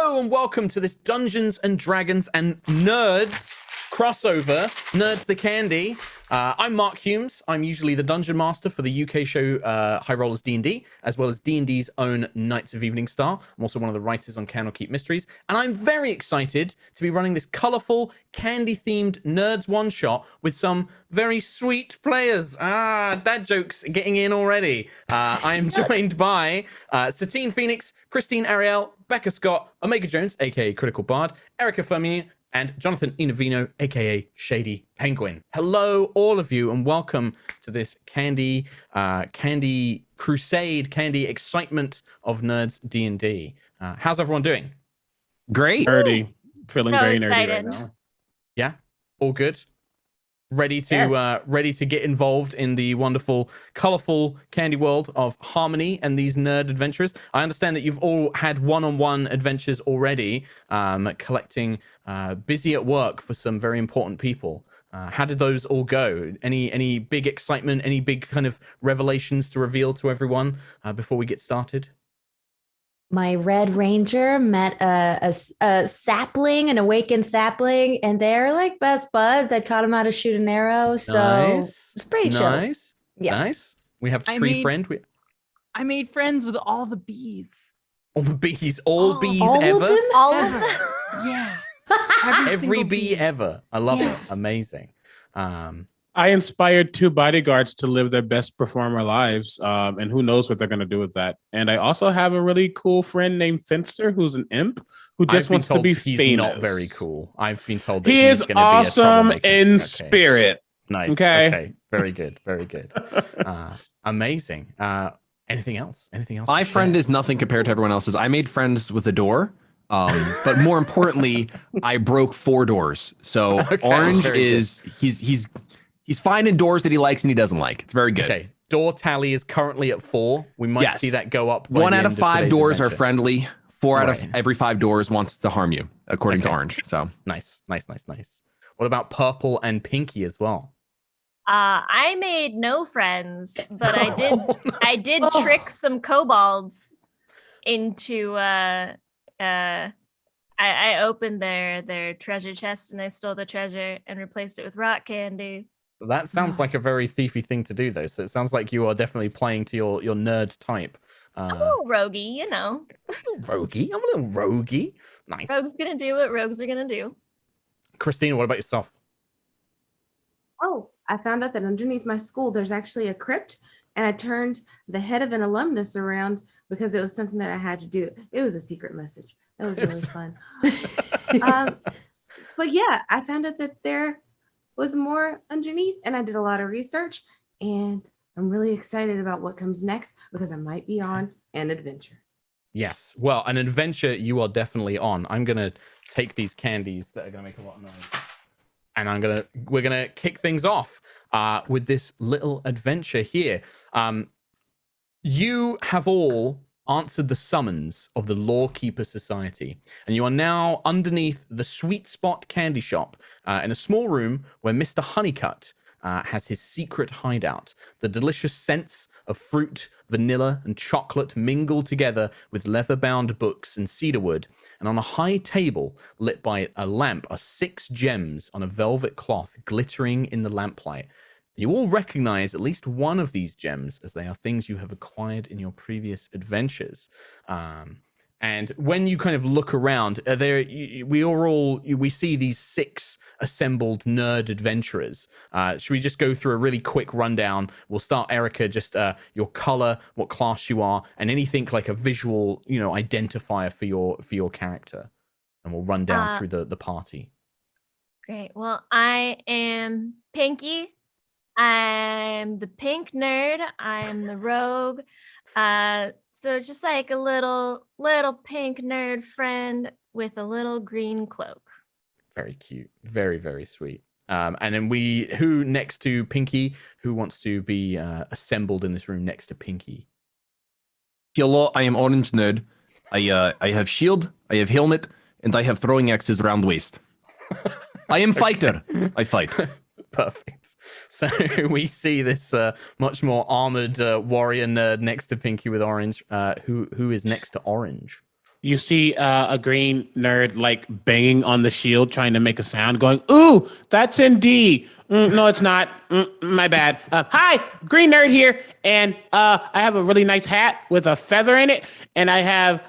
Hello and welcome to this Dungeons and Dragons and Nerds crossover, Nerds the Candy. I'm Mark Humes. I'm usually the Dungeon Master for the UK show High Rollers D&D, as well as D&D's own Knights of Evening Star. I'm also one of the writers on Can or Keep Mysteries, and I'm very excited to be running this colourful, candy-themed Nerds one-shot with some very sweet players. Dad jokes getting in already. I am joined by Satine Phoenix, Christine Ariel, Becca Scott, Omega Jones, aka Critical Bard, Erica Fermier, and Jonathan Inavino, aka Shady Penguin. Hello, all of you, and welcome to this candy crusade, candy excitement of Nerds D&D. How's everyone doing? Great. Nerdy. Feeling So very excited. nerdy right now. Yeah, all good. Ready to get involved in the wonderful, colorful candy world of Harmony and these nerd adventures. I understand that you've all had one-on-one adventures already, collecting, busy at work for some very important people. How did those all go? Any big excitement? Any big kind of revelations to reveal to everyone before we get started? My Red Ranger met a sapling, an awakened sapling, and they're like best buds. I taught him how to shoot an arrow, so Nice. it's pretty chill. Nice. Yeah. Nice. We have tree friend. I made friends with all the bees. All the bees. All bees all ever. Of them? All of them. Yeah. Every single bee ever. I love Yeah. it. Amazing. I inspired 2 bodyguards to live their best performer lives, and who knows what they're going to do with that. And I also have a really cool friend named Finster, who's an imp, who just wants to be he's famous. not very cool. I've been told that He he's is gonna awesome be a troublemaker. in Okay. spirit. Nice. Okay. Very good. Very good. Amazing. Anything else? My friend is nothing compared to everyone else's. I made friends with a door, but more importantly, I broke 4 doors. So Okay, Orange very is he's finding doors that he likes and he doesn't like. It's very good. Okay. Door tally is currently at 4. We might Yes. see that go up. by 1 the out end of 5 today's doors are adventure. friendly. 4 out Right. of every 5 doors wants to harm you, according to Okay. Orange. So Nice. What about Purple and Pinky as well? I made no friends, but Oh, no. I did Oh. trick some kobolds into I opened their treasure chest and I stole the treasure and replaced it with rock candy. That sounds like a very thiefy thing to do, though. So it sounds like you are definitely playing to your nerd type. I'm a little roguey, you know. Roguey. I'm a little roguey. Nice. Rogues gonna do what rogues are gonna do. Christina, what about yourself? Oh, I found out that underneath my school there's actually a crypt, and I turned the head of an alumnus around because it was something that I had to do. It was a secret message. That was really fun. But yeah, I found out that there was more underneath, and I did a lot of research, and I'm really excited about what comes next because I might be on an adventure. Yes. Well, an adventure you are definitely on. I'm gonna take these candies that are gonna make a lot of noise, and we're gonna kick things off with this little adventure here. You have all answered the summons of the Lawkeeper Society, and you are now underneath the Sweet Spot Candy Shop in a small room where Mr. Honeycutt has his secret hideout. The delicious scents of fruit, vanilla, and chocolate mingle together with leather-bound books and cedarwood, and on a high table lit by a lamp are 6 gems on a velvet cloth glittering in the lamplight. You all recognize at least one of these gems as they are things you have acquired in your previous adventures. And when you kind of look around, we see these 6 assembled nerd adventurers. Should we just go through a really quick rundown? We'll start, Erica, just your color, what class you are, and anything like a visual, identifier for your character. And we'll run down through the party. Great. Well, I am Pinky. I'm the pink nerd. I'm the rogue. So just like a little pink nerd friend with a little green cloak. Very cute. Very, very sweet. And then who next to Pinky? Who wants to be assembled in this room next to Pinky? hello, I am Orange Nerd. I have shield, I have helmet, and I have throwing axes round waist. I am fighter. I fight. Perfect. So we see this much more armored warrior nerd next to Pinky with Orange. Who is next to Orange? you see a green nerd like banging on the shield, trying to make a sound, going, "Ooh, that's in D." No, it's not. My bad. Hi, green nerd here, and I have a really nice hat with a feather in it, and I have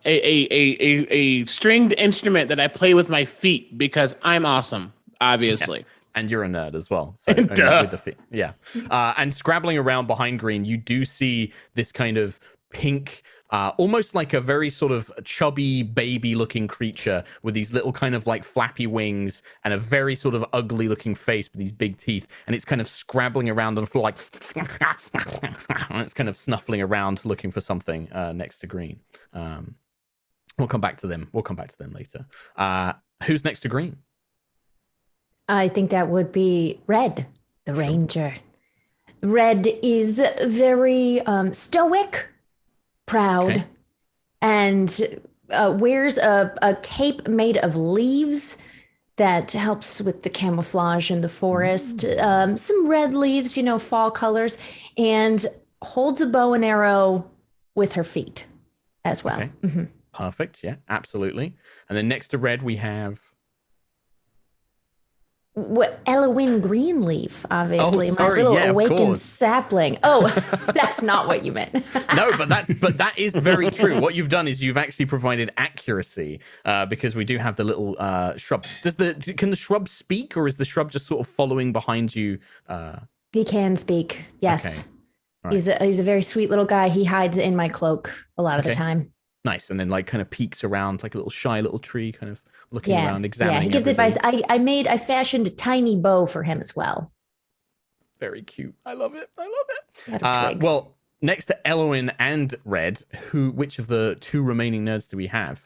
a stringed instrument that I play with my feet because I'm awesome, obviously. Yeah. And you're a nerd as well. So with the feet. Yeah. And scrabbling around behind green, you do see this kind of pink, almost like a very sort of chubby baby looking creature with these little kind of like flappy wings and a very sort of ugly looking face with these big teeth. And it's kind of scrabbling around on the floor like, and it's kind of snuffling around looking for something next to green. We'll come back to them. We'll come back to them later. Who's next to green? I think that would be Red, the ranger. Red is very stoic, proud, and wears a cape made of leaves that helps with the camouflage in the forest. Some red leaves, fall colors, and holds a bow and arrow with her feet as well. Okay. Mm-hmm. Perfect. Yeah, absolutely. And then next to Red, we have... Elowyn Greenleaf, obviously. Oh, sorry. My little yeah, awakened sapling. Oh, that's not what you meant. No, but that is very true. What you've done is you've actually provided accuracy because we do have the little shrub. Can the shrub speak, or is the shrub just sort of following behind you? He can speak. Yes. Okay. Right. He's a very sweet little guy. He hides in my cloak a lot of the time. Nice. And then like kind of peeks around like a little shy little tree, kind of looking around, examining. Yeah, he gives everything. advice. I fashioned a tiny bow for him as well. Very cute. I love it. Twigs. Well, next to Elowyn and Red, which of the two remaining nerds do we have?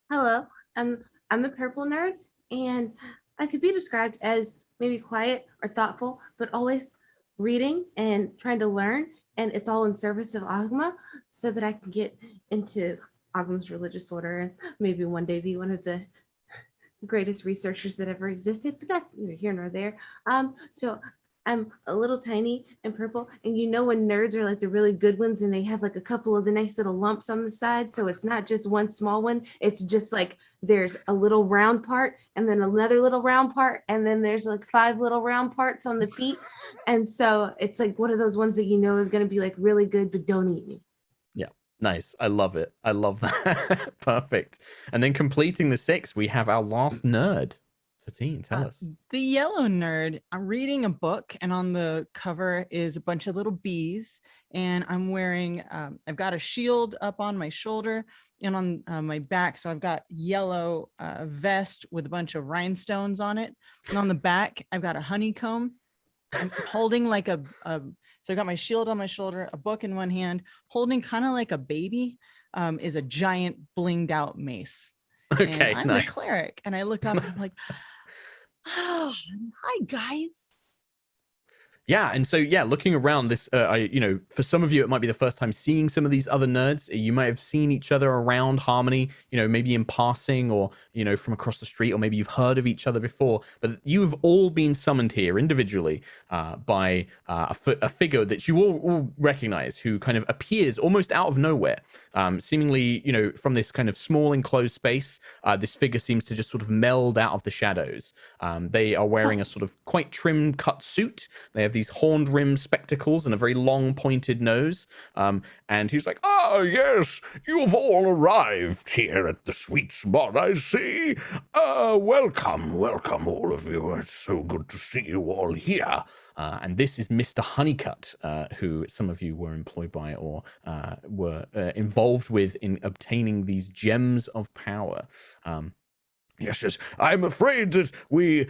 Hello, I'm the purple nerd, and I could be described as maybe quiet or thoughtful, but always reading and trying to learn. And it's all in service of Agma, so that I can get into Agma's religious order and maybe one day be one of the greatest researchers that ever existed. But that's neither here nor there. So I'm a little tiny and purple, and when nerds are like the really good ones, and they have like a couple of the nice little lumps on the side. So it's not just one small one. It's just like there's a little round part, and then another little round part, and then there's like 5 little round parts on the feet. And so it's like one of those ones that is going to be like really good, but don't eat me. Yeah, nice. I love it. I love that. Perfect. And then completing the 6, we have our last nerd. Satine, tell us. The yellow nerd. I'm reading a book, and on the cover is a bunch of little bees. And I'm wearing, I've got a shield up on my shoulder and on my back. So I've got yellow vest with a bunch of rhinestones on it. And on the back, I've got a honeycomb. I'm holding like so I got my shield on my shoulder, a book in one hand, holding kind of like a baby is a giant blinged out mace. Okay, and I'm nice. the cleric, and I look up and I'm like, oh, hi guys. Yeah, and so looking around this, for some of you, it might be the first time seeing some of these other nerds. You might have seen each other around Harmony, maybe in passing, or from across the street, or maybe you've heard of each other before. But you've all been summoned here individually by a figure that you all recognize, who kind of appears almost out of nowhere, seemingly, from this kind of small enclosed space. This figure seems to just sort of meld out of the shadows. They are wearing a sort of quite trimmed cut suit. They have these horned rimmed spectacles and a very long pointed nose. And he's like, "Ah, yes, you've all arrived here at the sweet spot, I see. Welcome all of you. It's so good to see you all here." And this is Mr. Honeycutt, who some of you were employed by or were involved with in obtaining these gems of power. Yes, I'm afraid that the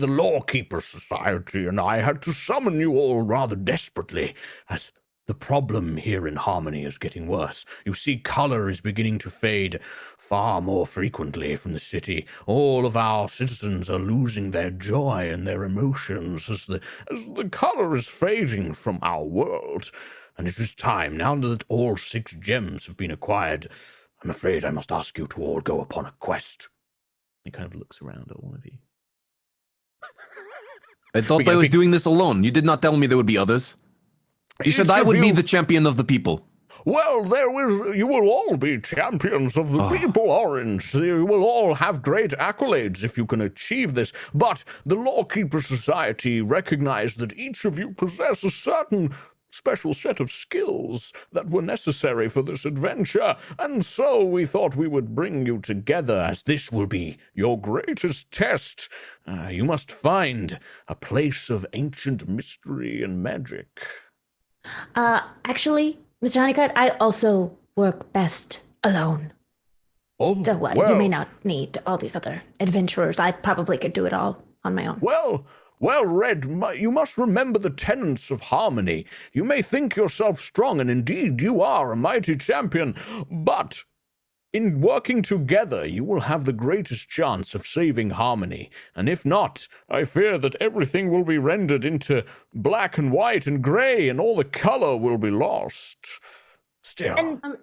Lawkeeper Society and I had to summon you all rather desperately, as the problem here in Harmony is getting worse. You see, color is beginning to fade far more frequently from the city. All of our citizens are losing their joy and their emotions as the color is fading from our world. And it is time, now that all 6 gems have been acquired, I'm afraid I must ask you to all go upon a quest. He kind of looks around at all of you. I thought I was doing this alone. You did not tell me there would be others. You said I would be the champion of the people. Well, you will all be champions of the people, Orange. You will all have great accolades if you can achieve this. But the Lawkeeper Society recognized that each of you possess a certain special set of skills that were necessary for this adventure, and so we thought we would bring you together, as this will be your greatest test. You must find a place of ancient mystery and magic. Actually, Mr. Honeycutt, I also work best alone. Oh, So well, you may not need all these other adventurers. I probably could do it all on my own. Well, Red, you must remember the tenets of harmony. You may think yourself strong, and indeed you are a mighty champion, but in working together, you will have the greatest chance of saving harmony. And if not, I fear that everything will be rendered into black and white and gray, and all the color will be lost. Still, And we're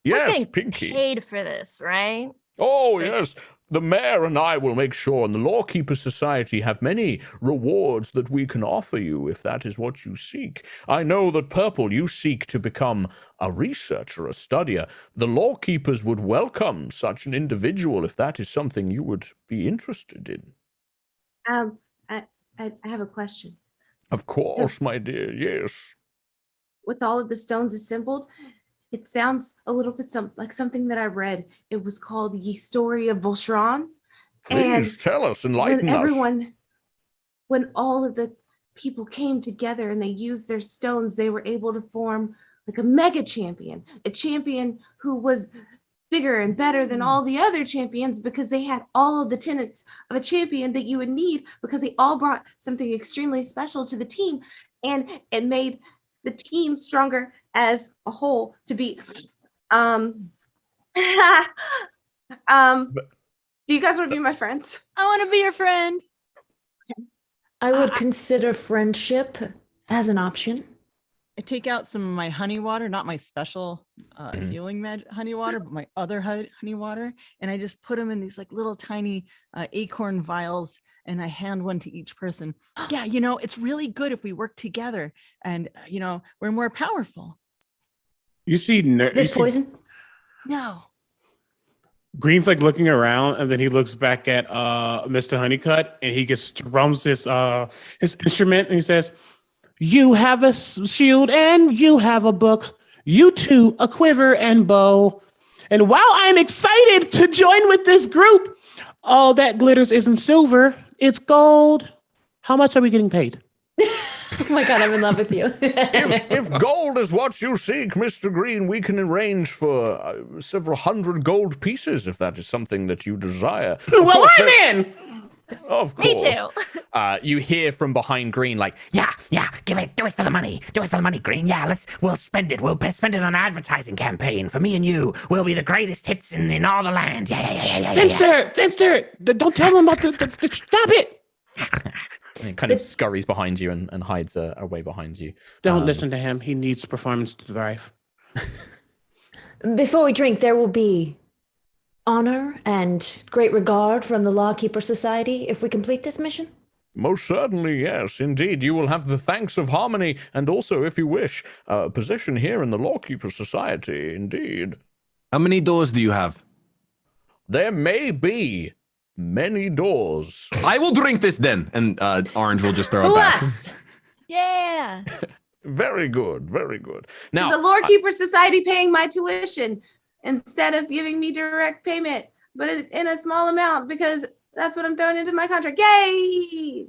yes, getting Pinky. paid for this, right? Oh, yes. The mayor and I will make sure, and the Lawkeeper Society have many rewards that we can offer you if that is what you seek. I know that, Purple, you seek to become a researcher, a studier. The Lawkeepers would welcome such an individual if that is something you would be interested in. I have a question. Of course, my dear, yes. With all of the stones assembled, it sounds a little bit like something that I read. It was called Ye Story of Voltron. Please tell us, enlighten us. When all of the people came together and they used their stones, they were able to form like a mega champion, a champion who was bigger and better than all the other champions because they had all of the tenets of a champion that you would need because they all brought something extremely special to the team, and it made the team stronger as a whole to be do you guys want to be my friends? I want to be your friend. I would consider friendship as an option. I take out some of my honey water, not my special healing honey water, but my other honey water, and I just put them in these like little tiny acorn vials, and I hand one to each person. Yeah, it's really good if we work together, and we're more powerful. You see, This poison? No. Green's like looking around, and then he looks back at Mr. Honeycutt, and he just strums his instrument, and he says, "You have a shield, and you have a book. You two, a quiver and bow. And while I'm excited to join with this group, all that glitters isn't silver; it's gold. How much are we getting paid?" Oh my God, I'm in love with you. If gold is what you seek, Mr. Green, we can arrange for several hundred gold pieces if that is something that you desire. Well, I'm in. Of course. Me too. You hear from behind Green like, Yeah, do it for the money. Do it for the money, Green. Yeah, we'll spend it. We'll spend it on an advertising campaign for me and you. We'll be the greatest hits in all the land. Yeah. Finster, don't tell him about the stop it. and it kind of scurries behind you and hides away behind you. Don't listen to him. He needs performance to thrive. Before we drink, there will be honor and great regard from the Lawkeeper Society if we complete this mission. Most certainly, yes. Indeed, you will have the thanks of harmony, and also, if you wish, a position here in the Lawkeeper Society, indeed. How many doors do you have? There may be many doors. I will drink this then. And Orange will just throw it back. Us! Yeah. Very good, very good. Now, The Lawkeeper Society paying my tuition instead of giving me direct payment, but in a small amount because that's what I'm throwing into my contract. Yay!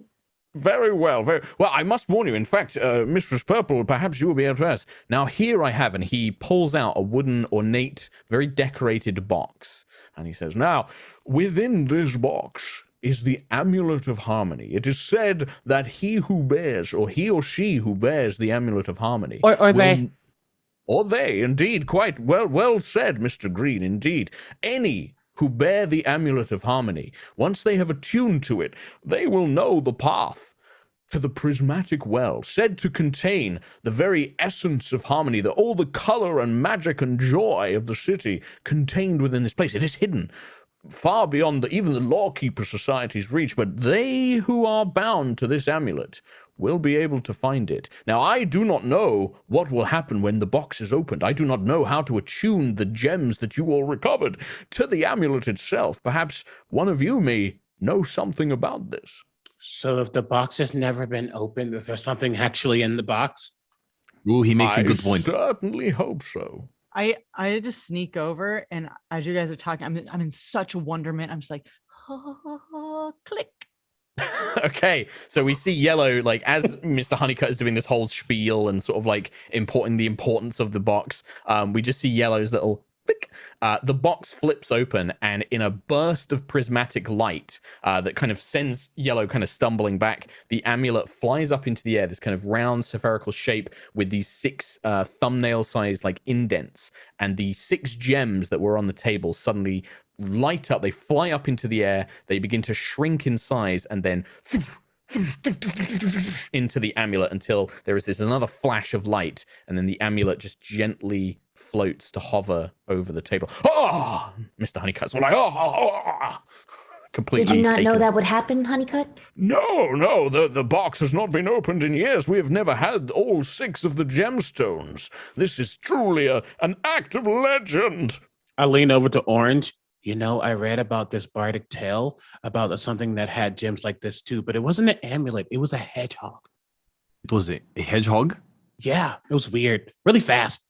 very well, very well. I must warn you. In fact, Mistress Purple, perhaps you will be able to ask. Now, here I have, and he pulls out a wooden, ornate, very decorated box, and he says, "Now, within this box is the Amulet of Harmony. It is said that he who bears, or he or she who bears the Amulet of Harmony, Or they. Or they, indeed, quite well said, Mr. Green, indeed. Any who bear the Amulet of Harmony, once they have attuned to it, they will know the path to the prismatic well, said to contain the very essence of harmony, all the color and magic and joy of the city contained within this place. It is hidden far beyond even the Lawkeeper Society's reach, but they who are bound to this amulet will be able to find it. Now, I do not know what will happen when the box is opened. I do not know how to attune the gems that you all recovered to the amulet itself. Perhaps one of you may know something about this. So if the box has never been opened, is there something actually in the box? Ooh, he makes a good point. I certainly hope so. I just sneak over, and as you guys are talking, I'm in such wonderment. I'm just like, click. Okay, so we see Yellow, like, as Mr. Honeycutt is doing this whole spiel and sort of like importing the importance of the box. We just see Yellow's little click. The box flips open, and in a burst of prismatic light that kind of sends Yellow kind of stumbling back, the amulet flies up into the air, this kind of round spherical shape with these 6 thumbnail-sized like indents, and the 6 gems that were on the table suddenly light up. They fly up into the air, they begin to shrink in size, and then into the amulet until there is this another flash of light, and then the amulet just gently floats to hover over the table. Oh, Mr. Honeycutt's like, completely. Did you not know taken. that would happen, Honeycutt? No, the box has not been opened in years. We have never had all 6 of the gemstones. This is truly an act of legend. I lean over to Orange. You know, I read about this bardic tale about something that had gems like this too, but it wasn't an amulet. It was a hedgehog. It was a hedgehog? Yeah, it was weird. Really fast.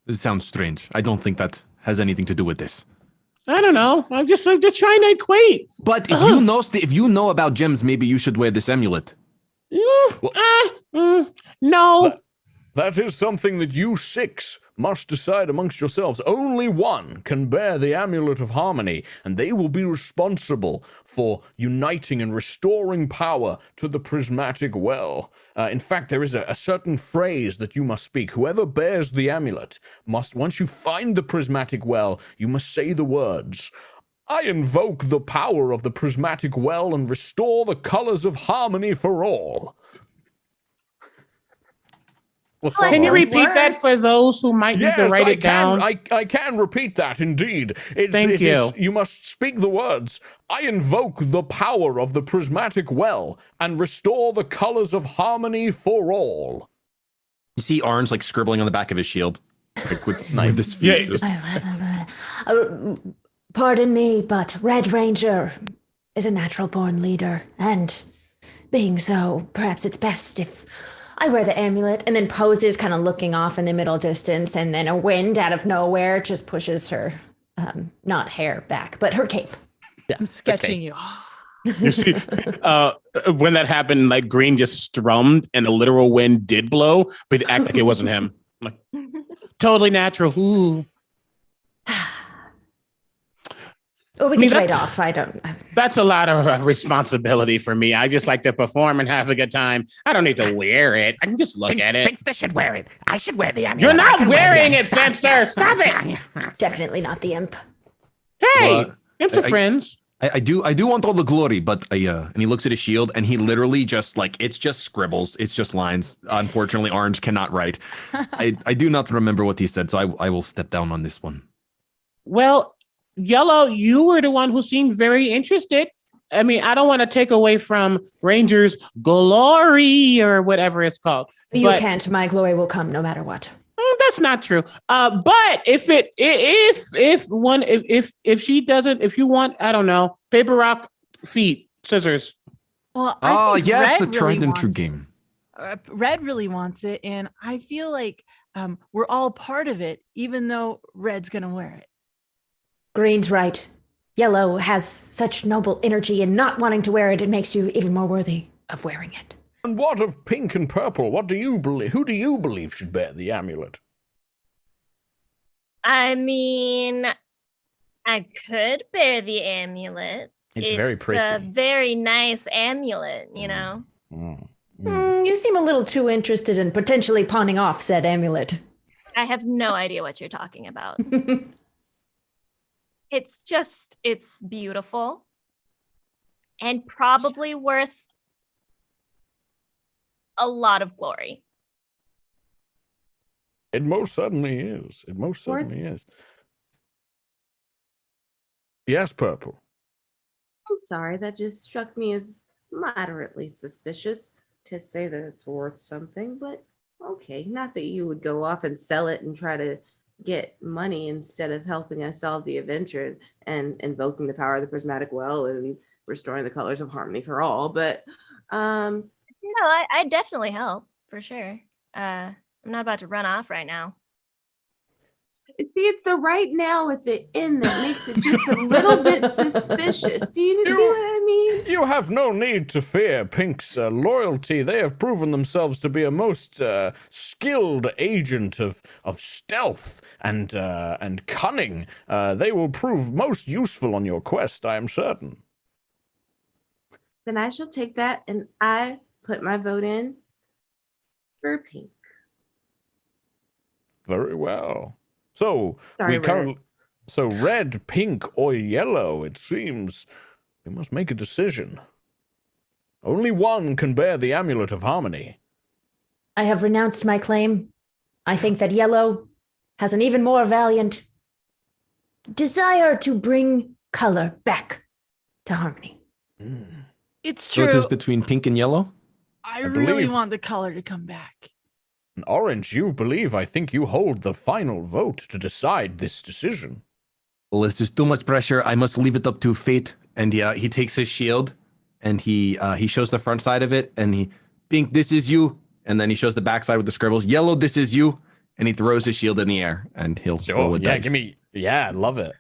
It sounds strange. I don't think that has anything to do with this. I don't know. I'm just trying to equate. But if you know about gems, maybe you should wear this amulet. No. That is something that you 6 must decide amongst yourselves. Only one can bear the amulet of harmony, and they will be responsible for uniting and restoring power to the prismatic well. In fact, there is a certain phrase that you must speak. Whoever bears the amulet must, once you find the prismatic well, you must say the words, "I invoke the power of the prismatic well and restore the colors of harmony for all." Can you repeat that for those who might need to write it down? I can repeat that, indeed. Thank you. You must speak the words, "I invoke the power of the prismatic well and restore the colors of harmony for all." You see Orange like scribbling on the back of his shield. Like, with this feat, just- Pardon me, but Red Ranger is a natural-born leader, and being so, perhaps it's best if I wear the amulet. And then poses, kind of looking off in the middle distance, and then a wind out of nowhere just pushes her, not hair back, but her cape. Yeah, I'm sketching you. You see, when that happened, like Green just strummed and a literal wind did blow, but it acted like it wasn't him. Like, totally natural. Ooh. Or we can trade off. I don't. That's a lot of responsibility for me. I just like to perform and have a good time. I don't need to wear it. I can just look at it. Finster should wear it. I should wear the amulet. You're not wearing it, Finster. Stop it. Definitely not the imp. Hey, imps are friends. I do want all the glory, but and he looks at his shield and he literally just like, it's just scribbles, it's just lines. Unfortunately, Orange cannot write. I do not remember what he said, so I will step down on this one. Well, Yellow, you were the one who seemed very interested. I mean, I don't want to take away from Ranger's glory or whatever it's called. You can't. My glory will come no matter what. That's not true. But if she doesn't, if you want, I don't know, paper, rock, feet, scissors. Well, yes, Red the tried really and true wants game. Red really wants it, and I feel like we're all part of it, even though Red's gonna wear it. Green's right. Yellow has such noble energy, and not wanting to wear it, it makes you even more worthy of wearing it. And what of pink and purple? What do you believe? Who do you believe should bear the amulet? I mean, I could bear the amulet. It's very pretty. It's a very nice amulet, you know. You seem a little too interested in potentially pawning off said amulet. I have no idea what you're talking about. It's beautiful and probably worth a lot of glory. It most certainly is. It most certainly is. Yes, Purple. I'm sorry, that just struck me as moderately suspicious to say that it's worth something, but okay. Not that you would go off and sell it and try to get money instead of helping us solve the adventure and invoking the power of the prismatic well and restoring the colors of harmony for all. But I definitely help for sure. I'm not about to run off right now. see, it's the right now at the end that makes it just a little bit suspicious. Do you see what I mean? You have no need to fear Pink's loyalty. They have proven themselves to be a most skilled agent of stealth and cunning. They will prove most useful on your quest, I am certain. Then I shall take that, and I put my vote in for Pink. Very well. So Sorry, so red, pink, or yellow. It seems we must make a decision. Only one can bear the amulet of harmony. I have renounced my claim. I think that yellow has an even more valiant desire to bring color back to harmony. It's So true. it is between pink and yellow? I believe- really want the color to come back. And Orange, I think you hold the final vote to decide this decision. Well, it's just too much pressure. I must leave it up to fate. And yeah, he takes his shield and he shows the front side of it and he, pink, this is you. And then he shows the back side with the scribbles. Yellow, this is you. And he throws his shield in the air and he'll roll a dice. I love it.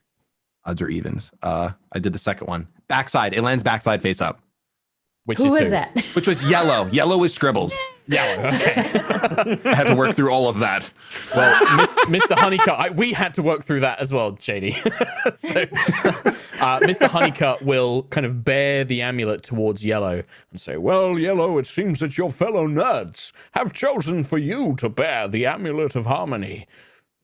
Odds or evens. I did the second one. Backside. It lands backside face up. Who is that? Which was yellow. Yellow is scribbles. Yellow, okay. I had to work through all of that. Well, Mr. Honeycutt, we had to work through that as well, Shady. So, Mr. Honeycutt will kind of bear the amulet towards Yellow and say, well, Yellow, it seems that your fellow nerds have chosen for you to bear the amulet of harmony.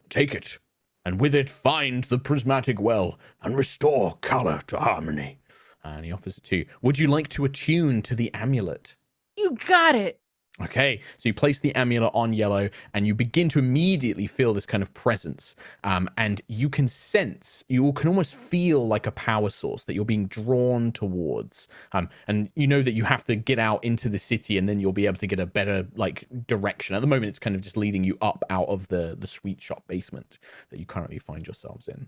Take it, and with it find the prismatic well and restore color to harmony. And he offers it to you. Would you like to attune to the amulet? You got it. Okay, so you place the amulet on Yellow and you begin to immediately feel this kind of presence. And you can almost feel like a power source that you're being drawn towards. And you know that you have to get out into the city and then you'll be able to get a better direction. At the moment, it's kind of just leading you up out of the sweet shop basement that you currently find yourselves in.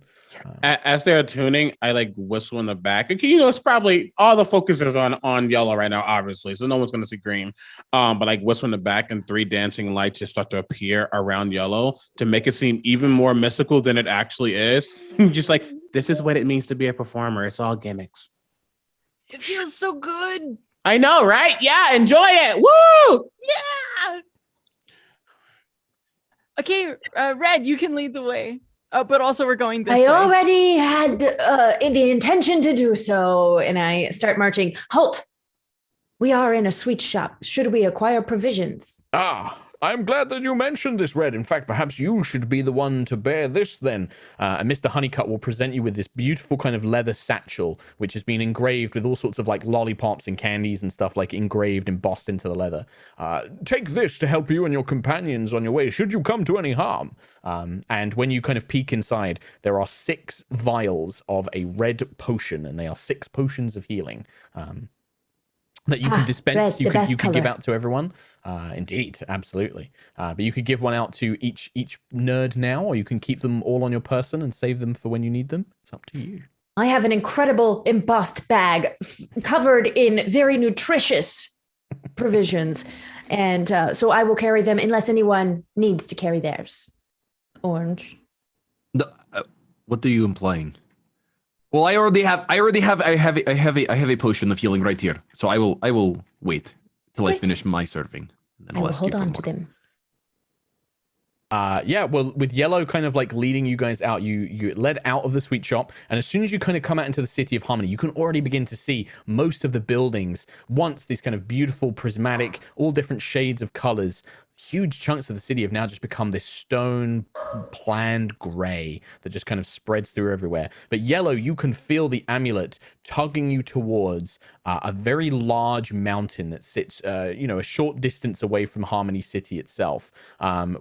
As they're tuning, I whistle in the back. And, it's probably all the focus is on yellow right now, obviously. So no one's going to see green. But whistle in the back and 3 dancing lights just start to appear around yellow to make it seem even more mystical than it actually is. Just this is what it means to be a performer. It's all gimmicks. It feels so good. I know, right? Yeah, enjoy it. Woo! Yeah. Okay, Red, you can lead the way. But also we're going this way. I already had the intention to do so, and I start marching. Halt! We are in a sweet shop. Should we acquire provisions? I'm glad that you mentioned this, Red. In fact, perhaps you should be the one to bear this then. And Mr. Honeycutt will present you with this beautiful kind of leather satchel, which has been engraved with all sorts of lollipops and candies and stuff engraved, embossed into the leather. Take this to help you and your companions on your way, should you come to any harm. And when you kind of peek inside, there are 6 vials of a red potion, and they are 6 potions of healing. That you can dispense, red, you could give out to everyone. Indeed, absolutely. But you could give one out to each nerd now, or you can keep them all on your person and save them for when you need them. It's up to you. I have an incredible embossed bag covered in very nutritious provisions. And so I will carry them unless anyone needs to carry theirs. Orange. What are you implying? Well, I have a potion of healing right here. So I will wait till I finish my serving. I will hold on to them. Well, with Yellow kind of leading you guys out, you led out of the sweet shop, and as soon as you kind of come out into the city of Harmony, you can already begin to see most of the buildings, once these kind of beautiful prismatic, all different shades of colors. Huge chunks of the city have now just become this stone planned gray that just kind of spreads through everywhere. But Yellow, you can feel the amulet tugging you towards a very large mountain that sits, a short distance away from Harmony City itself,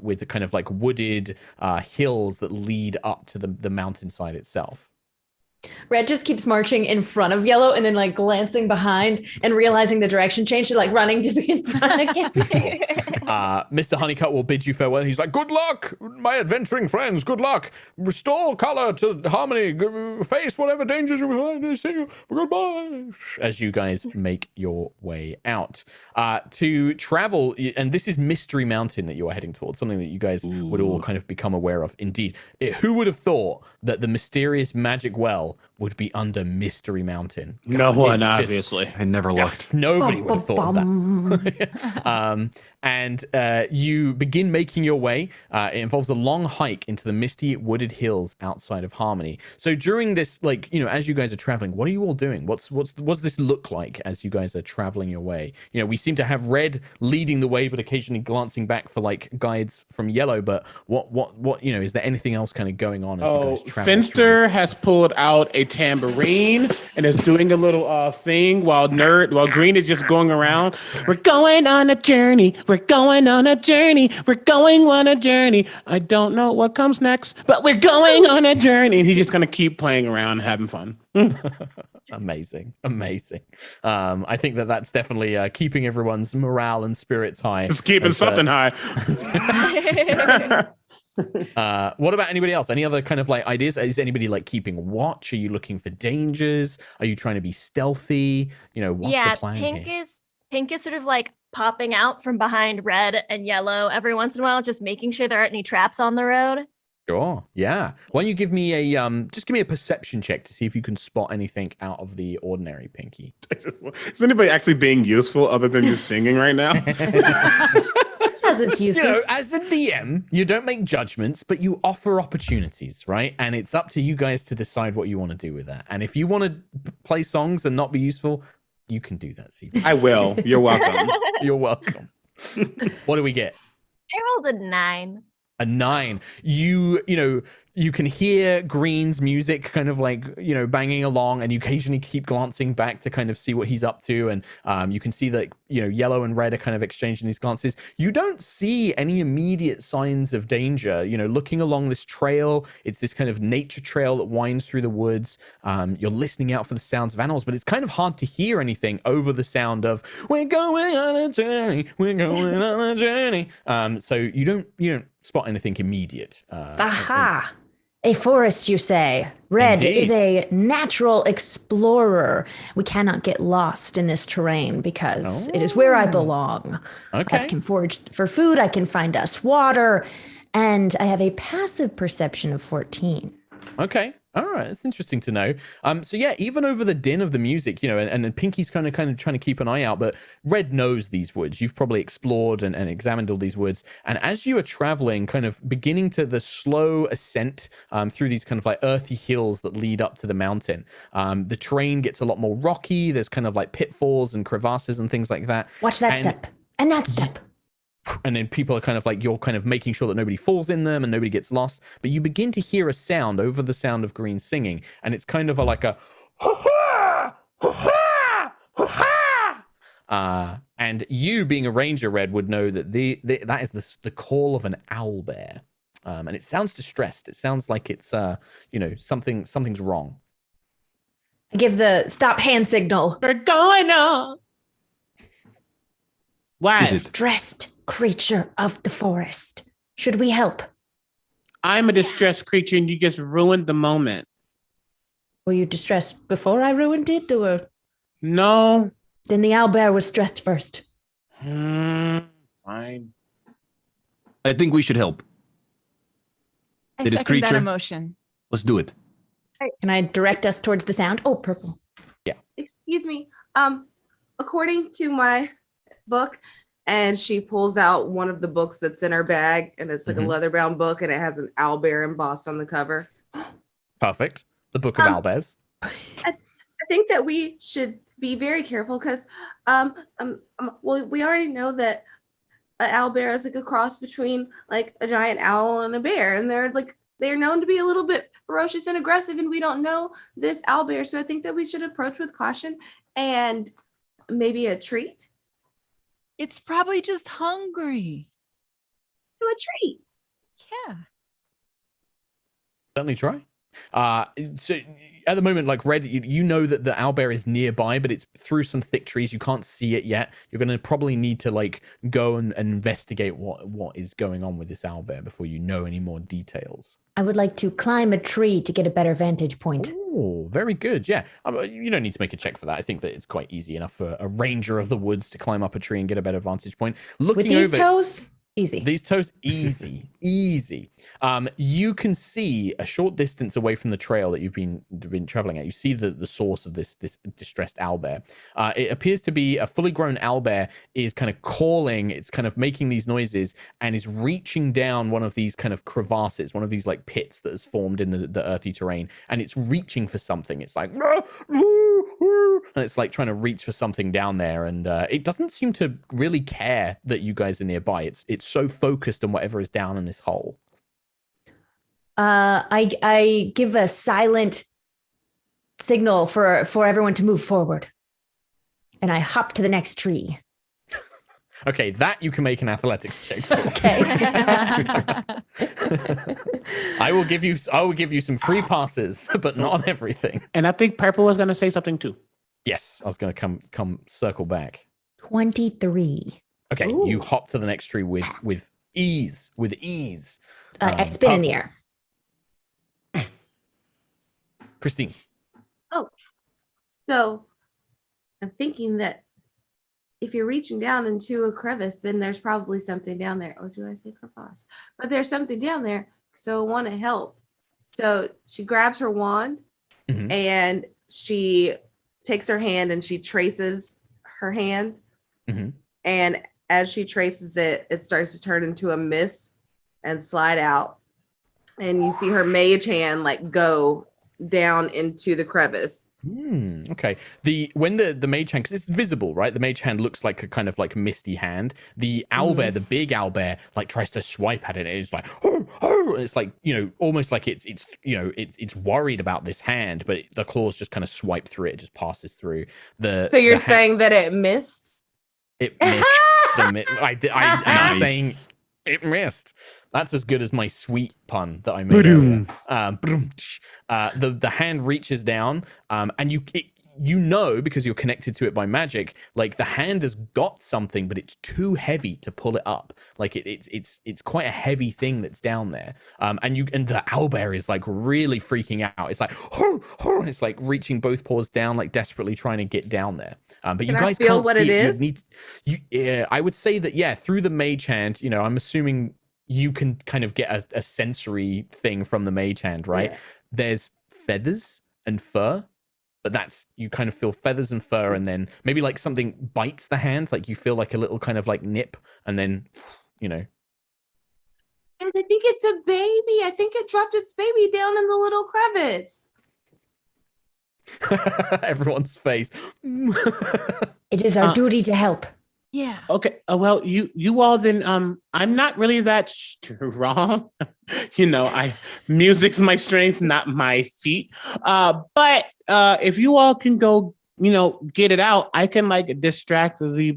with the kind of wooded hills that lead up to the mountainside itself. Red just keeps marching in front of Yellow and then like glancing behind and realizing the direction change to like running to be in front again. Mr. Honeycutt will bid you farewell. He's like, good luck, my adventuring friends. Good luck. Restore color to harmony. Face whatever dangers you behind. See you. Goodbye. As you guys make your way out. To travel, and this is Mystery Mountain that you are heading towards, something that you guys would all kind of become aware of. Indeed. Who would have thought that the mysterious magic well would be under Mystery Mountain? No one, obviously. I never looked. Nobody would have thought of that. And you begin making your way. It involves a long hike into the misty wooded hills outside of Harmony. So during this, like, you know, as you guys are traveling, what are you all doing? What's this look like as you guys are traveling your way? You know, we seem to have Red leading the way, but occasionally glancing back for like guides from Yellow. But what you know, is there anything else kind of going on as you guys travel? Finster has pulled out a tambourine and is doing a little thing while Green is just going around. We're going on a journey. We're going on a journey. We're going on a journey. I don't know what comes next, but we're going on a journey. And he's just going to keep playing around and having fun. Amazing. I think that's definitely keeping everyone's morale and spirits high. It's keeping something high. What about anybody else? Any other kind of like ideas? Is anybody like keeping watch? Are you looking for dangers? Are you trying to be stealthy? You know, what's the plan here? Pink is sort of like popping out from behind Red and Yellow every once in a while, just making sure there aren't any traps on the road. Sure. Yeah. Why don't you give me a perception check to see if you can spot anything out of the ordinary, Pinky? Is anybody actually being useful other than just singing right now? As its uses. You know, as a DM, you don't make judgments, but you offer opportunities, right? And it's up to you guys to decide what you want to do with that. And if you want to play songs and not be useful, you can do that, CB. I will. You're welcome. You're welcome. What do we get? I rolled a 9. A 9. You know, you can hear Green's music kind of like, you know, banging along, and you occasionally keep glancing back to kind of see what he's up to. And you can see that, you know, Yellow and Red are kind of exchanging these glances. You don't see any immediate signs of danger. You know, looking along this trail, it's this kind of nature trail that winds through the woods. You're listening out for the sounds of animals, but it's kind of hard to hear anything over the sound of "We're going on a journey, we're going on a journey." So you don't spot anything immediate. Aha! A forest, you say. Red Indeed. is a natural explorer. We cannot get lost in this terrain because it is where I belong. Okay. I can forage for food, I can find us water, and I have a passive perception of 14. Okay. All right. That's interesting to know. So yeah, even over the din of the music, you know, and Pinky's kind of trying to keep an eye out, but Red knows these woods. You've probably explored and examined all these woods. And as you are traveling, kind of beginning to the slow ascent through these kind of like earthy hills that lead up to the mountain, the terrain gets a lot more rocky. There's kind of like pitfalls and crevasses and things like that. Watch that step and that step. And then people are kind of like, you're kind of making sure that nobody falls in them and nobody gets lost. But you begin to hear a sound over the sound of Green singing. And it's kind of like a ha-ha, ha-ha, ha-ha. And you, being a ranger, Red, would know that that is the call of an owlbear. And it sounds distressed. It sounds like it's, you know, something's wrong. I give the stop hand signal. We're going on. Why? Distressed creature of the forest. Should we help? I'm a distressed creature and you just ruined the moment. Were you distressed before I ruined it, or? No. Then the owlbear was stressed first. Fine. I think we should help. I It is second that creature. emotion. Let's do it. Can I direct us towards the sound? Oh, purple. Excuse me. According to my book, and she pulls out one of the books that's in her bag, and it's like a leather-bound book, and it has an owlbear embossed on the cover. Perfect. The Book of Owlbears. I think that we should be very careful because, well, we already know that an owlbear is like a cross between like a giant owl and a bear, and they're known to be a little bit ferocious and aggressive, and we don't know this owlbear, so I think that we should approach with caution and maybe a treat. It's probably just hungry. To a treat. Yeah. Certainly try. So at the moment, like Red, you know that the owlbear is nearby, but it's through some thick trees. You can't see it yet. You're going to probably need to like go and investigate what is going on with this owlbear before you know any more details. I would like to climb a tree to get a better vantage point. Oh, very good. Yeah. You don't need to make a check for that. I think that it's quite easy enough for a ranger of the woods to climb up a tree and get a better vantage point. With these toes, easy. These toes, easy, easy. You can see a short distance away from the trail that you've been traveling at. You see the source of this distressed owlbear. It appears to be a fully grown owlbear is kind of calling. It's kind of making these noises and is reaching down one of these kind of crevasses, one of these like pits that has formed in the earthy terrain, and it's reaching for something. It's like, and it's like trying to reach for something down there, and it doesn't seem to really care that you guys are nearby. It's so focused on whatever is down in this hole. I give a silent signal for everyone to move forward, and I hop to the next tree. Okay, that you can make an athletics check for. Okay. I will give you some free passes, but not on everything. And I think Purple was going to say something too. Yes, I was going to come circle back. 23. Okay, Ooh. you hop to the next tree with ease. I spin in the air. Christine. So I'm thinking that if you're reaching down into a crevice, then there's probably something down there. Or do I say crevasse? But there's something down there. So I want to help. So she grabs her wand Mhm. and she takes her hand and she traces her hand. Mhm. And as she traces it, it starts to turn into a mist and slide out. And you see her mage hand like go down into the crevice. Okay. When the mage hand, because it's visible, right? The mage hand looks like a kind of like misty hand. The owlbear, the big owlbear, like tries to swipe at it. It's like, and it's like, almost like it's worried about this hand, but the claws just kind of swipe through it. It just passes through the. So you're the saying that it missed? it missed. I'm Nice. saying it missed. That's as good as my sweet pun that I made earlier. The hand reaches down, and you know because you're connected to it by magic, like the hand has got something, but it's too heavy to pull it up. Like it's quite a heavy thing that's down there. And the owlbear is like really freaking out. It's like and it's like reaching both paws down, like desperately trying to get down there. But you Can I guys feel can't what see it is? Yeah, I would say that through the mage hand. I'm assuming you can kind of get a sensory thing from the mage hand, right? Yeah. There's feathers and fur, but you kind of feel feathers and fur, and then maybe like something bites the hand, like you feel like a little kind of like nip, and then And I think it's a baby. I think it dropped its baby down in the little crevice. everyone's face. It is our duty to help. Yeah. Okay. Well, you all then. I'm not really that strong. Music's my strength, not my feet. But if you all can go, get it out, I can like distract the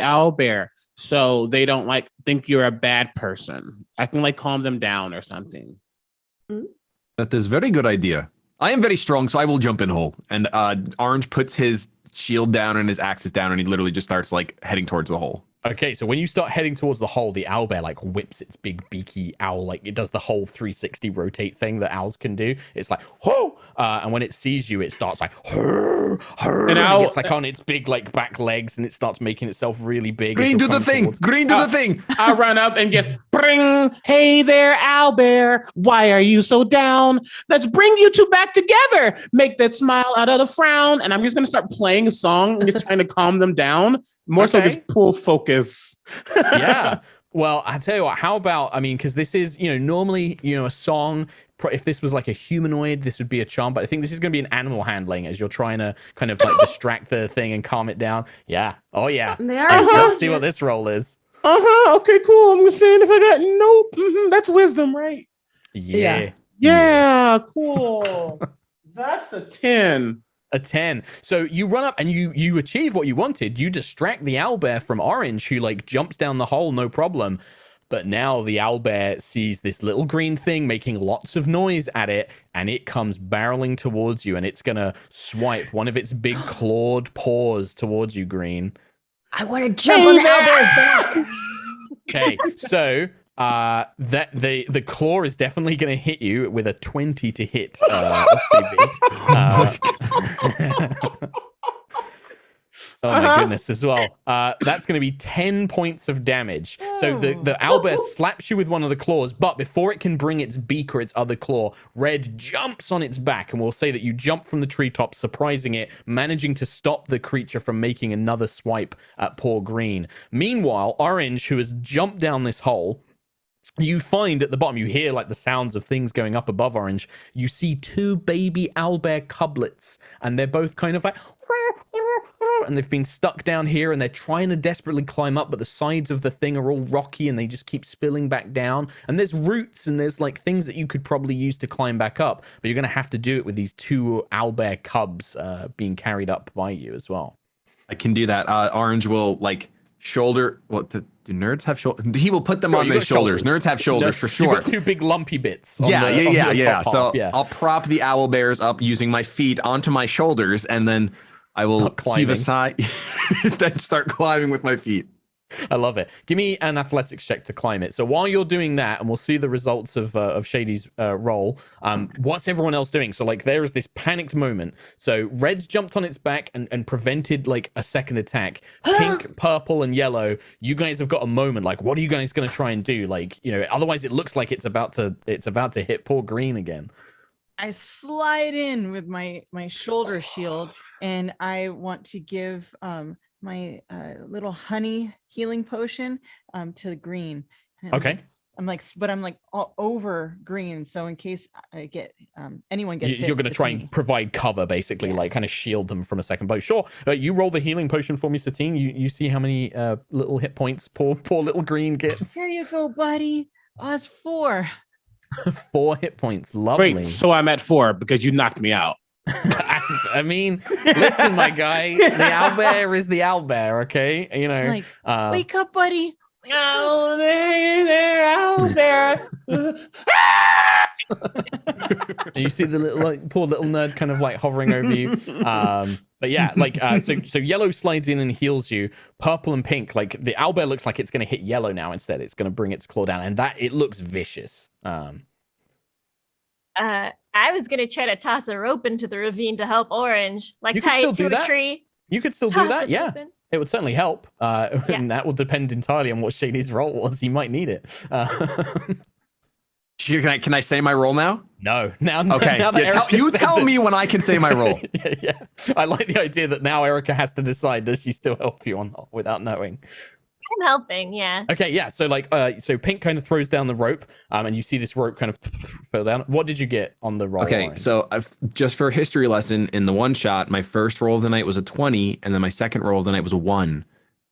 owlbear so they don't like think you're a bad person. I can like calm them down or something. That is very good idea. I am very strong, so I will jump in hole. And Orange puts his shield down and his axes down, and he literally just starts like heading towards the hole. Okay, so when you start heading towards the hole, the owlbear like whips its big beaky owl, like it does the whole 360 rotate thing that owls can do. It's like, whoa! And when it sees you, it starts like, and it gets like on its big like back legs, and it starts making itself really big. Green, do the thing! Green, do the thing! I run up and get, bring, hey there, owlbear. Why are you so down? Let's bring you two back together. Make that smile out of the frown. And I'm just going to start playing a song and just trying to calm them down. More so just pull focus. Yeah. Well, I tell you what, how about, because this is, normally, a song, if this was like a humanoid, this would be a charm, but I think this is going to be an animal handling as you're trying to kind of like distract the thing and calm it down. Yeah. Oh, yeah. Let's see what this roll is. Okay, cool. I'm saying if I got nope. That's wisdom, right? Yeah. Yeah, cool. That's a 10. A 10. So you run up and you achieve what you wanted. You distract the owlbear from Orange, who like jumps down the hole, no problem. But now the owlbear sees this little green thing making lots of noise at it, and it comes barreling towards you, and it's gonna swipe one of its big clawed paws towards you, Green. I want to jump on the owlbear's back. Okay, so that the claw is definitely going to hit you with a 20 to hit. CB. Oh my goodness, as well. That's going to be 10 points of damage. So the owlbear slaps you with one of the claws, but before it can bring its beak or its other claw, Red jumps on its back, and we'll say that you jump from the treetop, surprising it, managing to stop the creature from making another swipe at poor Green. Meanwhile, Orange, who has jumped down this hole, you find at the bottom, you hear like the sounds of things going up above Orange. You see 2 baby owlbear cublets, and they're both kind of like, and they've been stuck down here, and they're trying to desperately climb up, but the sides of the thing are all rocky, and they just keep spilling back down. And there's roots, and there's like things that you could probably use to climb back up, but you're going to have to do it with these 2 owlbear cubs being carried up by you as well. I can do that. Orange will like shoulder. What do nerds have shoulders? He will put them on his shoulders. Nerds have shoulders for sure. You've got 2 big lumpy bits. Yeah. So yeah. I'll prop the owlbears up using my feet onto my shoulders, and then I will heave aside, then start climbing with my feet. I love it. Give me an athletics check to climb it. So while you're doing that, and we'll see the results of Shady's roll, what's everyone else doing? So like there is this panicked moment. So Red's jumped on its back and prevented like a second attack. Pink, purple, and yellow, you guys have got a moment. Like, what are you guys going to try and do? Like, you know, otherwise it looks like it's about to hit poor Green again. I slide in with my shoulder shield, and I want to give my little honey healing potion to Green. And okay. I'm like all over Green, so in case I get anyone gets hit, you're going to try and provide cover, basically, like kind of shield them from a second blow. Sure. You roll the healing potion for me, Satine. You see how many little hit points poor little Green gets. Here you go, buddy. Oh, that's 4. 4 hit points. Lovely. Wait, so I'm at 4 because you knocked me out. I mean, listen, my guy, the owlbear is the owlbear, okay? You know, like, wake up, buddy. Oh, there, owlbear. You see the little poor little nerd kind of like hovering over you. But yeah, like so yellow slides in and heals you. Purple and pink, like the owlbear looks like it's going to hit yellow now instead. It's going to bring its claw down, and that it looks vicious. I was gonna try to toss a rope into the ravine to help Orange, like You tie could it still to do a that. tree. You could still do Toss that, it yeah. open. It would certainly help. And that will depend entirely on what Shady's roll was. He might need it. Can I say my roll now? No. Okay. Now that You Erica tell said me when I can say my roll. yeah. I like the idea that now Erica has to decide, does she still help you or not without knowing? I'm helping, yeah. Okay, yeah. So like, so Pink kind of throws down the rope, and you see this rope kind of fell down. What did you get on the roll? Okay, line? so just for a history lesson, in the one shot, my first roll of the night was a 20, and then my second roll of the night was a 1,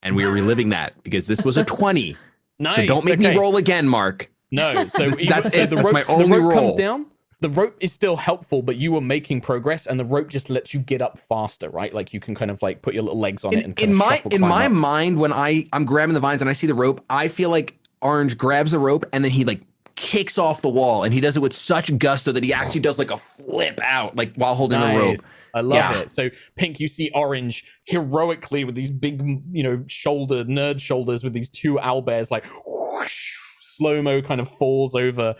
and we were reliving that because this was a 20. Nice. So don't make me roll again, Mark. No. So That's so it. the That's rope, my only the rope comes roll. down. The rope is still helpful, but you were making progress, and the rope just lets you get up faster, right? Like you can kind of like put your little legs on it and kind of shuffle, in climb my up. mind, when I'm grabbing the vines and I see the rope, I feel like Orange grabs the rope and then he like kicks off the wall, and he does it with such gusto that he actually does like a flip out, like while holding a rope. I love it. So Pink, you see Orange heroically with these big, nerd shoulders with these 2 owlbears, like whoosh, slow-mo kind of falls over,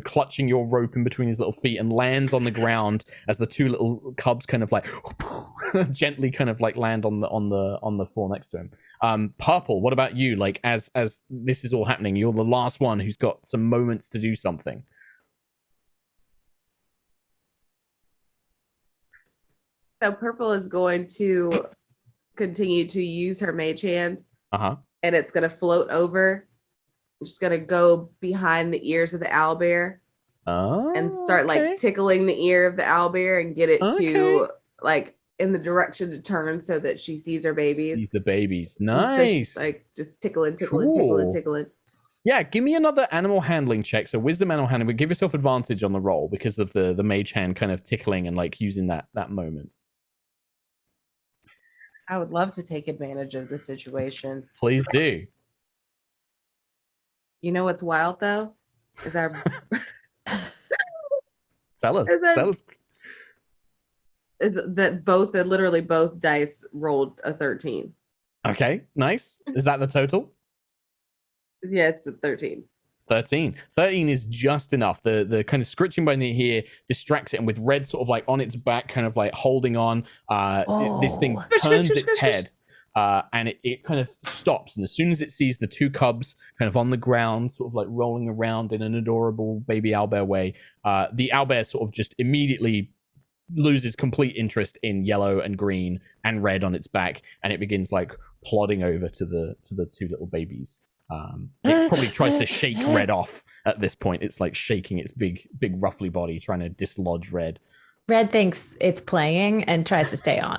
clutching your rope in between his little feet and lands on the ground as the 2 little cubs kind of like gently kind of like land on the floor next to him. Purple, what about you? Like as this is all happening, you're the last one who's got some moments to do something. So Purple is going to continue to use her mage hand, and it's going to float over. It's just going to go behind the ears of the owlbear and start like tickling the ear of the owlbear and get it to like in the direction to turn so that she sees her babies. Sees the babies. Nice. So like just tickling. Yeah, give me another animal handling check. So wisdom animal handling, but give yourself advantage on the roll because of the mage hand kind of tickling and like using that moment. I would love to take advantage of the situation. Please do. You know what's wild though? Is our Tell us. Is that- Tell us. is that literally both dice rolled a 13. Okay, nice. Is that the total? Yeah, it's a 13. 13. 13 is just enough. The kind of scritching by the here distracts it, and with Red sort of like on its back, kind of like holding on, this thing turns its head, and it kind of stops. And as soon as it sees the two cubs kind of on the ground, sort of like rolling around in an adorable baby owlbear way, the owlbear sort of just immediately loses complete interest in yellow and green and red on its back, and it begins like plodding over to the two little babies. It probably tries to shake Red off at this point. It's like shaking its big ruffly body, trying to dislodge Red. Red thinks it's playing and tries to stay on.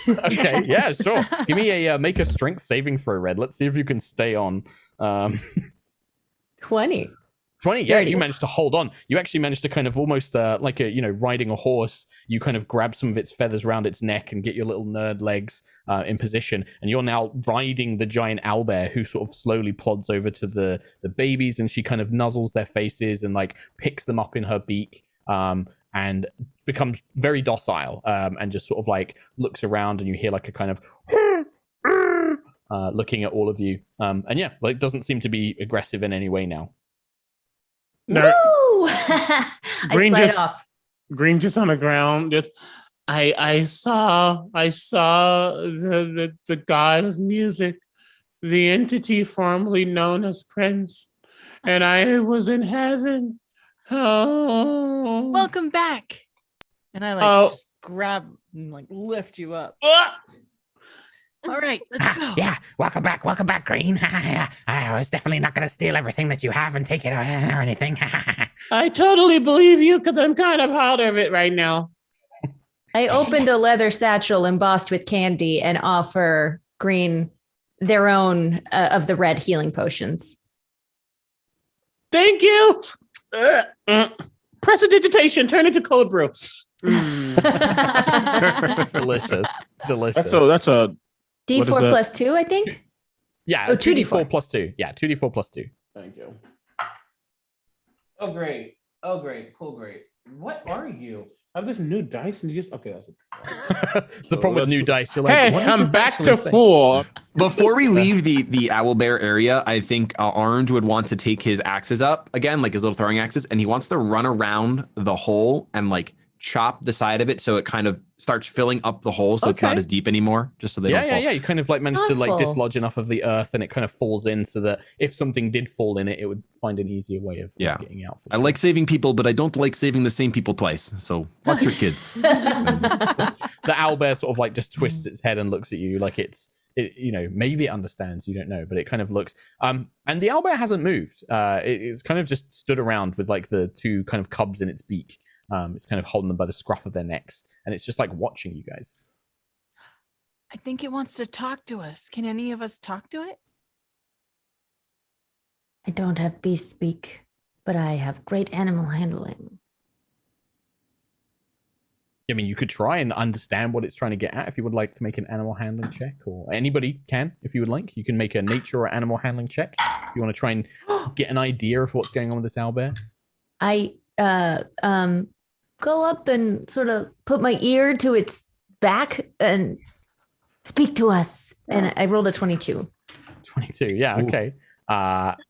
Okay, yeah, sure. Give me a make a strength saving throw, Red. Let's see if you can stay on. 20. 20, yeah, 30. you managed to hold on. You actually managed to kind of almost like riding a horse. You kind of grab some of its feathers around its neck and get your little nerd legs in position. And you're now riding the giant owlbear, who sort of slowly plods over to the babies, and she kind of nuzzles their faces and like picks them up in her beak, and becomes very docile, and just sort of like looks around, and you hear like a kind of looking at all of you. And yeah, like doesn't seem to be aggressive in any way now. Woo! I slide off. Green just on the ground. Just I saw the god of music, the entity formerly known as Prince, and I was in heaven. Oh, Welcome back. And I like just grab and like lift you up. All right, let's go. Yeah, welcome back, Green. I was definitely not going to steal everything that you have and take it or anything. I totally believe you because I'm kind of out of it right now. I opened a leather satchel embossed with candy and offer Green their own of the red healing potions. Thank you. Prestidigitation, turn into cold brew. Delicious. That's a D4 plus 2, I think. Yeah, 2d4 plus 2. Yeah, 2d4 plus 2. Thank you. Oh great. Cool, great. What are you? I have this new dice and you just okay. It's the problem with new dice. You're like, hey, what does I'm this back actually to say? 4. Before we leave the owlbear area, I think Orange would want to take his axes up again, like his little throwing axes, and he wants to run around the hole and like chop the side of it so it kind of starts filling up the hole, so it's not as deep anymore, just so they don't fall. Yeah. You kind of like managed to like dislodge enough of the earth, and it kind of falls in, so that if something did fall in it, it would find an easier way of getting out. I like saving people, but I don't like saving the same people twice. So watch your kids. The owlbear sort of like just twists its head and looks at you like maybe it understands, you don't know, but it kind of looks. And the owlbear hasn't moved. It's kind of just stood around with like the two kind of cubs in its beak. It's kind of holding them by the scruff of their necks, and it's just like watching you guys. I think it wants to talk to us. Can any of us talk to it? I don't have beast speak, but I have great animal handling. I mean, you could try and understand what it's trying to get at if you would like to make an animal handling check, or anybody can if you would like. You can make a nature or animal handling check if you want to try and get an idea of what's going on with this owlbear. I go up and sort of put my ear to its back and speak to us. And I rolled a 22. 22, yeah, okay.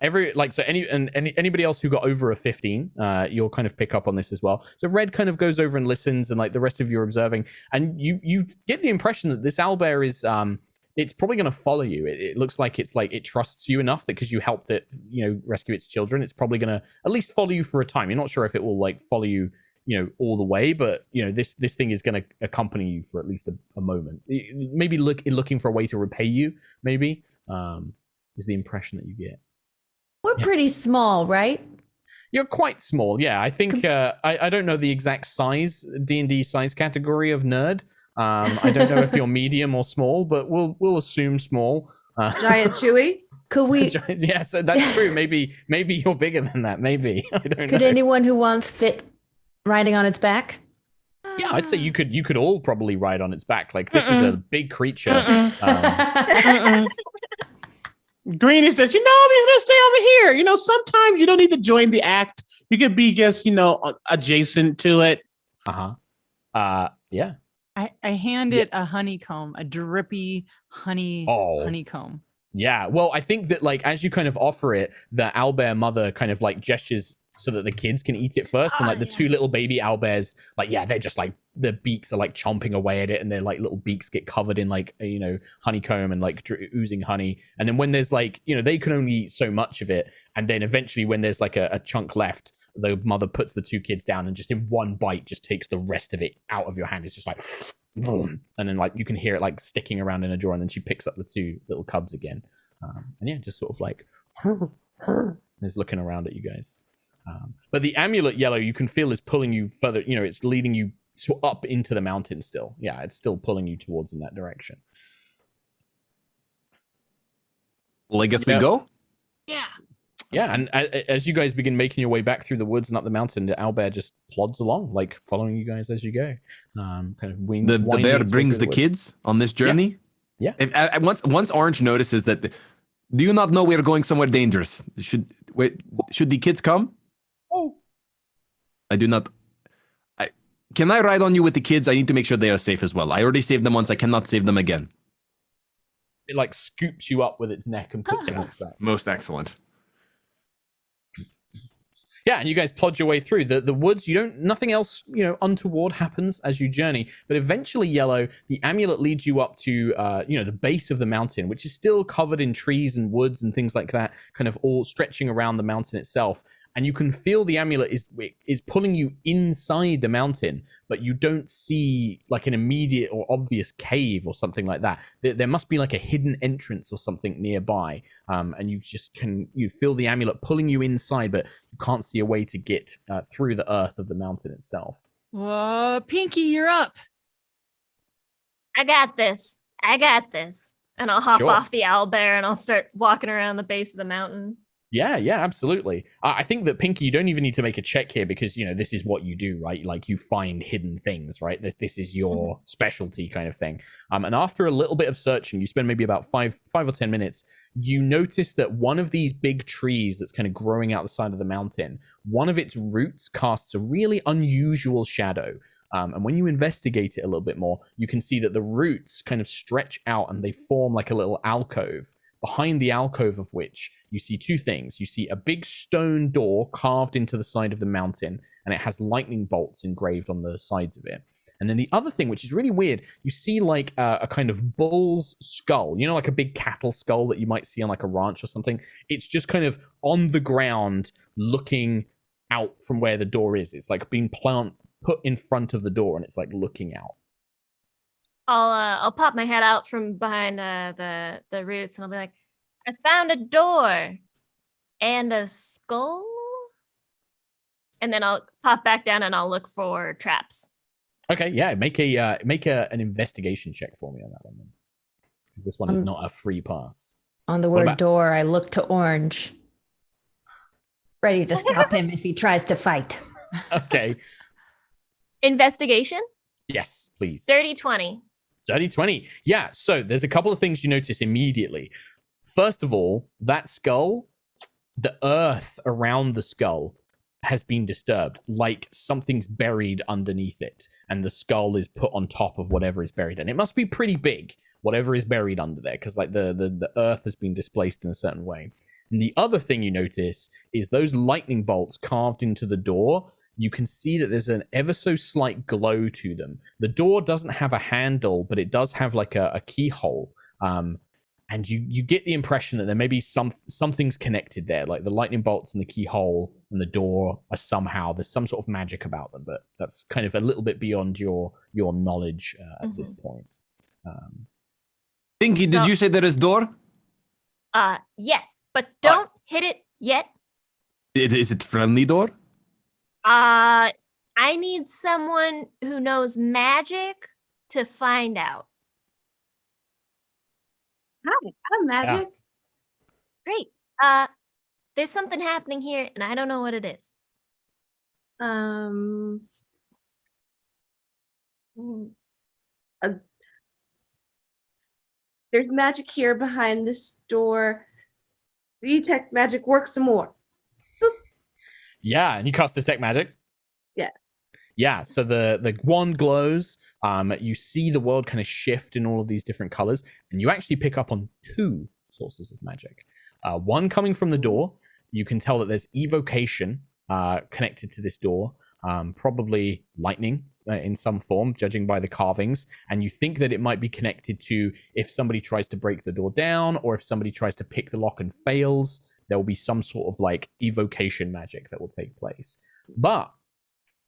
Anybody else who got over a 15, you'll kind of pick up on this as well. So Red kind of goes over and listens, and like the rest of you are observing, and you get the impression that this owlbear is it's probably going to follow you. It looks like it's like it trusts you enough that because you helped it, rescue its children, it's probably going to at least follow you for a time. You're not sure if it will like follow you, all the way, but this thing is going to accompany you for at least a moment. Maybe looking for a way to repay you. Maybe is the impression that you get. We're pretty small, right? You're quite small, yeah. I think I don't know the exact size D&D size category of nerd. I don't know if you're medium or small, but we'll assume small. Giant Chewy? Could we? Yeah, so that's true. Maybe you're bigger than that. Maybe I don't know. Could anyone who wants fit riding on its back? Yeah, I'd say you could all probably ride on its back. Like this is a big creature. Greenie says, I'm gonna stay over here. Sometimes you don't need to join the act. You could be just, adjacent to it. Yeah. I hand it a honeycomb, a drippy honeycomb. Yeah. Well, I think that as you kind of offer it, the owlbear mother kind of gestures so that the kids can eat it first, and the two little baby owlbears, they're just their beaks are chomping away at it, and their little beaks get covered in honeycomb and oozing honey. And then when there's they can only eat so much of it, and then eventually when there's a chunk left, the mother puts the two kids down and just in one bite just takes the rest of it out of your hand. It's just boom, and then you can hear it sticking around in a drawer, and then she picks up the two little cubs again, and yeah, just sort of is looking around at you guys. But the amulet, Yellow, you can feel is pulling you further. It's leading you up into the mountain still. Yeah, it's still pulling you towards in that direction. Well, I guess we go. Yeah, and as you guys begin making your way back through the woods and up the mountain, the owlbear just plods along, following you guys as you go. Kind of the bear brings the kids on this journey. Yeah. Once Orange notices that, do you not know we are going somewhere dangerous? Should the kids come? Oh, I do not. Can I ride on you with the kids? I need to make sure they are safe as well. I already saved them once. I cannot save them again. It scoops you up with its neck and puts you on its back. Most excellent. Yeah, and you guys plod your way through the woods. Nothing else, untoward happens as you journey. But eventually, Yellow, the amulet leads you up to, the base of the mountain, which is still covered in trees and woods and things like that, kind of all stretching around the mountain itself. And you can feel the amulet is pulling you inside the mountain, but you don't see an immediate or obvious cave or something like that. There must be a hidden entrance or something nearby, and you feel the amulet pulling you inside, but you can't see a way to get through the earth of the mountain itself. Pinky, you're up. I got this. And I'll hop off the owlbear and I'll start walking around the base of the mountain. Yeah, absolutely. I think that Pinky, you don't even need to make a check here because, this is what you do, right? You find hidden things, right? This is your specialty kind of thing. And after a little bit of searching, you spend maybe about five or 10 minutes, you notice that one of these big trees that's kind of growing out the side of the mountain, one of its roots casts a really unusual shadow. And when you investigate it a little bit more, you can see that the roots kind of stretch out and they form a little alcove. Behind the alcove of which you see two things. You see a big stone door carved into the side of the mountain, and it has lightning bolts engraved on the sides of it. And then the other thing, which is really weird, you see a kind of bull's skull, a big cattle skull that you might see on a ranch or something. It's just kind of on the ground looking out from where the door is. It's being put in front of the door, and it's looking out. I'll pop my head out from behind the roots and I'll be like, I found a door and a skull. And then I'll pop back down and I'll look for traps. Okay, yeah, make an investigation check for me on that one then. Because this one is not a free pass. On the word door, I look to Orange, ready to stop him if he tries to fight. Okay. Investigation? Yes, please. 30-20. 30-20. Yeah, so there's a couple of things you notice immediately. First of all, that skull, the earth around the skull has been disturbed, something's buried underneath it, and the skull is put on top of whatever is buried. And it must be pretty big, whatever is buried under there, because the earth has been displaced in a certain way. And the other thing you notice is those lightning bolts carved into the door. You can see that there's an ever so slight glow to them. The door doesn't have a handle, but it does have a keyhole. And you get the impression that there may be something's connected there, the lightning bolts and the keyhole and the door are there's some sort of magic about them, but that's kind of a little bit beyond your knowledge at this point. Pinky, did you say there is door? Yes, but don't hit it yet. Is it friendly door? I need someone who knows magic to find out. Hi, I'm magic. Great. There's something happening here, and I don't know what it is. There's magic here behind this door. Detect magic, work some more. Yeah, and you cast detect magic. Yeah. Yeah, so the wand glows. You see the world kind of shift in all of these different colors, and you actually pick up on two sources of magic. One coming from the door. You can tell that there's evocation connected to this door, probably lightning in some form, judging by the carvings. And you think that it might be connected to if somebody tries to break the door down, or if somebody tries to pick the lock and fails, there will be some sort of like evocation magic that will take place. But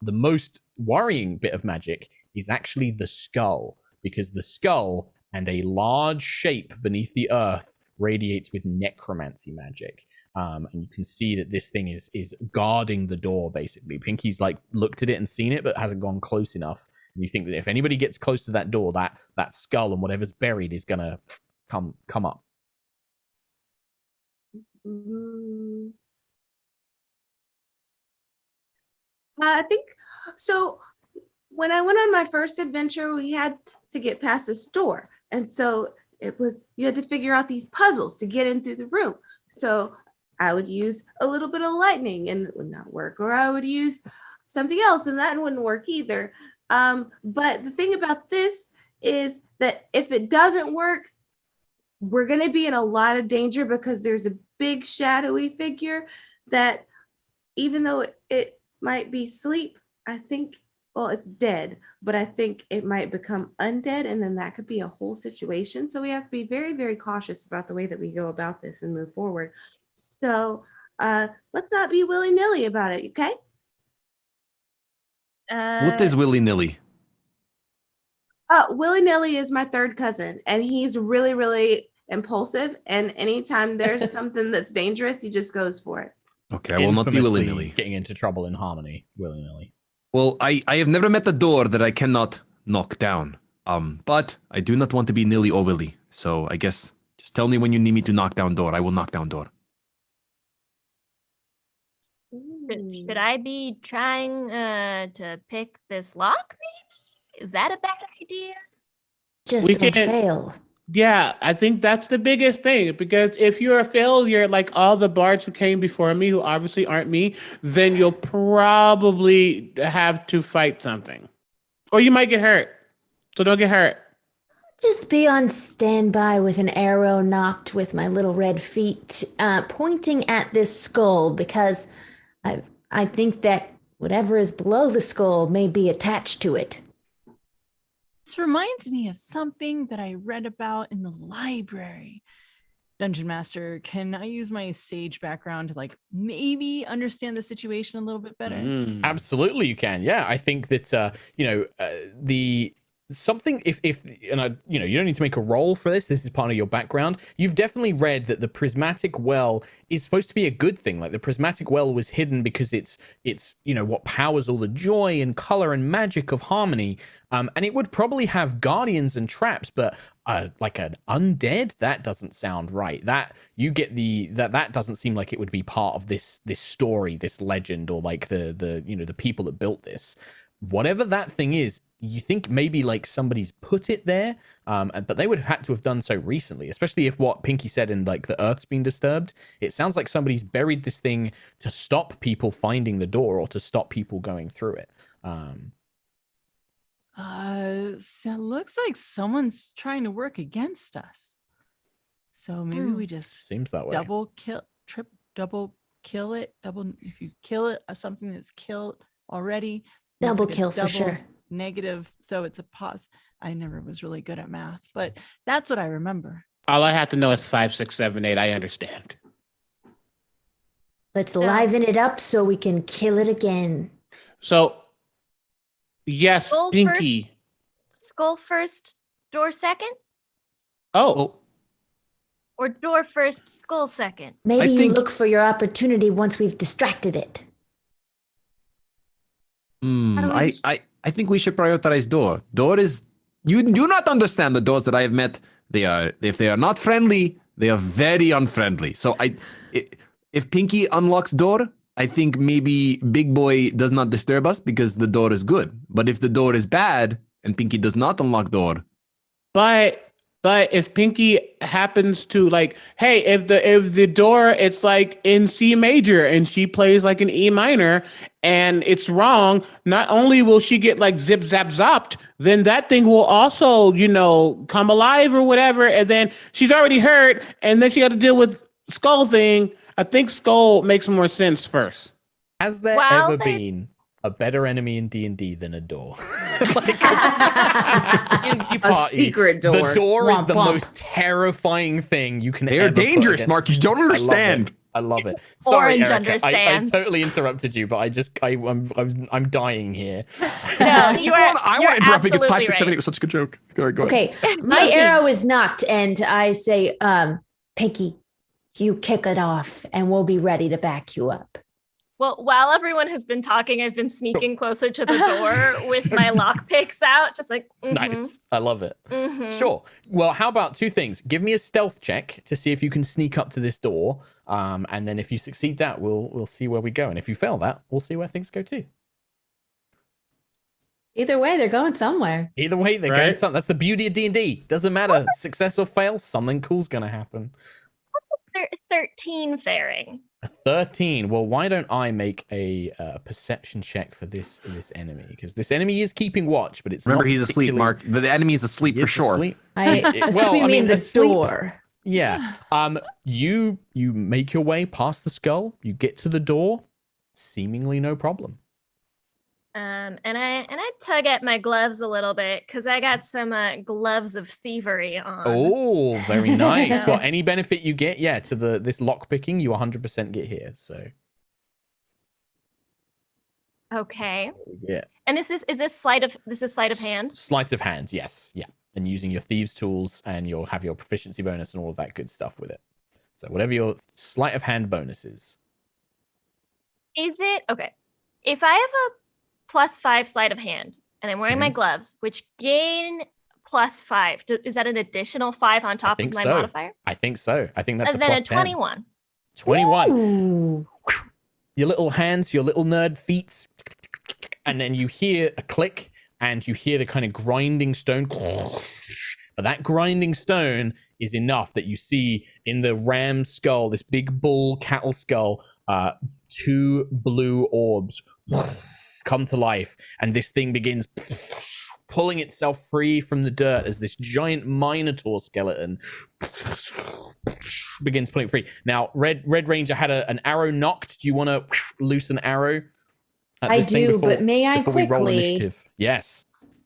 the most worrying bit of magic is actually the skull, because the skull and a large shape beneath the earth radiates with necromancy magic. And you can see that this thing is guarding the door, basically. Pinky's like looked at it and seen it, but hasn't gone close enough. And you think that if anybody gets close to that door, that skull and whatever's buried is gonna come up. I think so. When I went on my first adventure, we had to get past this door. And so you had to figure out these puzzles to get in through the room. So I would use a little bit of lightning and it would not work, or I would use something else and that wouldn't work either. But the thing about this is that if it doesn't work, we're going to be in a lot of danger, because there's a big shadowy figure that, even though it might be asleep, I think, well, it's dead, but I think it might become undead, and then that could be a whole situation. So we have to be very, very cautious about the way that we go about this and move forward. So let's not be willy-nilly about it, okay? What is willy-nilly? Willy-nilly is my third cousin, and he's really, really impulsive. And anytime there's something that's dangerous, he just goes for it. Okay, I will not be Infamously willy-nilly. getting into trouble in Harmony willy-nilly. Well, I have never met a door that I cannot knock down. But I do not want to be nilly or willy. So I guess just tell me when you need me to knock down door. I will knock down door. Should I be trying to pick this lock, maybe? Is that a bad idea? Just We don't can't- fail. Yeah, I think that's the biggest thing, because if you're a failure, like all the bards who came before me, who obviously aren't me, then you'll probably have to fight something, or you might get hurt. So don't get hurt. Just be on standby with an arrow knocked with my little red feet, pointing at this skull, because I think that whatever is below the skull may be attached to it. This reminds me of something that I read about in the library. Dungeon Master, can I use my sage background to like maybe understand the situation a little bit better? Absolutely, you can. Yeah, I think that the something if and I you don't need to make a roll for this. This is part of your background. You've definitely read that the prismatic well is supposed to be a good thing. Like the prismatic well was hidden because it's what powers all the joy and color and magic of Harmony. And it would probably have guardians and traps, but like an undead, that doesn't sound right. That you get that doesn't seem like it would be part of this story, this legend, or like the people that built this. Whatever that thing is, you think maybe like somebody's put it there, but they would have had to have done so recently, especially if what Pinky said in like the Earth's been disturbed. It sounds like somebody's buried this thing to stop people finding the door or to stop people going through it. So it looks like someone's trying to work against us. So maybe we just Seems that way. double kill it. If you kill it, something that's killed already. it's Double like a kill for double sure. Negative. So it's a pause. I never was really good at math, but that's what I remember. All I have to know is 5, 6, 7, 8. I understand. Let's liven it up so we can kill it again. So, yes, Skull Pinky. first, skull first, door second, Oh, or door first, skull second? Maybe you think- look for your opportunity once we've distracted it. I think we should prioritize door. Door is you do not understand the doors that I have met. If they are not friendly, they are very unfriendly. So if Pinky unlocks door, I think maybe Big Boy does not disturb us because the door is good. But if the door is bad and Pinky does not unlock door, but But if Pinky happens to like, hey, if the door it's like in C major and she plays like an E minor and it's wrong, not only will she get like zip zap zopped, then that thing will also, come alive or whatever, and then she's already hurt, and then she got to deal with Skull thing. I think Skull makes more sense first. Has there Well, ever they- been a better enemy in D&D than a door? A secret door. The door is Womp the womp. most terrifying thing you can They ever are put dangerous, against- Mark. You don't understand. I love it. Sorry, Orange Erica. I understands. totally interrupted you, but I'm dying here. No, you are. I you're want to interrupt because 5, absolutely 6, 7, 8 right. was such a good joke. Go ahead. Okay, my arrow is knocked, and I say, Pinky, you kick it off, and we'll be ready to back you up. Well, while everyone has been talking, I've been sneaking closer to the door with my lock picks out, just like Nice. I love it. mhm. Sure. Well, how about 2 things? Give me a stealth check to see if you can sneak up to this door. And then if you succeed that, we'll see where we go. And if you fail that, we'll see where things go too. Either way, they're going somewhere. Either way, they're going Right. something. That's the beauty of D&D. Doesn't matter. Success or fail, something cool's going to happen. 13 faring. A 13. Well, why don't I make a perception check for this enemy? Because this enemy is keeping watch, but it's Remember, not he's asleep, particularly- Mark. The enemy is asleep He for is sure. asleep. I Well, assume you I mean mean, the asleep- door. Yeah. You make your way past the skull. You get to the door. Seemingly no problem. And I tug at my gloves a little bit because I got some gloves of thievery on. Oh, very nice. Yeah. Well, any benefit you get, to this lock picking, you 100% get here. So Okay. yeah. And is this sleight of hand? Sleight of hand, yes, yeah. And using your thieves tools, and you'll have your proficiency bonus and all of that good stuff with it. So whatever your sleight of hand bonus is. Is it okay? If I have a +5 sleight of hand and I'm wearing my gloves, which gain +5, is that an additional 5 on top of think my so. modifier? I think so. I think that's And a then a plus 10. 21. 21. Ooh. Your little hands, your little nerd feet, and then you hear a click, and you hear the kind of grinding stone. But that grinding stone is enough that you see in the ram skull, this big bull cattle skull, 2 blue orbs come to life, and this thing begins pulling itself free from the dirt as this giant minotaur skeleton begins pulling it free. Now, Red Ranger had an arrow knocked. Do you want to loose an arrow? at I this thing do, but may I before we roll quickly initiative? Yes.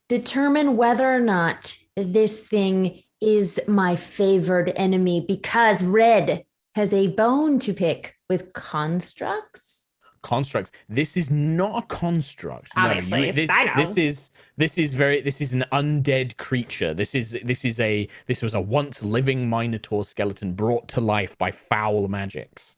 determine whether or not this thing is my favored enemy, because Red has a bone to pick with constructs? Constructs. This is not a construct. Obviously, this, I know. This is an undead creature. This was a once living minotaur skeleton brought to life by foul magics.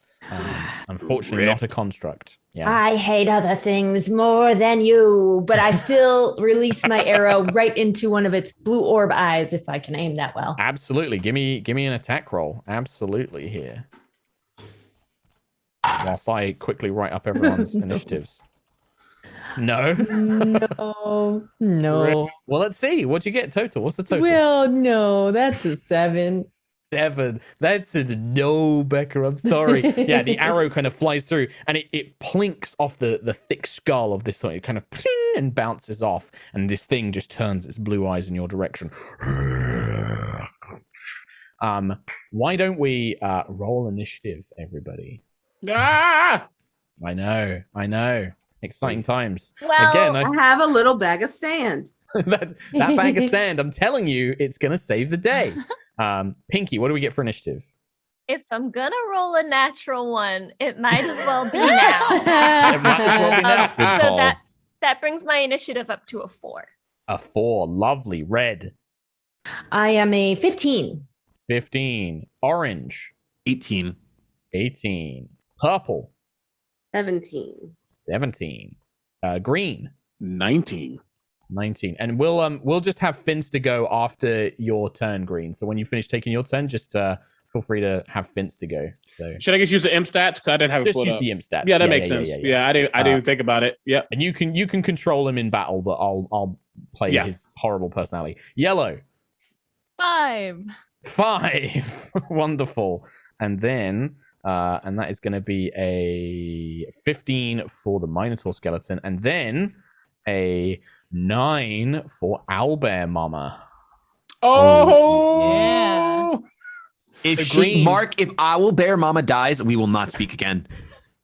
Unfortunately, not a construct. Yeah. I hate other things more than you, but I still release my arrow right into one of its blue orb eyes if I can aim that well. Absolutely. Give me an attack roll. Absolutely here. Whilst I quickly write up everyone's initiatives. No. No. Well, let's see. What'd you get total? What's the total? Well, no, that's a 7. 7. That's a no, Becca. I'm sorry. Yeah, the arrow kind of flies through, and it plinks off the thick skull of this thing. It kind of ping and bounces off, and this thing just turns its blue eyes in your direction. Why don't we roll initiative, everybody? Ah! I know. Exciting times. Well, Again, I have a little bag of sand. that bag of sand, I'm telling you, it's going to save the day. Pinky, what do we get for initiative? if I'm gonna roll a natural one, it might as well be now. It might as well be now. Good So call. that brings my initiative up to a 4. A 4. Lovely. Red. I am a 15. 15. Orange. 18. 18. Purple. 17. 17. Green. 19. 19. And we'll just have Finster go after your turn, Green. So when you finish taking your turn, just feel free to have Finster go. So Should I just use the imp stats? Because I didn't have it just pulled use up. the imp stats. Yeah, that makes sense. yeah. I didn't even think about it. Yep. And you can control him in battle, but I'll play Yeah. his horrible personality. Yellow. 5. 5. Wonderful. And then, and that is going to be a 15 for the Minotaur skeleton, and then a 9 for owlbear mama. Oh, yeah. If Green. Mark, if owlbear mama dies, we will not speak again.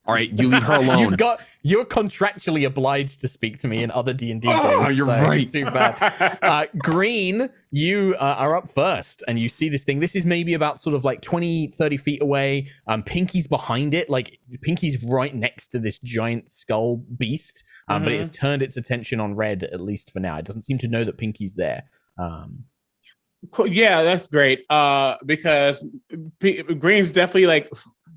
All right, you leave her alone. You're contractually obliged to speak to me in other D&D games. Oh, you're so right. Too bad. Green, you are up first, and you see this thing. This is maybe about sort of like 20, 30 feet away. Pinky's behind it. Like, Pinky's right next to this giant skull beast, but it has turned its attention on Red, at least for now. It doesn't seem to know that Pinky's there. Cool. Yeah, that's great. Because Green's definitely like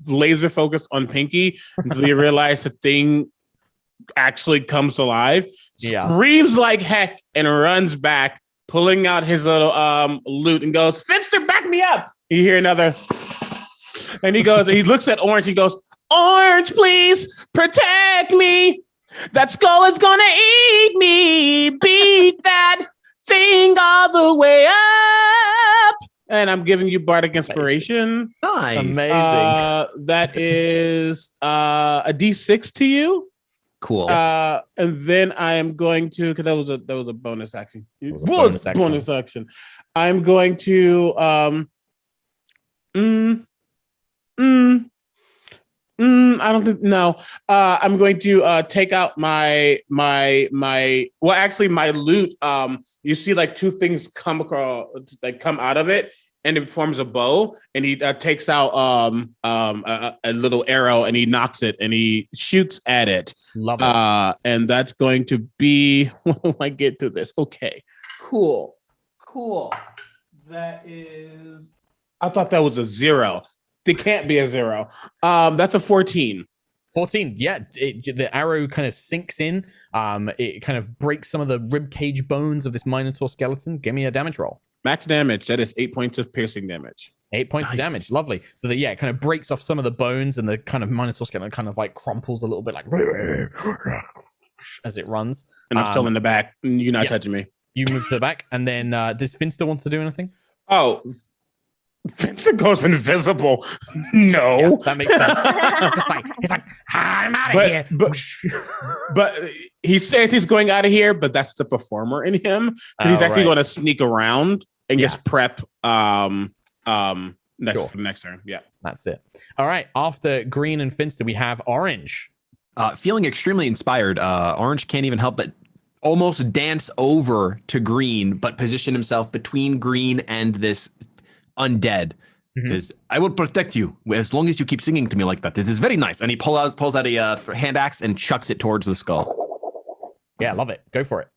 laser focused on Pinky until you realize the thing actually comes alive, screams like heck, and runs back, pulling out his little loot and goes, "Finster, back me up!" You hear another, and he goes, he looks at Orange, he goes, "Orange, please protect me. That skull is gonna eat me. Beat that thing all the way up." And I'm giving you bardic inspiration. Nice. Amazing. That is a D6 to you. Cool. And then I am going to, because that was a bonus action. It was a bonus action. I'm going to I don't think no. I'm going to take out my well, actually my loot. You see like two things come across, like come out of it, and it forms a bow. And he takes out a little arrow, and he knocks it, and he shoots at it. Love it. And that's going to be when I get to this. Okay, cool. That is. I thought that was a 0. It can't be a 0. That's a 14. 14. Yeah, the arrow kind of sinks in. It kind of breaks some of the rib cage bones of this Minotaur skeleton. Give me a damage roll. Max damage. That is 8 points of piercing damage. 8 points of damage. Lovely. So that it kind of breaks off some of the bones, and the kind of Minotaur skeleton kind of like crumples a little bit, like as it runs. And I'm still in the back. You're not touching me. You move to the back, and then does Finster want to do anything? Oh. Finster goes invisible. No, yeah, that makes sense. he's like, I'm out of here. But he says he's going out of here, but that's the performer in him. He's actually going to sneak around and just prep for the next turn. Yeah, that's it. All right. After Green and Finster, we have Orange. Feeling extremely inspired, Orange can't even help but almost dance over to Green, but position himself between Green and this undead. Because I will protect you as long as you keep singing to me like that. This is very nice. And he pulls out a hand axe and chucks it towards the skull. Yeah, love it. Go for it.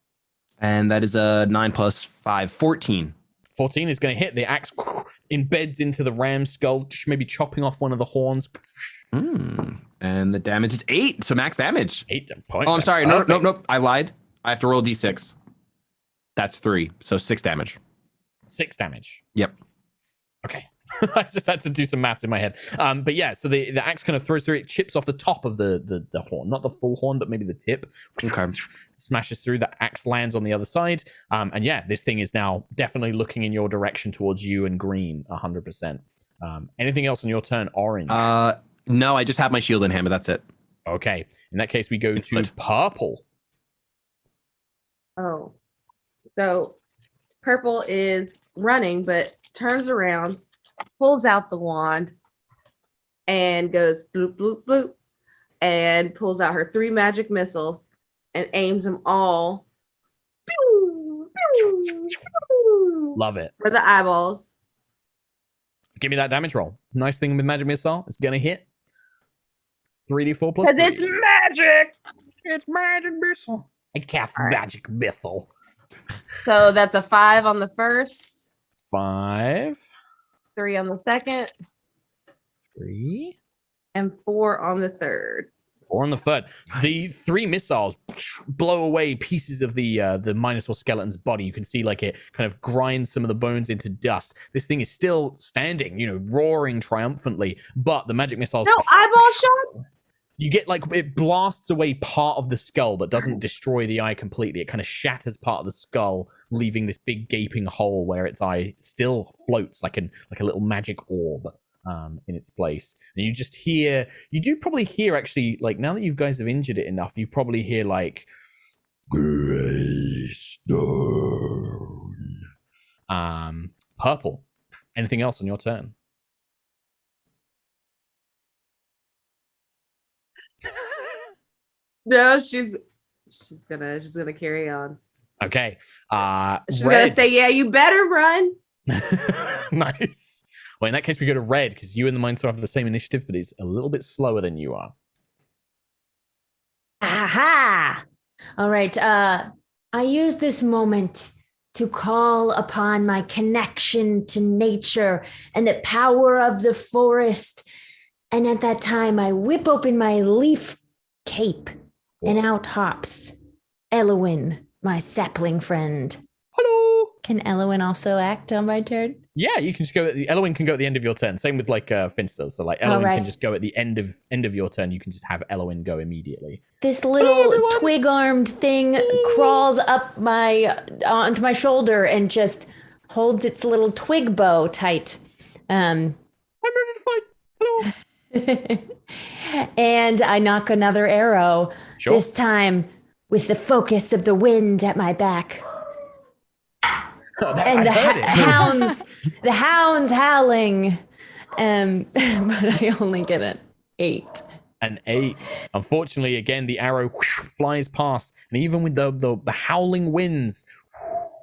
And that is a 9 plus 5, 14. 14 is going to hit. The axe embeds into the ram's skull, maybe chopping off one of the horns. And the damage is 8, so max damage. 8 points. Oh, I'm sorry. Nope. I lied. I have to roll a d6. That's 3, so 6 damage. 6 damage. Yep. Okay. I just had to do some maths in my head. But yeah, so the axe kind of throws through it, chips off the top of the horn, not the full horn, but maybe the tip. Okay. Smashes through. The axe lands on the other side. And yeah, this thing is now definitely looking in your direction towards you and Green 100%. Anything else on your turn, Orange? No, I just have my shield in hand, but that's it. Okay. In that case, we go to Purple. Oh, so Purple is running, but turns around, pulls out the wand, and goes bloop, bloop, bloop, and pulls out her 3 magic missiles and aims them all pew, pew, pew, Love it. for the eyeballs. Give me that damage roll. Nice thing with magic missile. It's going to hit 3d4 plus Because 3. it's magic. It's magic missile. I cast magic missile. So that's a 5 on the first, 5, 3 on the second, 3, and 4 on the third. 4 on the third. Nice. The 3 missiles blow away pieces of the Minotaur skeleton's body. You can see like it kind of grinds some of the bones into dust. This thing is still standing, roaring triumphantly, but the magic missiles. No eyeball shot. You get like it blasts away part of the skull, but doesn't destroy the eye completely. It kind of shatters part of the skull, leaving this big gaping hole where its eye still floats like a little magic orb in its place. And you just hear, you do probably hear actually, like now that you guys have injured it enough, you probably hear like Greystone. Purple. Anything else on your turn? No, she's gonna carry on. Okay. She's Red. gonna say, "Yeah, you better run." Nice. Well, in that case, we go to Red because you and the Minotaur have the same initiative, but it's a little bit slower than you are. Aha! All right. I use this moment to call upon my connection to nature and the power of the forest. And at that time, I whip open my leaf cape, and out hops Elowin, my sapling friend. Hello. Can Elowin also act on my turn? Yeah, you can just go. Elowin can go at the end of your turn. Same with like Finster. So like Elowin can just go at the end of your turn. You can just have Elowin go immediately. This little twig-armed thing crawls up onto my shoulder and just holds its little twig bow tight. I'm ready to fight. Hello. And I knock another arrow. Sure. This time with the focus of the wind at my back. And the hounds howling. But I only get an 8. An 8. Unfortunately, again, the arrow flies past, and even with the howling winds,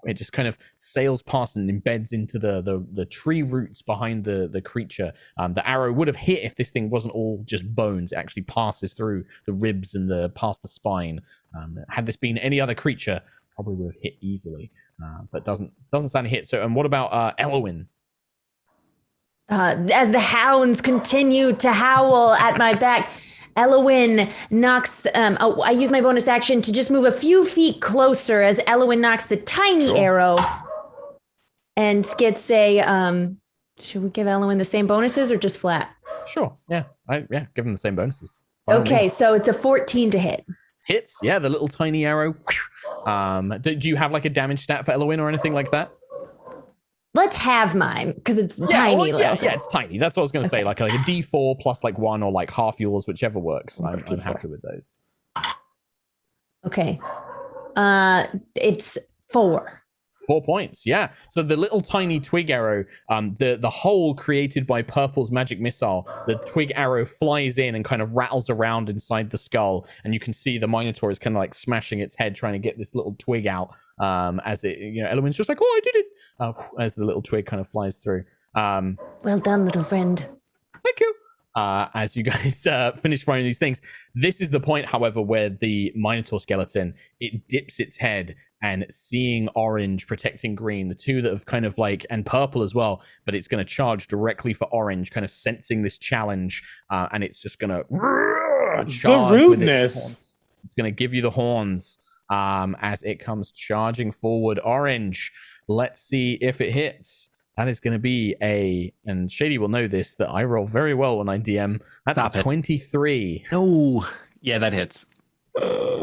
it just kind of sails past and embeds into the tree roots behind the creature. The arrow would have hit if this thing wasn't all just bones. It actually passes through the ribs and past the spine. Had this been any other creature, probably would have hit easily, but doesn't sound a hit. So, and what about Elowin? As the hounds continue to howl at my back, Elowin knocks. I use my bonus action to just move a few feet closer as Elowin knocks the tiny arrow and gets a. Should we give Elowin the same bonuses or just flat? Sure. Yeah. Give him the same bonuses. Okay, so it's a 14 to hit. Hits. Yeah, the little tiny arrow. Do you have like a damage stat for Elowin or anything like that? Let's have mine because it's tiny. Yeah, it's tiny. That's what I was going to say. Like a D4 plus like 1 or like half yours, whichever works. I'm happy with those. Okay. It's 4. 4 points. Yeah. So the little tiny twig arrow, the hole created by Purple's magic missile, the twig arrow flies in and kind of rattles around inside the skull, and you can see the Minotaur is kind of like smashing its head trying to get this little twig out. As it, Elowin's just like, "Oh, I did it!" As the little twig kind of flies through. Well done, little friend. Thank you. As you guys finish firing these things, this is the point, however, where the Minotaur skeleton, it dips its head, and seeing Orange protecting Green, the two that have kind of like, and Purple as well, but it's going to charge directly for Orange, kind of sensing this challenge, and it's just going to charge the rudeness. with its horns. It's going to give you the horns as it comes charging forward. Orange, let's see if it hits. That is going to be and Shady will know this, that I roll very well when I DM. That's a 23. No. Yeah, that hits.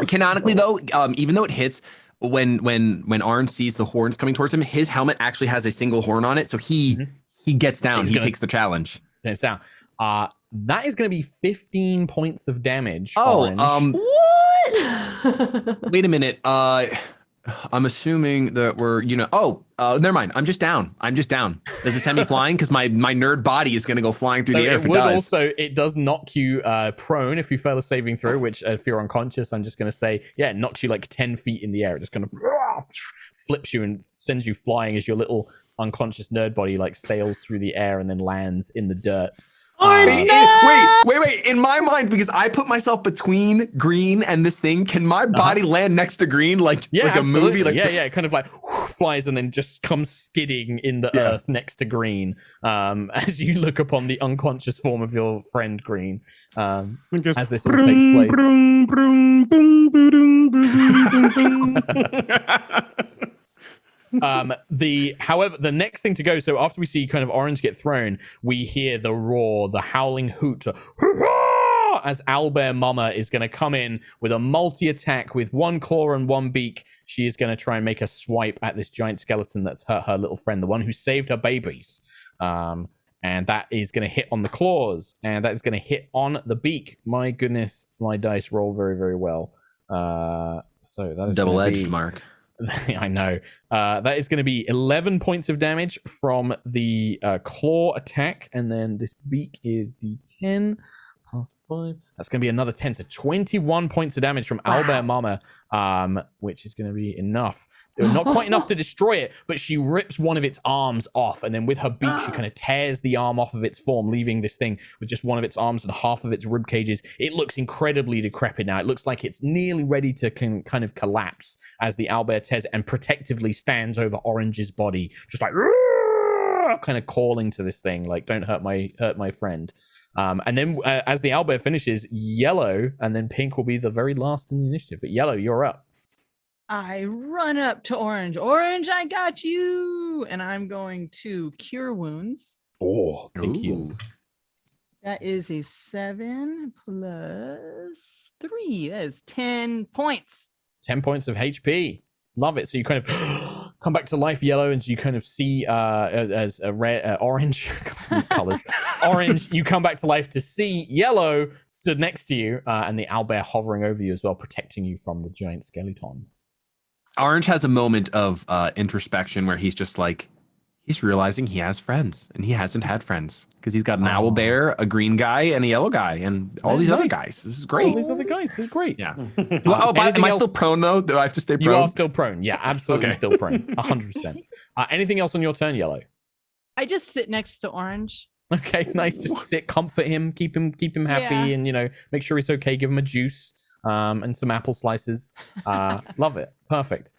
Canonically, though, even though it hits, when Orange sees the horns coming towards him, his helmet actually has a single horn on it, so he gets down. He takes the challenge. It's down. That is going to be 15 points of damage. Oh, Orange. What? Wait a minute. I'm assuming that we're, never mind. I'm just down. Does it send me flying? Because my nerd body is going to go flying through the air if it does. It does knock you prone if you fail a saving throw, which if you're unconscious, I'm just going to say, it knocks you like 10 feet in the air. It just kind of flips you and sends you flying as your little unconscious nerd body like sails through the air and then lands in the dirt. Wait. In my mind, because I put myself between Green and this thing, can my body land next to Green like a movie? Like it kind of like flies and then just comes skidding in the earth next to Green as you look upon the unconscious form of your friend Green as this all takes place. However, the next thing to go, so after we see kind of Orange get thrown, we hear the roar, the howling hoot, saw as owlbear mama is going to come in with a multi-attack with one claw and one beak. She is going to try and make a swipe at this giant skeleton that's hurt her little friend, the one who saved her babies. And that is going to hit on the claws, and that is going to hit on the beak. My goodness, my dice roll very, very well. So that is double-edged, Mark. I know. That is going to be 11 points of damage from the claw attack, and then this beak is D10 plus 5. That's going to be another 10, so 21 points of damage from owlbear mama, which is going to be enough. Not quite enough to destroy it, but she rips one of its arms off, and then with her beak, she kind of tears the arm off of its form, leaving this thing with just one of its arms and half of its rib cages. It looks incredibly decrepit now. It looks like it's nearly ready to kind of collapse as the owlbear tears it and protectively stands over Orange's body, just like kind of calling to this thing, like, "Don't hurt my friend." And then as the owlbear finishes, Yellow and then Pink will be the very last in the initiative. But Yellow, you're up. I run up to Orange. Orange, I got you. And I'm going to cure wounds. Oh, big heals. That is a 7 plus 3. That is 10 points. 10 points of HP. Love it. So you kind of come back to life, Yellow, and you kind of see as a red, orange colors. Orange, you come back to life to see Yellow stood next to you, and the owlbear hovering over you as well, protecting you from the giant skeleton. Orange has a moment of introspection where he's just like, he's realizing he has friends, and he hasn't had friends because he's got an owl bear, a green guy, and a yellow guy, and all these other guys. This is great. All these other guys. This is great. Yeah. Am I still prone though? Do I have to stay prone? You are still prone. Yeah, absolutely still prone. 100%. Anything else on your turn, Yellow? I just sit next to Orange. Okay, nice. Just sit, comfort him, keep him happy, and make sure he's okay. Give him a juice. And some apple slices. Love it. Perfect.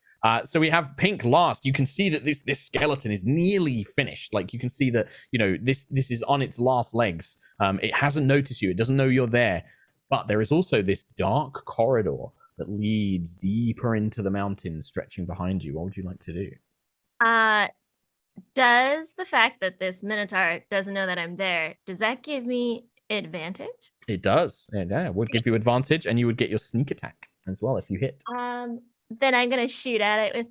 So we have Pink last. You can see that this skeleton is nearly finished. Like, you can see that, this is on its last legs. It hasn't noticed you. It doesn't know you're there. But there is also this dark corridor that leads deeper into the mountains, stretching behind you. What would you like to do? Does the fact that this Minotaur doesn't know that I'm there, does that give me advantage? It does. Yeah, it would give you advantage, and you would get your sneak attack as well if you hit. Then I'm gonna shoot at it with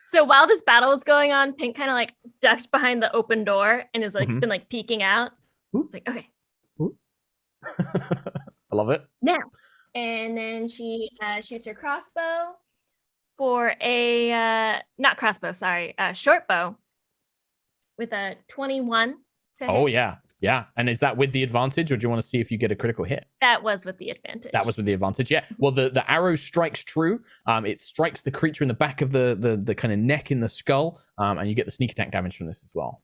so while this battle is going on, Pink kind of like ducked behind the open door and is like been like peeking out. It's like, okay. I love it. Now. And then she shoots her crossbow for a not crossbow, sorry, short bow with a 21 to hit. Oh yeah. Yeah, and is that with the advantage, or do you want to see if you get a critical hit? That was with the advantage. That was with the advantage, yeah. Well, the arrow strikes true. It strikes the creature in the back of the kind of neck in the skull, and you get the sneak attack damage from this as well.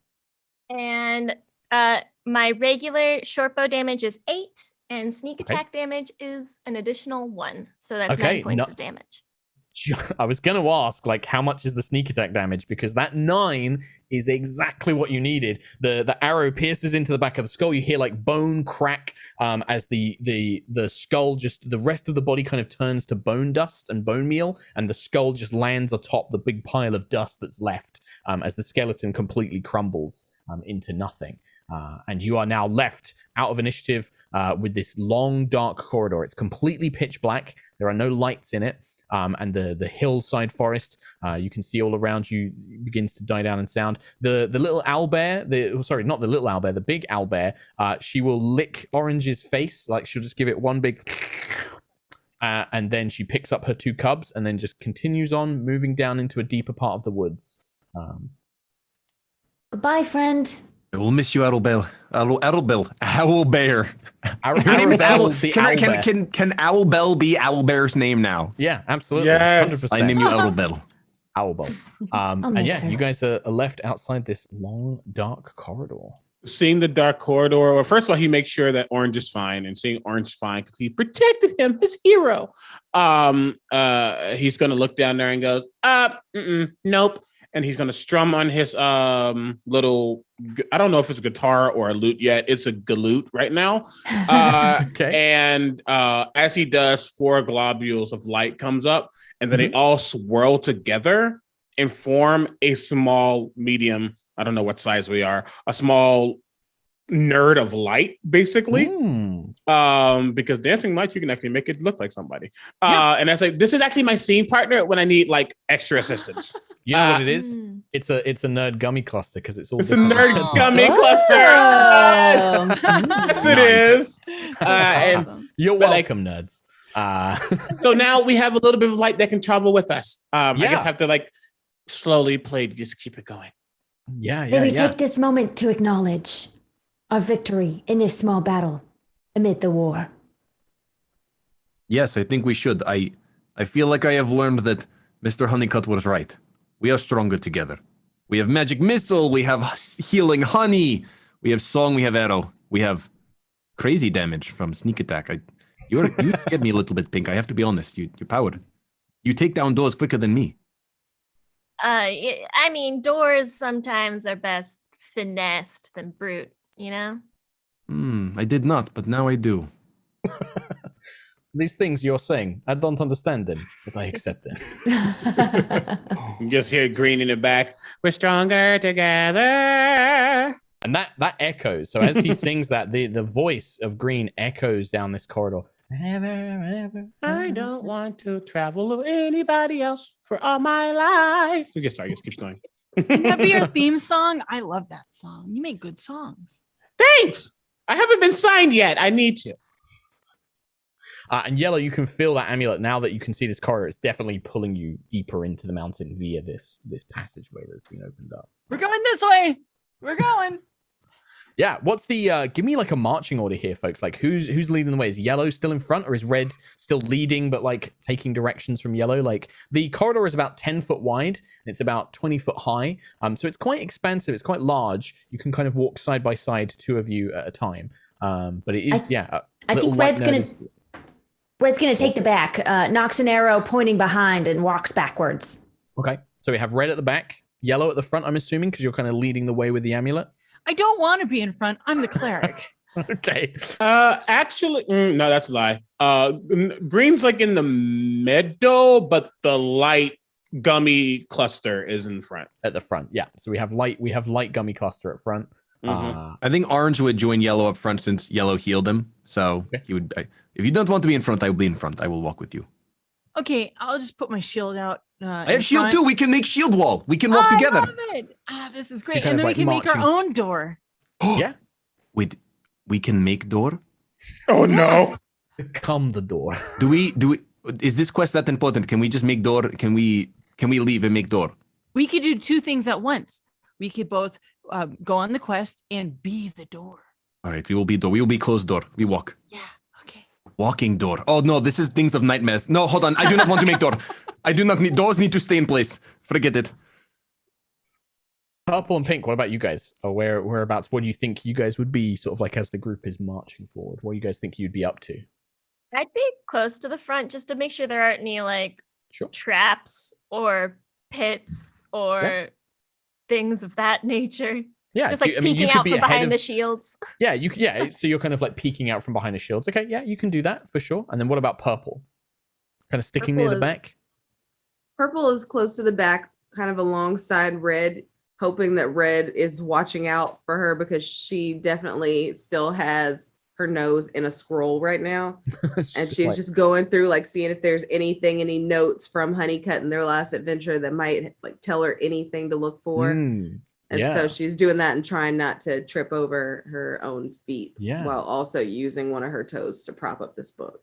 And my regular short bow damage is 8, and sneak attack damage is an additional 1. So that's 9 points of damage. I was going to ask, like, how much is the sneak attack damage? Because that 9 is exactly what you needed. The arrow pierces into the back of the skull. You hear like bone crack as the skull, just the rest of the body kind of turns to bone dust and bone meal, and the skull just lands atop the big pile of dust that's left as the skeleton completely crumbles into nothing. And you are now left out of initiative with this long, dark corridor. It's completely pitch black. There are no lights in it. And the hillside forest you can see all around you begins to die down in sound. The little owlbear, not the little owlbear, the big owlbear, she will lick Orange's face, like she'll just give it one big and then she picks up her 2 cubs and then just continues on moving down into a deeper part of the woods. Goodbye, friend. I will miss you, Owlbear. Owlbear. Your name is Owl. Can Owlbell be Owlbear's name now? Yeah, absolutely. Yes. 100%. I name you Owlbell. Owlbell. And yeah, you guys are left outside this long, dark corridor. Seeing the dark corridor, well, first of all, he makes sure that Orange is fine, and seeing Orange fine because he protected him, his hero. He's gonna look down there and goes, nope. And he's going to strum on his little, I don't know if it's a guitar or a lute yet. It's a galoot right now. Okay. And as he does, 4 globules of light comes up, and then they all swirl together and form a small, medium, I don't know what size we are, a small nerd of light, basically. Mm. Because dancing lights, you can actually make it look like somebody. Yeah. And I say, this is actually my scene partner when I need like extra assistance. You know what it is? Mm. It's a nerd gummy cluster because it's all. It's a different nerd kinds of- gummy cluster. Yes, yes it is. That's And awesome. You're but, like, welcome, nerds. so now we have a little bit of light that can travel with us. I Yeah. just have to like slowly play to just keep it going. yeah, May we yeah. take this moment to acknowledge our victory in this small battle amid the war. Yes, I think we should. I feel like I have learned that Mr. Honeycutt was right. We are stronger together. We have magic missile, we have healing honey, we have song, we have arrow, we have crazy damage from sneak attack. You scared me a little bit, Pink. I have to be honest. You're powered. You take down doors quicker than me. I mean, doors sometimes are best finessed than brute, you know? I did not, but now I do. These things you're saying, I don't understand them, but I accept them. You just hear Green in the back. We're stronger together. And that echoes. So as he sings that, the voice of Green echoes down this corridor. I don't want to travel with anybody else for all my life. We just keep going. Can that be your theme song? I love that song. You make good songs. Thanks. I haven't been signed yet. I need to. And Yellow, you can feel that amulet now that you can see this corridor. It's definitely pulling you deeper into the mountain via this passageway that's been opened up. We're going this way. We're going. Yeah, what's the give me like a marching order here, folks? Like who's leading the way? Is Yellow still in front, or is Red still leading but like taking directions from Yellow? Like the corridor is about 10 foot wide and it's about 20 foot high. So it's quite expansive, it's quite large. You can kind of walk side by side, two of you at a time. But it is I think Red's gonna take the back, knocks an arrow pointing behind and walks backwards. Okay. So we have Red at the back, Yellow at the front, I'm assuming, because you're kind of leading the way with the amulet. I don't want to be in front. I'm the cleric. Okay. Actually, no, that's a lie. Green's like in the middle, but the light gummy cluster is in front. At the front, yeah. So we have light gummy cluster at front. I think Orange would join Yellow up front since Yellow healed him. So he would. If you don't want to be in front, I will be in front. I will walk with you. Okay, I'll just put my shield out. I have shield too. We can make shield wall. We can walk together. I love it. This is great. kind And of then we like can make our marching. own door. Yeah. Wait, we can make door? Oh no! Come the door. Do we? Is this quest that important? Can we just make door? Can we leave and make door? We could do two things at once. We could both go on the quest and be the door. All right, we will be door. We will be closed door. We walk. Yeah. Okay. Walking door. Oh no, this is things of nightmares. No, hold on. I do not want to make door. I do not need doors. Need to stay in place. Forget it. Purple and Pink, what about you guys? Or whereabouts? What do you think you guys would be sort of like as the group is marching forward? What do you guys think you'd be up to? I'd be close to the front just to make sure there aren't any like Sure. traps or pits or things of that nature. Yeah. Just like you peeking could out be from ahead behind of- the shields. Yeah, you could. Yeah, so you're kind of like peeking out from behind the shields. Okay, yeah, you can do that for sure. And then what about Purple? Kind of sticking near the back. Purple is close to the back, kind of alongside Red, hoping that Red is watching out for her because she definitely still has her nose in a scroll right now. And she's just going through, like, seeing if there's anything, any notes from Honeycutt in their last adventure that might like tell her anything to look for. And so she's doing that and trying not to trip over her own feet while also using one of her toes to prop up this book.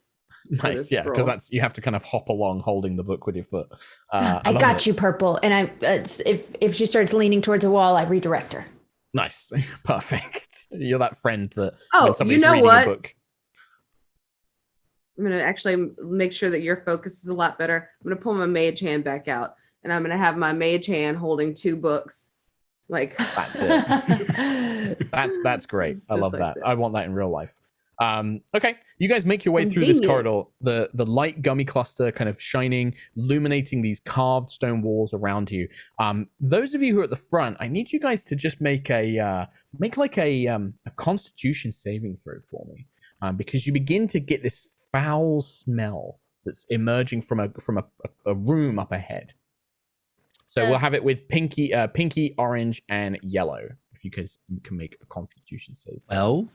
Nice, yeah, because that's you have to kind of hop along holding the book with your foot. I got you, Purple. And I, if she starts leaning towards a wall, I redirect her. Nice, perfect. You're that friend that. Oh, when somebody's you know reading what? A book, I'm gonna actually make sure that your focus is a lot better. I'm gonna pull my mage hand back out, and I'm gonna have my mage hand holding two books. Like that's it. that's great. I love that. I want that in real life. Okay, you guys make your way through this corridor. The light gummy cluster kind of shining, illuminating these carved stone walls around you. Those of you who are at the front, I need you guys to just make a Constitution saving throw for me, because you begin to get this foul smell that's emerging from a room up ahead. So we'll have it with pinky, orange, and yellow. If you guys can make a Constitution save. 12?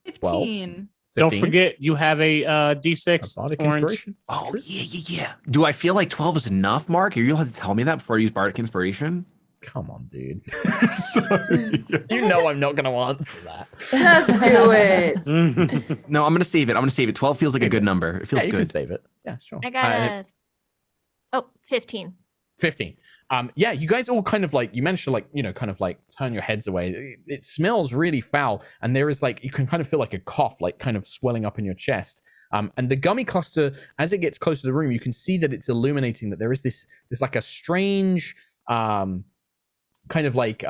15. Don't forget, you have a D6 Bardic orange. Inspiration. Oh, yeah. Do I feel like 12 is enough, Mark? Are you have to tell me that before I use Bardic Inspiration? Come on, dude. Sorry. You know I'm not going to answer that. Let's do it. No, I'm going to save it. 12 feels like a good number. It feels You can good. save it. Yeah, sure. I got a 15. 15. Yeah, you guys all kind of like, you managed to like, kind of like turn your heads away. It smells really foul. And there is like, you can kind of feel like a cough, like kind of swelling up in your chest. And the gummy cluster, as it gets closer to the room, you can see that it's illuminating that there is this like a strange, kind of like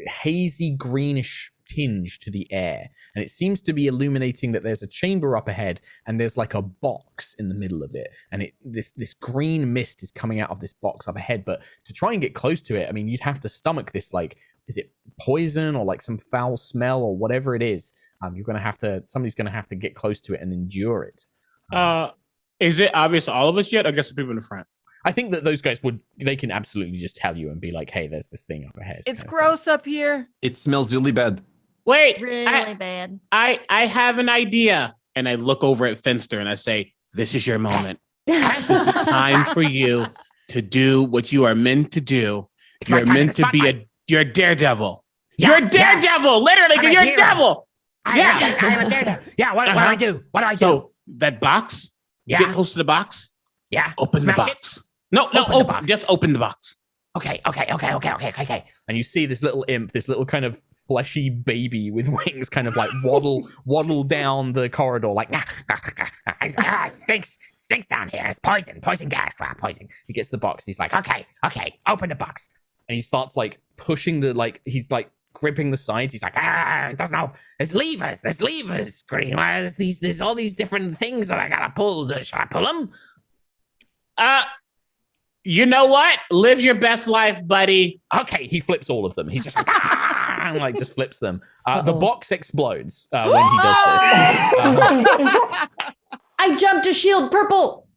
hazy greenish tinge to the air, and it seems to be illuminating that there's a chamber up ahead and there's like a box in the middle of it, and this green mist is coming out of this box up ahead. But to try and get close to it, I mean, you'd have to stomach this, like, is it poison or like some foul smell or whatever it is? Somebody's gonna have to get close to it and endure it. Is it obvious to all of us yet, or just the people in the front? I think that those guys they can absolutely just tell you and be like, hey, there's this thing up ahead. It's gross up here. It smells really bad. Wait, Really bad. I have an idea. And I look over at Finster and I say, this is your moment. This is the time for you to do what you are meant to do. You're meant to be you're a daredevil. You're a daredevil, literally, because you're a devil. I'm a daredevil. Yeah, what do I do? What do I do? So that box, get close to the box. Yeah. Open Smash the box. No, just open the box. Okay. And you see this little imp, this little kind of fleshy baby with wings, kind of like waddle down the corridor, like It stinks down here. It's poison gas, poison. He gets the box. He's like, Okay, open the box. and he starts like pushing he's like gripping the sides. He's like, It doesn't know. There's levers, Green. There's all these different things that I gotta pull. Should I pull them? You know what? Live your best life, buddy. okay. He flips all of them. He's just like, and like just flips them. The box explodes when he does this. I jumped a shield purple.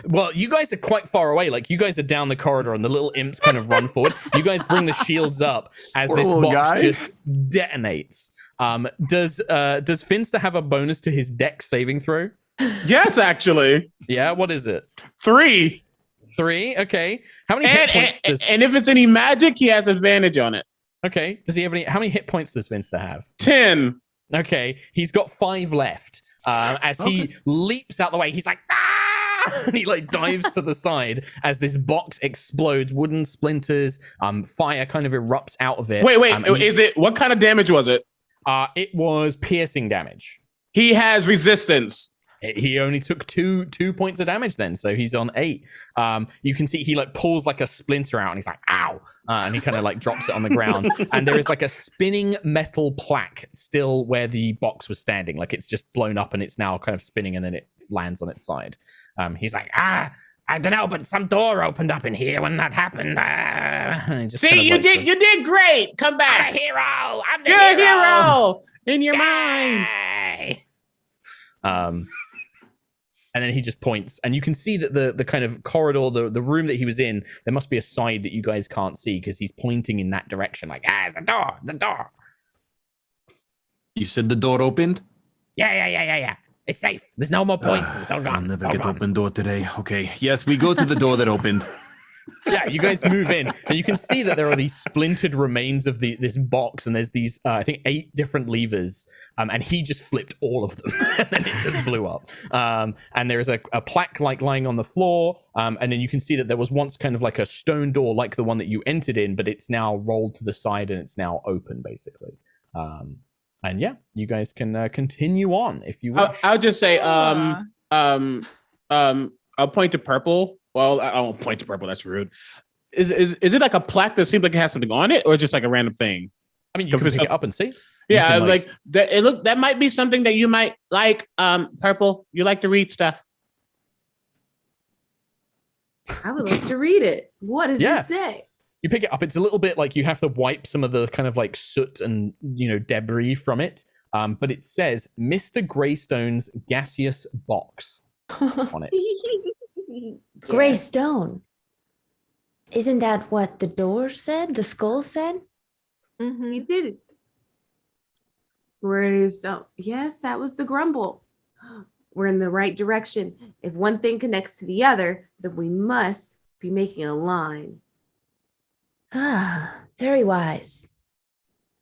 Well, you guys are quite far away. Like, you guys are down the corridor and the little imps kind of run forward. You guys bring the shields up as Poor this little box guy. just detonates. Does Finster have a bonus to his dex saving throw? Yes, actually. Yeah, what is it? 3. 3. Okay. How many hit points does? And if it's any magic, he has advantage on it. Okay. Does he have any? How many hit points does Finster have? 10. Okay. He's got 5 left. As he leaps out the way, he's like, ah! And he like dives to the side as this box explodes. Wooden splinters, fire kind of erupts out of it. Wait. Is it what kind of damage was it? It was piercing damage. He has resistance. He only took two points of damage then, so he's on 8. You can see he like pulls like a splinter out and he's like, ow, and he kind of like drops it on the ground. And there is like a spinning metal plaque still where the box was standing, like it's just blown up and it's now kind of spinning and then it lands on its side. He's like, I don't know, but some door opened up in here when that happened. See, you did great. Come I'm back. a hero. I'm the You're a hero. hero in your mind. Yay. and then he just points, and you can see that the kind of corridor, the room that he was in, there must be a side that you guys can't see because he's pointing in that direction, like, It's the door. You said the door opened? Yeah. It's safe. There's no more poison. It's all gone. I'll never It's all get gone. open door today. Okay. Yes, we go to the door that opened. yeah, you guys move in, and you can see that there are these splintered remains of this box, and there's these, I think, 8 different levers, and he just flipped all of them, and then it just blew up. And there's a plaque like lying on the floor, and then you can see that there was once kind of like a stone door like the one that you entered in, but it's now rolled to the side and it's now open, basically. And yeah, you guys can continue on if you wish. I'll just say, I'll point to purple. Well, I won't point to purple. That's rude. Is it like a plaque that seems like it has something on it, or just like a random thing? I mean, you can pick it up and see. Yeah, can, like that. That might be something that you might like. Purple. You like to read stuff. I would like to read it. What does it say? You pick it up. It's a little bit like you have to wipe some of the kind of like soot and debris from it. But it says Mr. Greystone's gaseous box on it. Gray stone. Isn't that what the door said? The skull said? Mm-hmm. You did it. Yes, that was the grumble. We're in the right direction. If one thing connects to the other, then we must be making a line. Ah, very wise.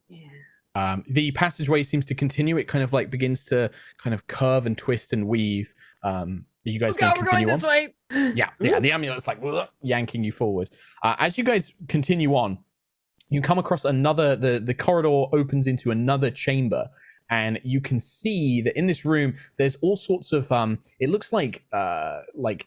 Yeah. The passageway seems to continue. It kind of like begins to kind of curve and twist and weave. Are you guys going to we're going continue on? this way. Yeah. The amulet's like yanking you forward. As you guys continue on, you come across another. The corridor opens into another chamber, and you can see that in this room there's all sorts of it looks like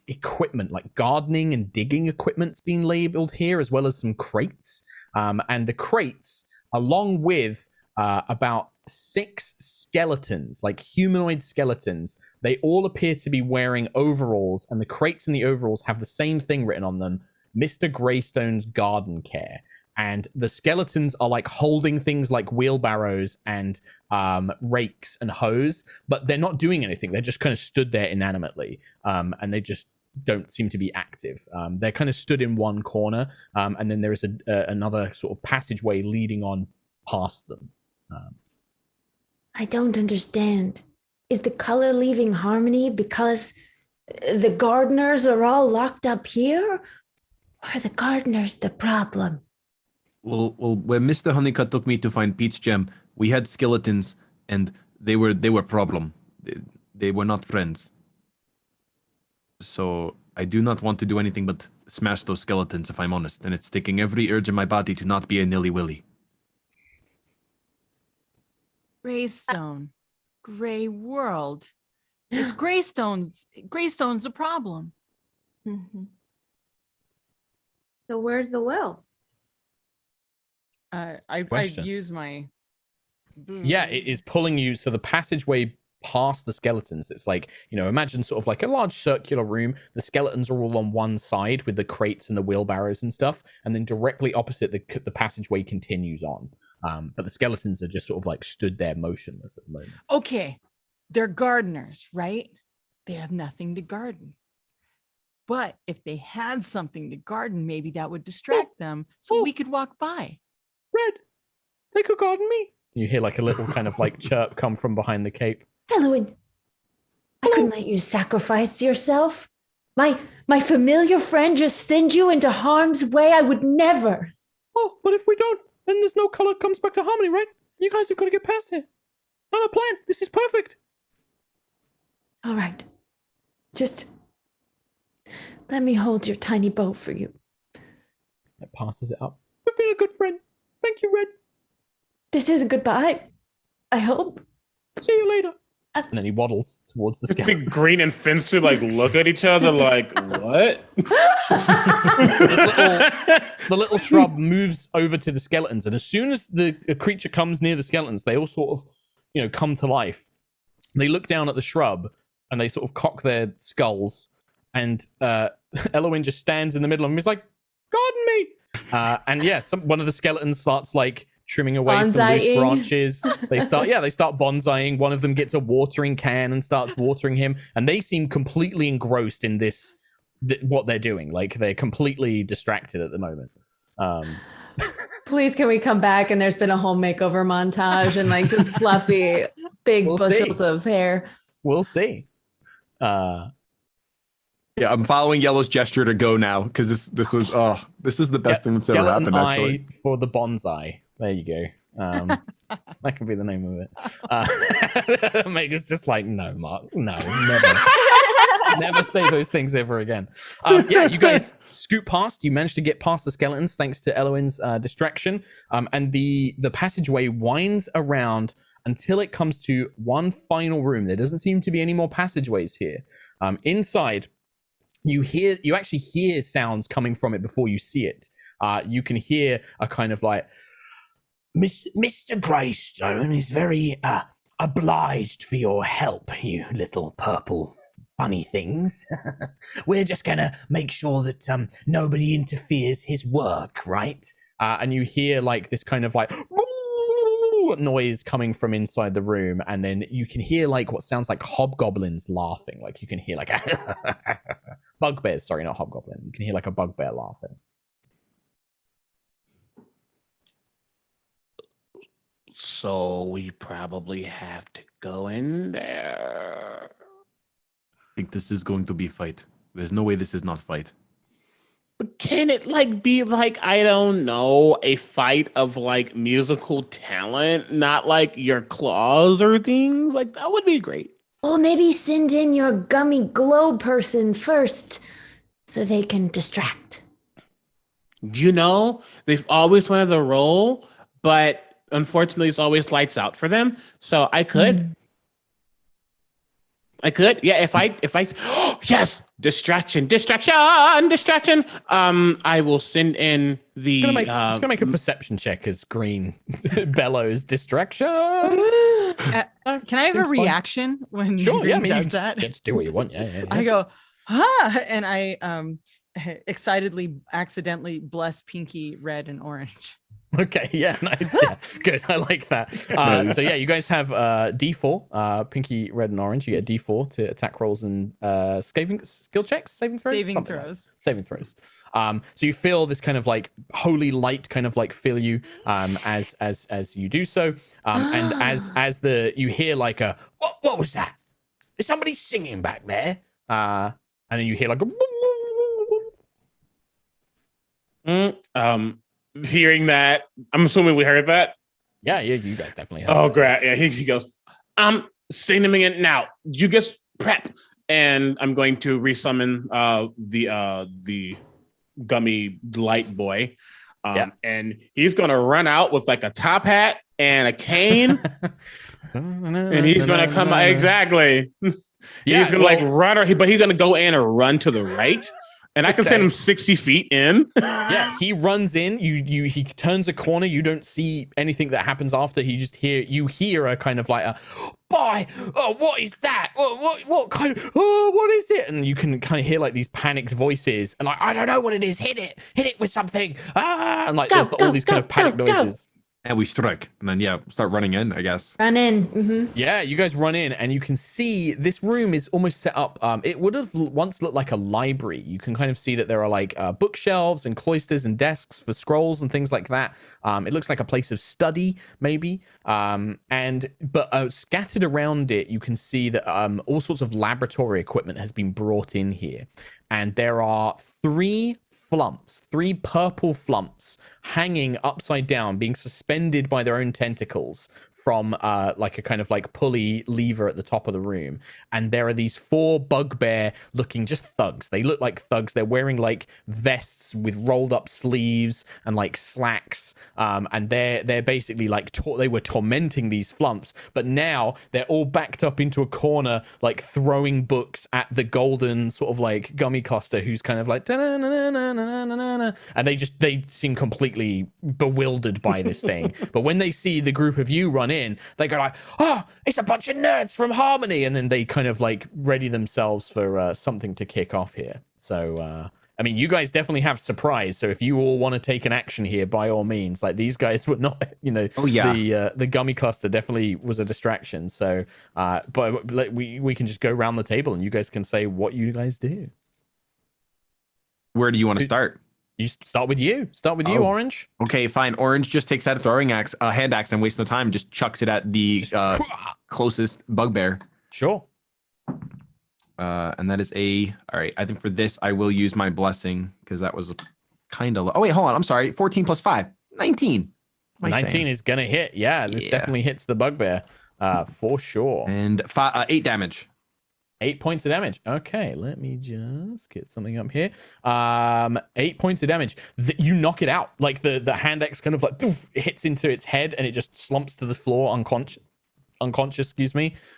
equipment, like gardening and digging equipment's being labeled here, as well as some crates. And the crates, along with about 6 skeletons, like humanoid skeletons, they all appear to be wearing overalls, and the crates and the overalls have the same thing written on them: Mr. Greystone's garden care. And the skeletons are like holding things like wheelbarrows and rakes and hoes, but they're not doing anything. They're just kind of stood there inanimately, and they just don't seem to be active. They're kind of stood in one corner, and then there is another sort of passageway leading on past them. I don't understand. Is the color leaving Harmony because the gardeners are all locked up here? Or are the gardeners the problem? Well, when Mr. Honeycutt took me to find Pete's gem, we had skeletons, and they were problem. They were not friends. So I do not want to do anything but smash those skeletons, if I'm honest. And it's taking every urge in my body to not be a nilly-willy. Greystone. Gray world. It's Greystone's the problem. Mm-hmm. So where's the well? I've Question. used my Yeah, it is pulling you. So the passageway past the skeletons, it's like, imagine sort of like a large circular room. The skeletons are all on one side with the crates and the wheelbarrows and stuff, and then directly opposite, the passageway continues on. But the skeletons are just sort of like stood there motionless at the moment. Okay, they're gardeners, right? They have nothing to garden. But if they had something to garden, maybe that would distract them, so we could walk by. Red, they could garden me. You hear like a little kind of like chirp come from behind the cape. Elowen, I couldn't let you sacrifice yourself. My familiar friend just send you into harm's way. I would never. Oh, but if we don't, then there's no color comes back to Harmony, right? You guys have got to get past here. I have a plan. This is perfect. All right. Just let me hold your tiny boat for you. It passes it up. We've been a good friend. Thank you, Red. This is a goodbye, I hope. See you later. And then he waddles towards the I think skeleton. Green and Finster like look at each other like, what? The little shrub moves over to the skeletons, and as soon as the creature comes near the skeletons, they all sort of, come to life. They look down at the shrub, and they sort of cock their skulls, and Elowen just stands in the middle of them. He's like, "Garden me!" And yeah, one of the skeletons starts like trimming away some loose Bonsai-ing. branches. They start bonsaiing. One of them gets a watering can and starts watering him, and they seem completely engrossed in this. What they're doing, like they're completely distracted at the moment. Please, can we come back and there's been a home makeover montage and like just fluffy big We'll bushels see. of hair? We'll see. Yeah, I'm following Yellow's gesture to go now because this is the best thing that's ever Skeleton happened. Actually, eye for the bonsai. There you go. That could be the name of it. Mega's just like, no, Mark, no, never. Never say those things ever again. Yeah, you guys scoot past. You managed to get past the skeletons thanks to Elowen's distraction. And the passageway winds around until it comes to one final room. There doesn't seem to be any more passageways here. Inside, you actually hear sounds coming from it before you see it. You can hear a kind of like, Mr. Greystone is very obliged for your help, you little purple funny things. We're just gonna make sure that nobody interferes his work, right? and you hear like this kind of like noise coming from inside the room, and then you can hear like what sounds like hobgoblins laughing. Like you can hear like bugbears. Sorry, not hobgoblin. You can hear like a bugbear laughing. So we probably have to go in there. I think this is going to be fight. There's no way this is not fight. But can it like be like, I don't know, a fight of like musical talent, not like your claws or things? Like that would be great. Or maybe send in your gummy glow person first so they can distract. You know, they've always wanted the role, but unfortunately it's always lights out for them. So I could. Yeah, if I yes, distraction. I will send in the He's gonna make a perception check as Green bellows distraction. Can I have a Seems fun. reaction when Sure, Green yeah, I mean, does you that? just do what you want. Yeah. I go, huh, and I excitedly accidentally bless Pinky red and orange. Okay, yeah, nice. Yeah, good. I like that. So yeah, you guys have D4, Pinky, red, and orange. You get a D4 to attack rolls and skill checks, saving throws, Saving Something like that. throws. Saving throws. So you feel this kind of like holy light kind of like fill you as you do so, and as you hear like a what was that? Is somebody singing back there? And then you hear like a hearing that, I'm assuming we heard that. yeah, you guys definitely. Oh, great. Yeah, he goes, singing it now. You just prep. And I'm going to resummon the gummy light boy. And he's going to run out with like a top hat and a cane. And he's going to come out. Exactly. He's going to like run, but he's going to go in and run to the right. And I can send him 60 feet in. Yeah, he runs in. He turns a corner. You don't see anything that happens after. You hear a kind of like a, "Boy, oh, what is that? What kind of? Oh, what is it?" And you can kind of hear like these panicked voices, and like, "I don't know what it is. Hit it with something!" And like there's all these kind of panic noises. And we strike, and then start running in, I guess. Run in. Mm-hmm. Yeah, you guys run in, and you can see this room is almost set up. It would have once looked like a library. You can kind of see that there are like bookshelves and cloisters and desks for scrolls and things like that. It looks like a place of study, maybe. But scattered around it, you can see that all sorts of laboratory equipment has been brought in here, and there are three purple flumps hanging upside down, being suspended by their own tentacles from like a kind of like pulley lever at the top of the room. And there are these four bugbear looking just thugs. They look like thugs. They're wearing like vests with rolled up sleeves and like slacks. And they're basically like they were tormenting these flumps, but now they're all backed up into a corner, like throwing books at the golden sort of like gummy cluster, who's kind of like and they seem completely bewildered by this thing. But when they see the group of you run in, they go like, "Oh, it's a bunch of nerds from Harmony," and then they kind of like ready themselves for something to kick off here. So I mean, you guys definitely have surprise. So if you all want to take an action here, by all means. Like these guys were not, the gummy cluster definitely was a distraction. So but we can just go around the table and you guys can say what you guys do. Where do you want to start? You start with you. You, Orange. Okay, fine. Orange just takes out a hand axe, and wastes no time. Just chucks it at the closest bugbear. Sure. And that is all right. I think for this, I will use my blessing because that was kind of low. Oh, wait, hold on. I'm sorry. 14 plus 5, 19. 19 is going to hit. Yeah, this definitely hits the bugbear for sure. And 8 damage. 8 points of damage. Okay, let me just get something up here. 8 points of damage. You knock it out. Like the hand axe kind of like poof, hits into its head and it just slumps to the floor unconscious,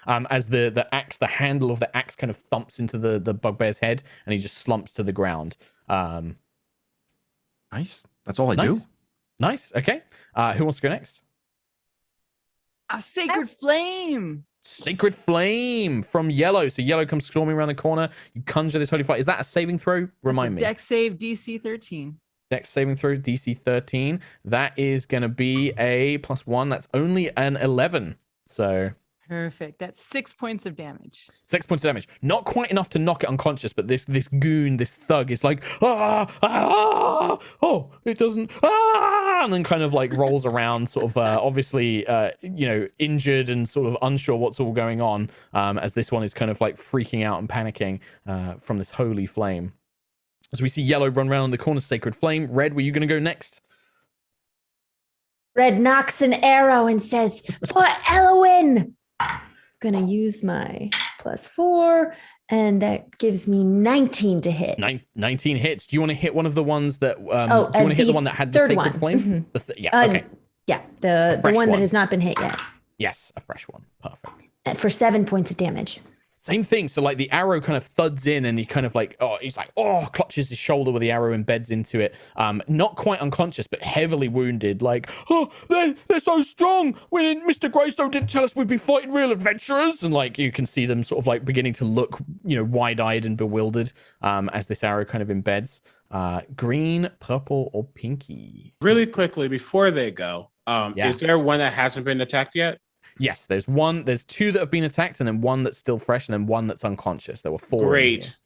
as the handle of the axe kind of thumps into the bugbear's head and he just slumps to the ground. Nice. That's all I do. Nice. Okay. Who wants to go next? A sacred flame. Sacred flame from Yellow. So Yellow comes storming around the corner. You conjure this holy fire. Is that a saving throw? Remind me. Dex save DC 13. Dex saving throw DC 13. That is going to be a +1. That's only an 11. So Perfect. That's 6 points of damage. 6 points of damage. Not quite enough to knock it unconscious, but this goon, this thug is like, oh, it doesn't, and then kind of like rolls around, sort of obviously, injured and sort of unsure what's all going on, as this one is kind of like freaking out and panicking from this holy flame. So we see Yellow run around the corner, Sacred Flame. Red, were you going to go next? Red knocks an arrow and says, "For Elwyn." Gonna use my +4, and that gives me 19 to hit. 19 hits. Do you want to hit one of the ones that? Do you want to hit the one that had the third Sacred one. Flame? Mm-hmm. Okay. Yeah, the fresh one that one. has not been hit yet. Yes, a fresh one. Perfect. For 7 points of damage. Same thing. So like the arrow kind of thuds in, and he kind of like, clutches his shoulder where the arrow embeds into it. Not quite unconscious, but heavily wounded. Like, they're so strong. Mr. Greystone didn't tell us we'd be fighting real adventurers. And like you can see them sort of like beginning to look, wide-eyed and bewildered as this arrow kind of embeds. Green, purple, or pinky? Really quickly before they go, is there one that hasn't been attacked yet? Yes, there's two that have been attacked, and then one that's still fresh, and then one that's unconscious. There were 4. Great.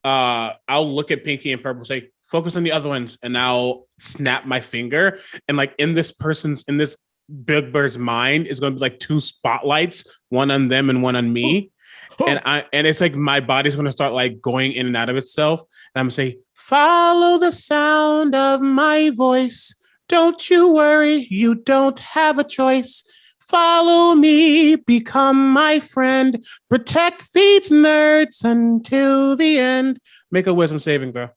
I'll look at Pinky and Purple, say, focus on the other ones, and I'll snap my finger. And like in this Big Bird's mind is going to be like 2 spotlights, one on them and one on me. And it's like my body's going to start like going in and out of itself. And I'm going to say, follow the sound of my voice. Don't you worry, you don't have a choice. Follow me, become my friend, protect these nerds until the end. Make a wisdom saving throw.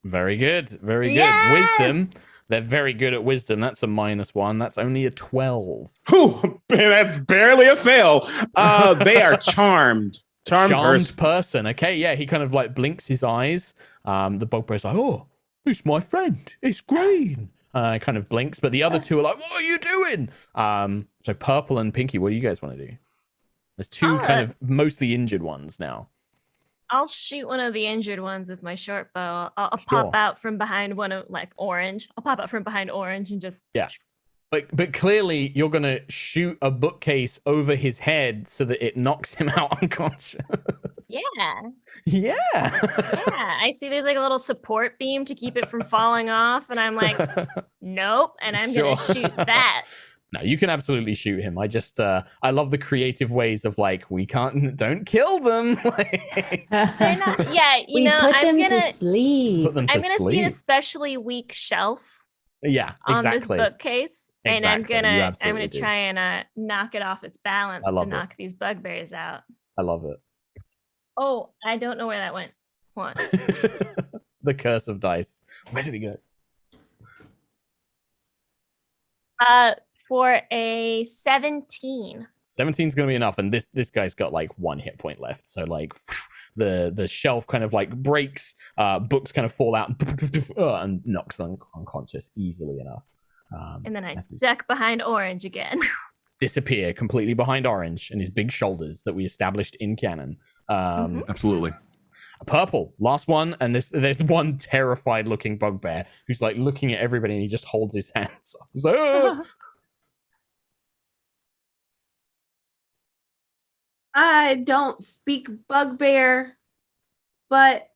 Very good. Very good. Yes! Wisdom. They're very good at wisdom. That's a -1. That's only a 12. Whew, that's barely a fail. They are charmed. Charmed person. Okay, yeah. He kind of like blinks his eyes. The bugbear's like, oh, it's my friend. It's green. Kind of blinks, but the other 2 are like, what are you doing? So purple and pinky, what do you guys want to do? There's 2 kind of mostly injured ones now. I'll shoot one of the injured ones with my short bow. I'll pop out from behind one of like orange. I'll pop out from behind orange and just But clearly you're gonna shoot a bookcase over his head so that it knocks him out unconscious. Yeah. I see there's like a little support beam to keep it from falling off, and I'm like, nope, and I'm gonna shoot that. No, you can absolutely shoot him. I just I love the creative ways of like, don't kill them. They're not, we put them to sleep. Put them to I'm gonna see an sleep. especially weak shelf Yeah, on exactly. this bookcase. And I'm Exactly, you gonna absolutely do. try and knock it off its balance I to love it. knock these bugbears out. I love it. Oh, I don't know where that went. Hold on. The curse of dice. Where did he go? For a 17. 17's gonna be enough, and this guy's got like 1 hit point left. So like the shelf kind of like breaks, books kind of fall out and knocks them unconscious easily enough. And then I duck behind orange again. Disappear completely behind orange and his big shoulders that we established in canon. Absolutely. Purple, last one, and there's one terrified looking bugbear who's like looking at everybody, and he just holds his hands up. He's like, "Ah!" I don't speak bugbear, but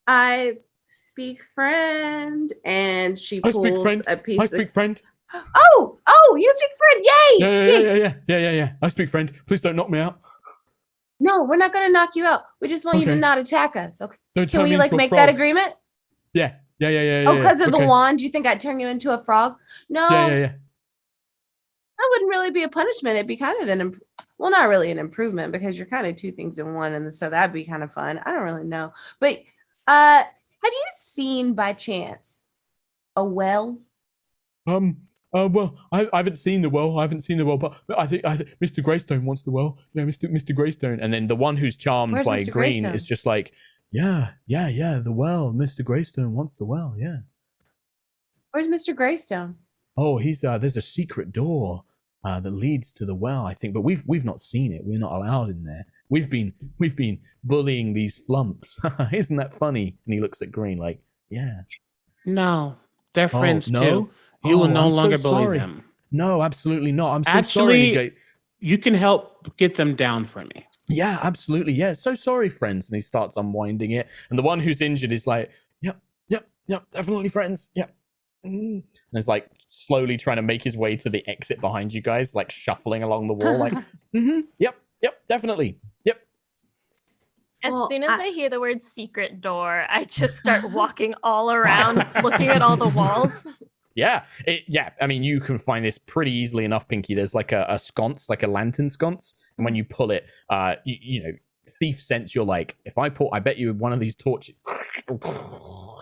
I speak friend. And she I pulls speak friend. a piece I speak friend. Oh, you speak friend. Yay! Yeah. I speak friend. Please don't knock me out. No, we're not gonna knock you out. We just want you to Okay. not attack us. Okay. Don't Can turn me we like into a make frog. that agreement? Yeah. Oh, because of the wand, you think I'd turn you into a frog? No, Yeah. that wouldn't really be a punishment. It'd be kind of well, not really an improvement because you're kind of 2 things in one, and so that'd be kind of fun. I don't really know, but have you seen by chance a well? Well, I haven't seen the well. But I think Mr. Greystone wants the well. Yeah, Mr. Greystone. And then the one who's charmed Where's by Mr. green Greystone? is just like, yeah, the well. Mr. Greystone wants the well. Yeah. Where's Mr. Greystone? Oh, he's there's a secret door that leads to the well, I think, but we've not seen it. We're not allowed in there. We've been bullying these flumps. Isn't that funny? And he looks at Green like, yeah. No, they're friends no? too. You will no I'm so longer bully sorry. them. No, absolutely not. I'm so Actually, sorry. you can help get them down for me. Yeah, absolutely. Yeah, so sorry, friends. And he starts unwinding it. And the one who's injured is like, yep, definitely friends. Yep. And is like slowly trying to make his way to the exit behind you guys, like shuffling along the wall, like, yep, definitely. Yep. As Well, soon as I hear the word secret door, I just start walking all around, looking at all the walls. Yeah, I mean, you can find this pretty easily enough, Pinky. There's like a sconce, like a lantern sconce, and when you pull it, you know, thief sense. You're like, if I pull, I bet you one of these torches.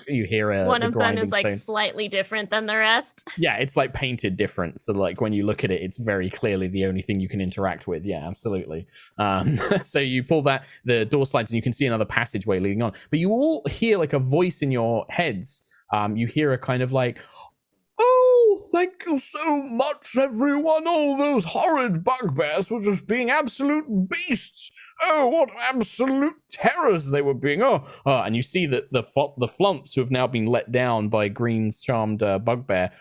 You hear one the of them is like stone. slightly different than the rest. Yeah, it's like painted different. So like when you look at it, it's very clearly the only thing you can interact with. Yeah, absolutely. So you pull that, the door slides, and you can see another passageway leading on. But you all hear like a voice in your heads. You hear a kind of like, "Oh, thank you so much, everyone. All those horrid bugbears were just being absolute beasts. Oh, what absolute terrors they were being. And you see that the flumps who have now been let down by Green's charmed bugbear,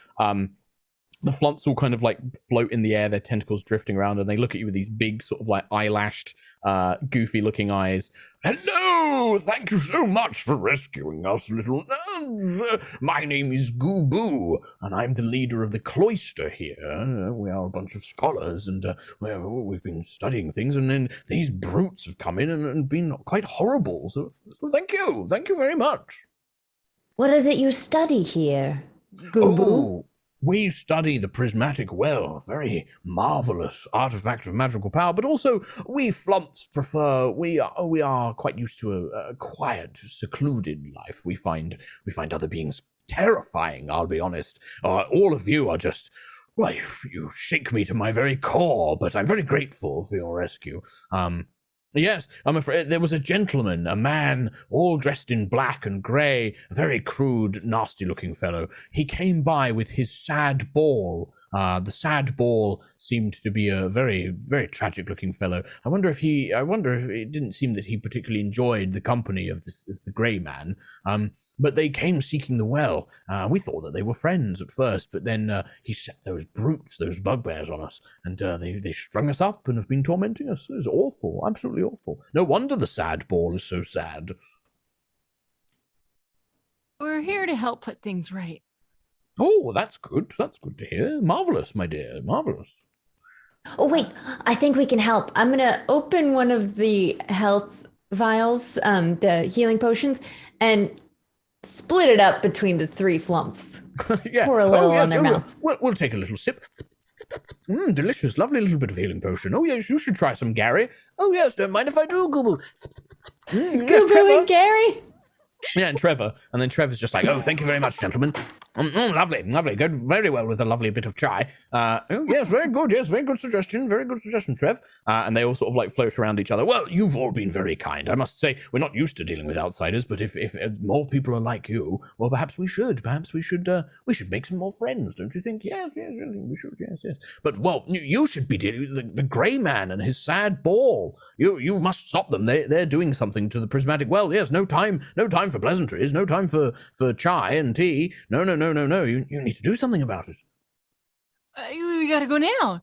the flumps will kind of like float in the air, their tentacles drifting around, and they look at you with these big sort of like eyelashed, goofy looking eyes. Hello, thank you so much for rescuing us, little nerds. My name is Goo Boo, and I'm the leader of the cloister here. We are a bunch of scholars, and we've been studying things, and then these brutes have come in and been quite horrible. So thank you very much. What is it you study here, Goo Boo? We study the prismatic well, very marvelous artifact of magical power, but also we flumps prefer, we are quite used to a quiet, secluded life. We find other beings terrifying, I'll be honest. All of you are just, well, you shake me to my very core, but I'm very grateful for your rescue. Yes, I'm afraid there was a gentleman, a man, all dressed in black and grey, a very crude, nasty-looking fellow. He came by with his sad ball. The sad ball seemed to be a very, very tragic-looking fellow. I wonder if it didn't seem that he particularly enjoyed the company of the grey man. But they came seeking the well. We thought that they were friends at first, but then he set those brutes, those bugbears on us, and they strung us up and have been tormenting us. It was awful, absolutely awful. No wonder the sad ball is so sad. We're here to help put things right. Oh, that's good. That's good to hear. Marvelous, my dear, marvelous. Oh, wait, I think we can help. I'm going to open one of the health vials, the healing potions, and split it up between the three flumps. Yeah. Pour a little on their mouths. We'll take a little sip. Delicious, lovely little bit of healing potion. Oh yes, you should try some, Gary. Oh yes, don't mind if I do, Google. Goo Boo and Gary? Yeah, and Trevor. And then Trevor's just like, oh, thank you very much, gentlemen. Lovely. Good, very well with a lovely bit of chai. Oh, yes, very good. Yes, very good suggestion, Trev. And they all sort of like float around each other. Well, you've all been very kind. I must say, we're not used to dealing with outsiders, but if more people are like you, well, perhaps we should make some more friends, don't you think? Yes, we should. Yes. But well, you should be dealing with the grey man and his sad ball. You must stop them. They're doing something to the prismatic well. Yes, no time for pleasantries. No time for chai and tea. No. You need to do something about it. We gotta go now.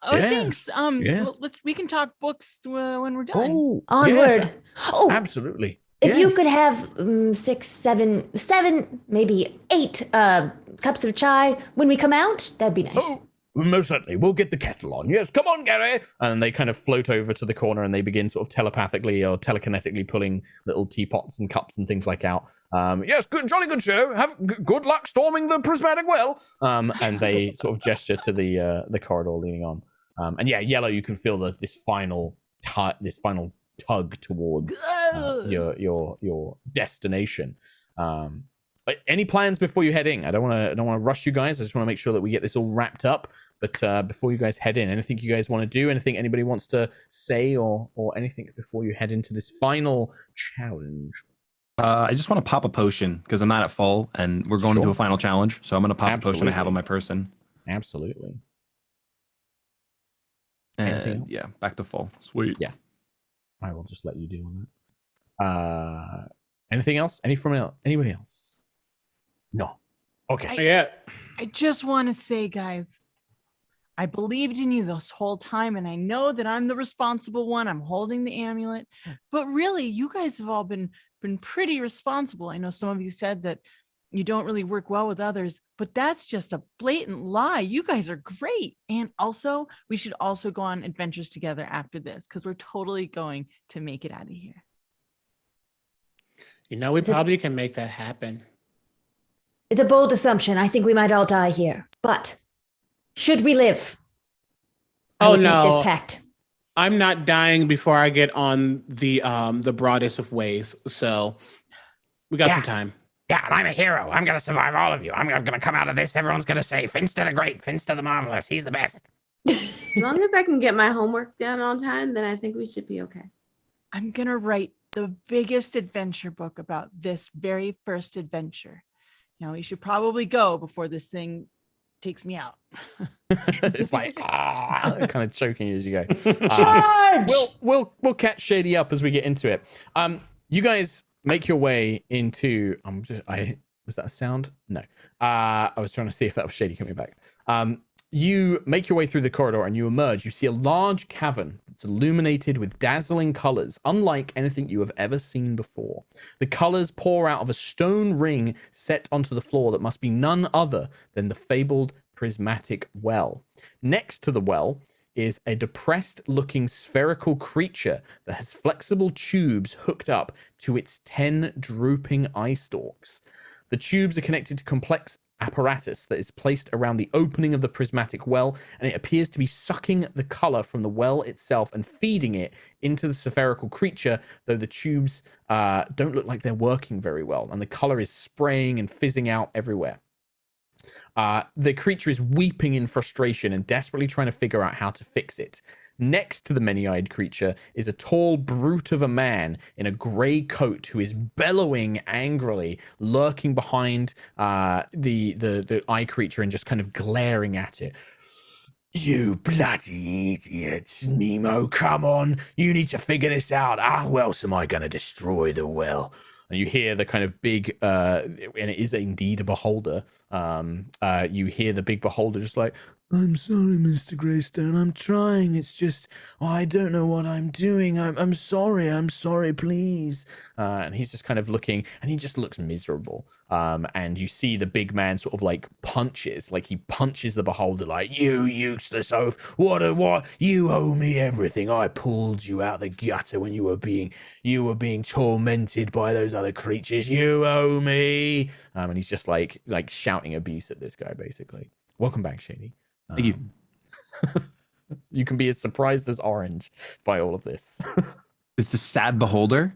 Oh, Yeah. thanks. Yes. Well, we can talk books when we're done. Oh, Onward. yes, Oh, absolutely. if you Yes. could have 6, 7, maybe 8 cups of chai when we come out, that'd be nice. Oh, most certainly. We'll get the kettle on. Yes, come on, Gary. And they kind of float over to the corner and they begin sort of telepathically or telekinetically pulling little teapots and cups and things like out. Yes, jolly good show. Have good luck storming the prismatic well. And they sort of gesture to the corridor leading on. And yeah, Yellow, you can feel this final tug towards your destination. Any plans before you head in? I don't want to rush you guys. I just want to make sure that we get this all wrapped up. But before you guys head in, anything you guys want to do? Anything anybody wants to say or anything before you head into this final challenge? I just want to pop a potion because I'm not at full and we're going into a final challenge. So I'm going to pop a potion I have on my person. Absolutely. And yeah, back to full. Sweet. Yeah. I will just let you deal with that. Anything else? Anybody else? No. Okay. Yeah. I just want to say, guys, I believed in you this whole time, and I know that I'm the responsible one. I'm holding the amulet, but really, you guys have all been pretty responsible. I know some of you said that you don't really work well with others, but that's just a blatant lie. You guys are great. And also, we should also go on adventures together after this, because we're totally going to make it out of here. You know, we probably can make that happen. It's a bold assumption. I think we might all die here. But should we live? I Oh would make no. this pact. I'm not dying before I get on the broadest of ways. So we got some time. Yeah, and I'm a hero. I'm gonna survive all of you. I'm gonna come out of this. Everyone's gonna say, Finster the Great, Finster the Marvelous. He's the best. As long as I can get my homework done on time, then I think we should be okay. I'm going to write the biggest adventure book about this very first adventure. Now, we should probably go before this thing takes me out. It's like kind of choking you as you go. Charge! We'll catch Shady up as we get into it. You guys make your way into. Was that a sound? No. I was trying to see if that was Shady coming back. You make your way through the corridor and you emerge. You see a large cavern that's illuminated with dazzling colors, unlike anything you have ever seen before. The colors pour out of a stone ring set onto the floor that must be none other than the fabled prismatic well. Next to the well is a depressed-looking spherical creature that has flexible tubes hooked up to its 10 drooping eye stalks. The tubes are connected to complex apparatus that is placed around the opening of the prismatic well, and it appears to be sucking the color from the well itself and feeding it into the spherical creature, though the tubes don't look like they're working very well, and the color is spraying and fizzing out everywhere. The creature is weeping in frustration and desperately trying to figure out how to fix it. Next to the many-eyed creature is a tall brute of a man in a grey coat who is bellowing angrily, lurking behind the eye creature and just kind of glaring at it. You bloody idiot, Nemo, come on. You need to figure this out. How else am I going to destroy the well? And you hear the kind of big, and it is indeed a beholder. You hear the big beholder just like, I'm sorry, Mr. Greystone. I'm trying. It's just, I don't know what I'm doing. I'm sorry, please. And he's just kind of looking, and he just looks miserable. And you see the big man sort of like he punches the beholder like, you useless oaf. What? You owe me everything. I pulled you out the gutter when you were being tormented by those other creatures. You owe me. And he's just like shouting abuse at this guy, basically. Welcome back, Shady. Thank you. You can be as surprised as Orange by all of this. It's the sad beholder.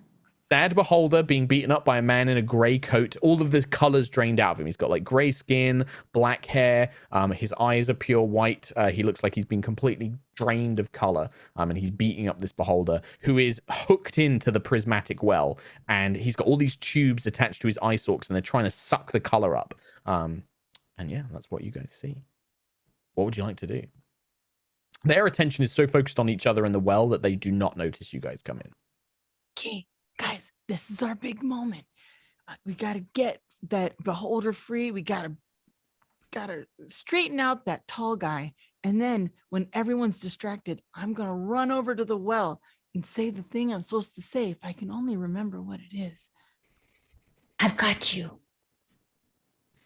Sad beholder being beaten up by a man in a grey coat. All of the colors drained out of him. He's got like grey skin, black hair. His eyes are pure white. He looks like he's been completely drained of color. And he's beating up this beholder who is hooked into the prismatic well. And he's got all these tubes attached to his eye stalks, and they're trying to suck the color up. And yeah, that's what you guys see. What would you like to do? Their attention is so focused on each other in the well that they do not notice you guys come in. Okay, guys, this is our big moment. We got to get that beholder free. We got to straighten out that tall guy. And then when everyone's distracted, I'm going to run over to the well and say the thing I'm supposed to say if I can only remember what it is. I've got you.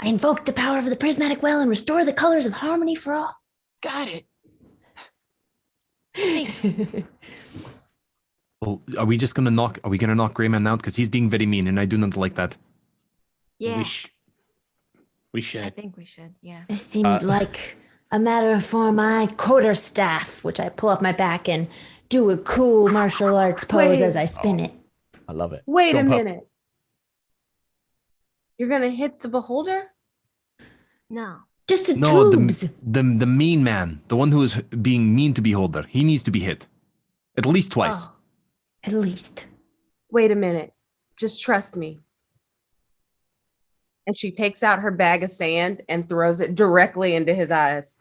I invoke the power of the prismatic well and restore the colors of harmony for all. Got it. Well, are we gonna knock Greyman out? Because he's being very mean, and I do not like that. Yeah, We should. I think we should. Yeah. This seems like a matter for my quarterstaff, which I pull off my back and do a cool martial arts pose as I spin it. I love it. Wait Go a on, Pup. minute. You're gonna hit the beholder? No. Just the No, tubes. the mean man, the one who is being mean to beholder, he needs to be hit. At least twice. Oh, at least. Wait a minute. Just trust me. And she takes out her bag of sand and throws it directly into his eyes.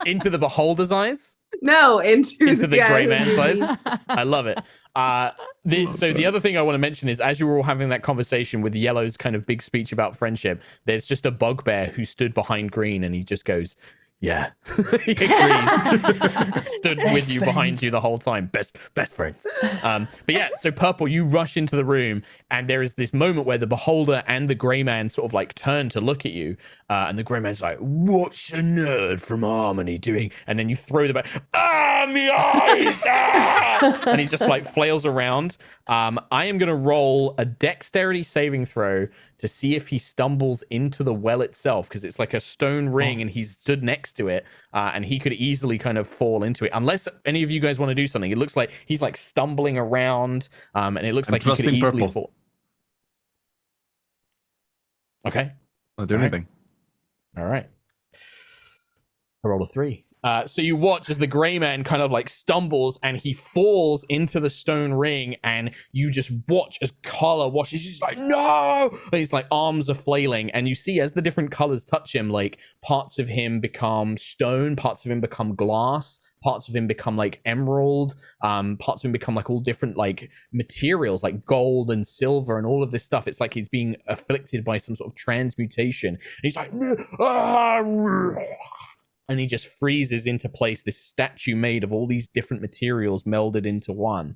Into the beholder's eyes? No, into The guy grey who- man's eyes? I love it. The other thing I want to mention is, as you were all having that conversation with Yellow's kind of big speech about friendship, there's just a bugbear who stood behind Green, and he just goes, Yeah. He agrees. Stood with Best you behind friends. you the whole time. Best friends. But yeah, so Purple, you rush into the room, and there is this moment where the Beholder and the Grey Man sort of like turn to look at you, and the Grey Man's like, "What's a nerd from Harmony doing?" And then you throw the back, me eyes! Ah! And he just like flails around. I am gonna roll a dexterity saving throw to see if he stumbles into the well itself, because it's like a stone ring and he's stood next to it, and he could easily kind of fall into it unless any of you guys want to do something. It looks like he's like stumbling around, and it looks like he could trusting easily Purple. fall. Okay. I'll do All right. anything. All right. I rolled a 3. So you watch as the Grey Man kind of like stumbles and he falls into the stone ring, and you just watch as Color watches. He's like, no! And he's like, arms are flailing, and you see as the different colors touch him, like parts of him become stone, parts of him become glass, parts of him become like emerald, parts of him become like all different like materials, like gold and silver and all of this stuff. It's like he's being afflicted by some sort of transmutation. And he's like, and he just freezes into place, this statue made of all these different materials melded into one.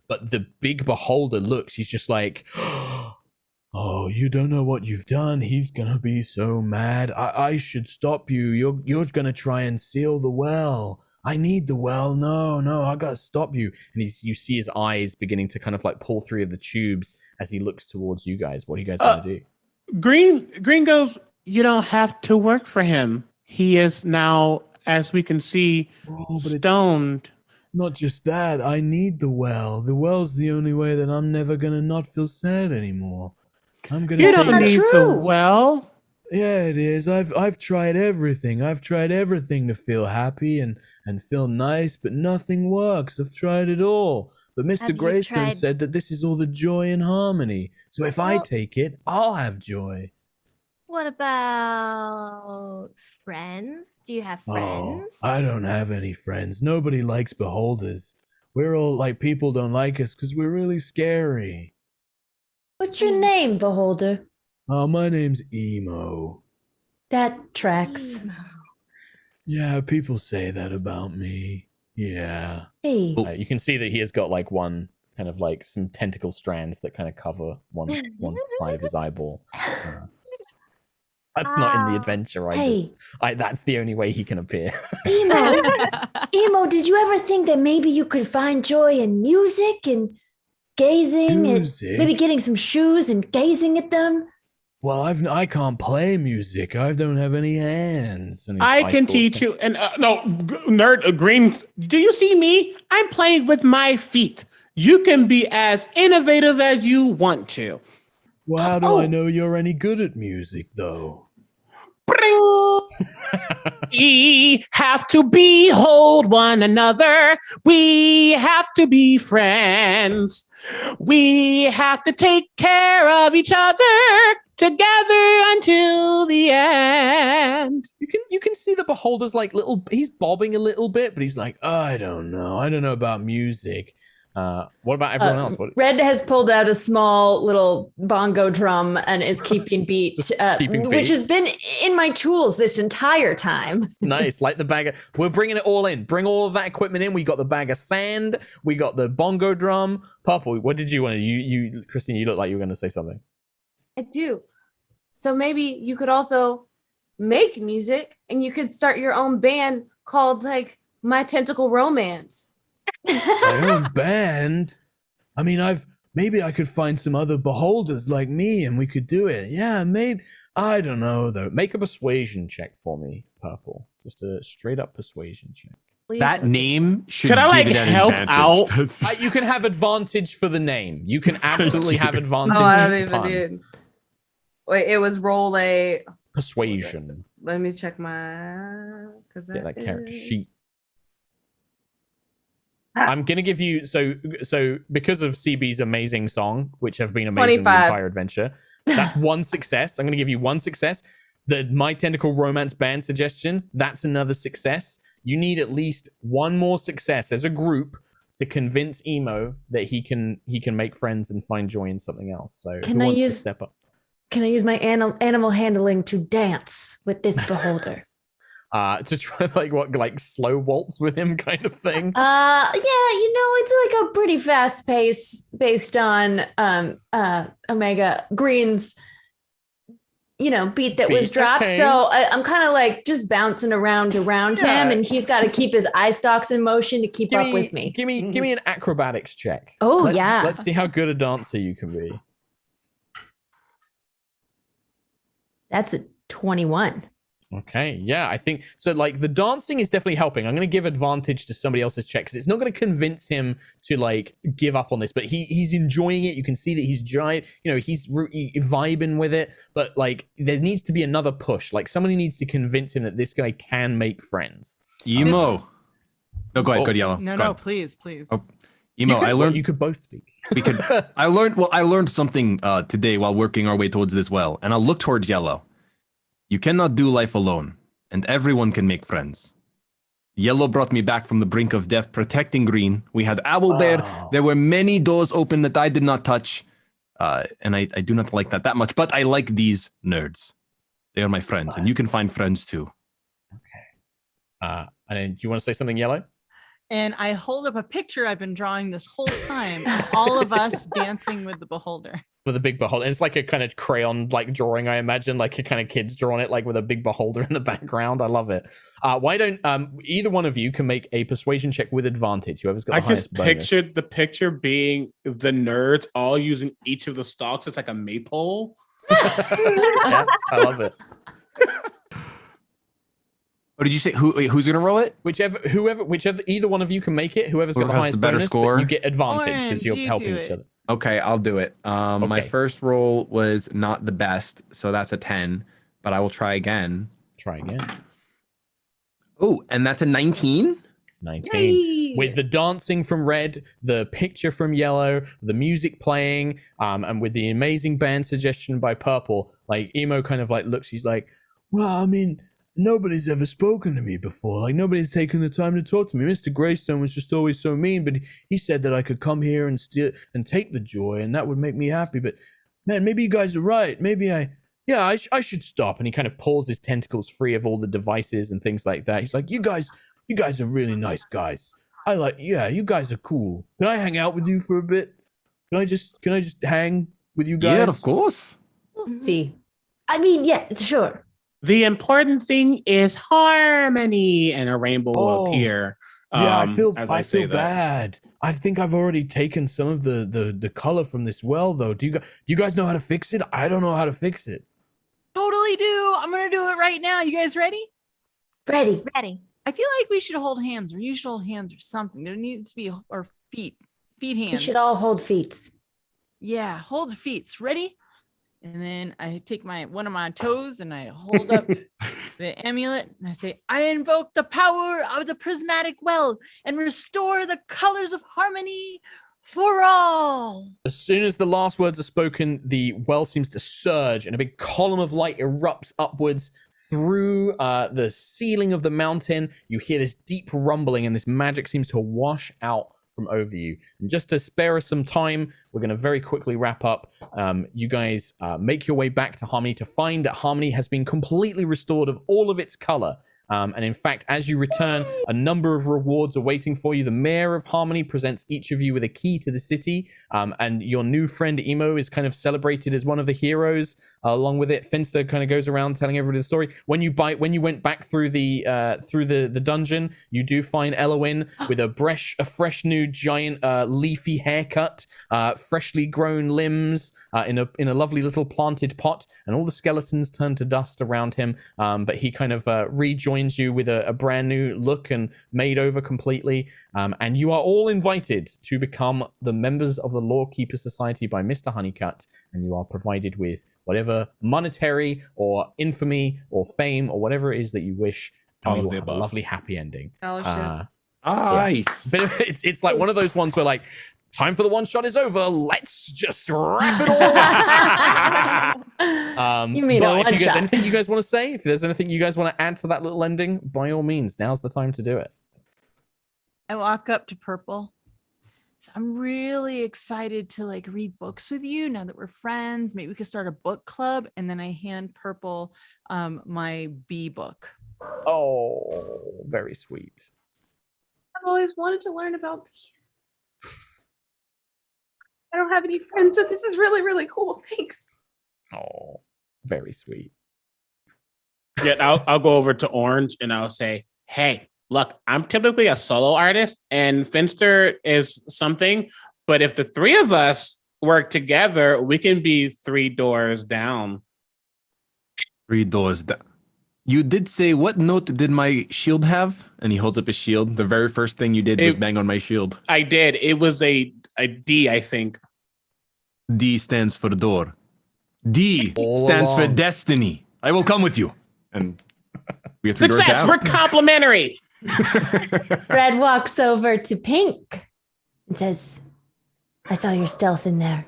But the big Beholder looks, he's just like, oh, you don't know what you've done. He's gonna be so mad. I should stop you. You're gonna try and seal the well. I need the well. No, I gotta stop you. And you see his eyes beginning to kind of like pull 3 of the tubes as he looks towards you guys. What are you guys gonna do? Green goes, you don't have to work for him. He is now, as we can see, stoned. Not just that, I need the well. The well's the only way that I'm never gonna not feel sad anymore. I'm gonna You take don't need the true. well. Yeah, it is. I've tried everything. I've tried everything to feel happy and feel nice, but nothing works. I've tried it all. But Mr. Have you Greystone tried- said that this is all the joy and harmony. So if I Well- take it, I'll have joy. What about friends? Do you have friends? Oh, I don't have any friends. Nobody likes beholders. We're all like, people don't like us because we're really scary. What's your name, Beholder? Oh, my name's Emo. That tracks. Yeah, people say that about me. Yeah. Hey, You can see that he has got like one kind of like some tentacle strands that kind of cover one side of his eyeball. That's not in the adventure. hey, That's the only way he can appear. Emo. Emo, did you ever think that maybe you could find joy in music and gazing Music? and maybe getting some shoes and gazing at them? Well, I can't play music. I don't have any hands. And his I eye can stalks teach him. you. And nerd, Green, do you see me? I'm playing with my feet. You can be as innovative as you want to. Well, how do Oh. I know you're any good at music, though? Bring. We have to behold one another. We have to be friends. We have to take care of each other together until the end. You can see the Beholder's like he's bobbing a little bit, but he's like, I don't know. I don't know about music. what about everyone else? What, Red has pulled out a small little bongo drum and is keeping beat, Just keeping which beat. has been in my tools this entire time. nice, like the bag of, we're bringing it all in. Bring all of that equipment in. We got the bag of sand. We got the bongo drum. Purple, what did you want to? You, Christine, you look like you were going to say something. I do. So maybe you could also make music and you could start your own band called like My Tentacle Romance. My own band? I mean, maybe I could find some other beholders like me and we could do it. Yeah, maybe. I don't know, though. Make a persuasion check for me, Purple. Just a straight up persuasion check. Please. That name should Could I, give like, it an help advantage. out? That's- You can have advantage for the name. You can absolutely have advantage. Oh, I for don't the even pun. do. Wait, it was roll a. Persuasion. Let me check my. Because Get that character is- sheet. I'm gonna give you so because of CB's amazing song, which have been amazing the 25. entire adventure. That's one success. I'm gonna give you one success. The My Tentacle Romance band suggestion, that's another success. You need at least one more success as a group to convince Emo that he can make friends and find joy in something else. So Can who I wants to use- step up? Can I use my animal handling to dance with this beholder? to try like slow waltz with him kind of thing? Yeah, it's like a pretty fast pace based on Omega Green's beat that was dropped. Okay. So I'm kind of like just bouncing around him, and he's got to keep his eye stalks in motion to keep up with me. Give me an acrobatics check. Oh, let's see how good a dancer you can be. That's a 21. Okay, yeah, I think so. Like the dancing is definitely helping. I'm going to give advantage to somebody else's check because it's not going to convince him to like give up on this. But he's enjoying it. You can see that he's giant. He's vibing with it. But like there needs to be another push. Like somebody needs to convince him that this guy can make friends. Emo. No, go ahead. Go Yellow. No, please. Oh, Emo. I learned you could both speak. I learned something today while working our way towards this well, and I'll look towards Yellow. You cannot do life alone, and everyone can make friends. Yellow brought me back from the brink of death, protecting Green. We had owlbear. Oh. There were many doors open that I did not touch, and I do not like that much. But I like these nerds. They are my friends, and you can find friends too. And then, do you want to say something, Yellow? And I hold up a picture I've been drawing this whole time of all of us dancing with the beholder. With a big beholder. It's like a kind of crayon like drawing, I imagine, like a kind of kids drawing it, like with a big beholder in the background. I love it. Why don't either one of you can make a persuasion check with advantage? Whoever's got the highest bonus. Pictured the picture being the nerds all using each of the stalks as like a maypole. Yeah, I love it. What did you say? Who's gonna roll it? Whichever, either one of you can make it. Whoever's got the has highest the better bonus, score? but you get advantage because Orange, you're you helping do each it. other. Okay, I'll do it. My Okay. first roll was not the best, so that's a 10. But I will try again. Try again. Oh, and that's a 19. 19. With the dancing from Red, the picture from Yellow, the music playing, and with the amazing band suggestion by Purple, like Emo kind of like looks, he's like, well, I mean, nobody's ever spoken to me before. Like nobody's taken the time to talk to me. Mr. Greystone was just always so mean, but he said that I could come here and steal and take the joy, and that would make me happy. But man, maybe you guys are right. Maybe I should stop. And he kind of pulls his tentacles free of all the devices and things like that. He's like, you guys are really nice guys. You guys are cool. Can I hang out with you for a bit? Can I just hang with you guys? Yeah, of course. We'll see. I mean, yeah, sure. The important thing is harmony, and a rainbow will appear. Yeah, I feel that. bad. I think I've already taken some of the color from this well, though. Do you guys know how to fix it? I don't know how to fix it. Totally do. I'm gonna do it right now. You guys ready? Ready. I feel like we should hold hands, or you should hold hands, or something. There needs to be our feet hands. We should all hold feet. Yeah, hold the feet. Ready? And then I take one of my toes and I hold up the amulet and I say, I invoke the power of the prismatic well and restore the colors of harmony for all. As soon as the last words are spoken, the well seems to surge and a big column of light erupts upwards through the ceiling of the mountain. You hear this deep rumbling and this magic seems to wash out from over you. And just to spare us some time, we're going to very quickly wrap up. You guys make your way back to Harmony to find that Harmony has been completely restored of all of its color. And in fact, as you return, a number of rewards are waiting for you. The mayor of Harmony presents each of you with a key to the city, and your new friend Emo is kind of celebrated as one of the heroes. Along with it, Finster kind of goes around telling everybody the story. When you went back through the dungeon, you do find Elowin with a fresh new giant leafy haircut, freshly grown limbs, in a lovely little planted pot, and all the skeletons turn to dust around him. But he kind of rejoins you with a brand new look and made over completely. And you are all invited to become the members of the Lawkeeper Society by Mr. Honeycutt, and you are provided with whatever monetary or infamy or fame or whatever it is that you wish. All And of you the will have a above. lovely happy ending. Fellowship. Nice. But it's like one of those ones where like, time for the one shot is over. Let's just wrap it all up. You mean a but if one you guys, shot? anything you guys want to say? If there's anything you guys want to add to that little ending, by all means, now's the time to do it. I walk up to Purple. So I'm really excited to like read books with you now that we're friends. Maybe we could start a book club. And then I hand Purple my B book. Oh, very sweet. I've always wanted to learn about bees. I don't have any friends, so this is really, really cool. Thanks. Oh, very sweet. Yeah, I'll go over to Orange and I'll say, "Hey, look, I'm typically a solo artist, and Finster is something. But if the three of us work together, we can be 3 doors down." 3 doors down. You did say, what note did my shield have? And he holds up his shield. The very first thing you did was bang on my shield. I did. It was a D, I think. D stands for door. D All stands for along. destiny. I will come with you. And we have 3 doors Success. down. We're complimentary. Red walks over to Pink and says, I saw your stealth in there.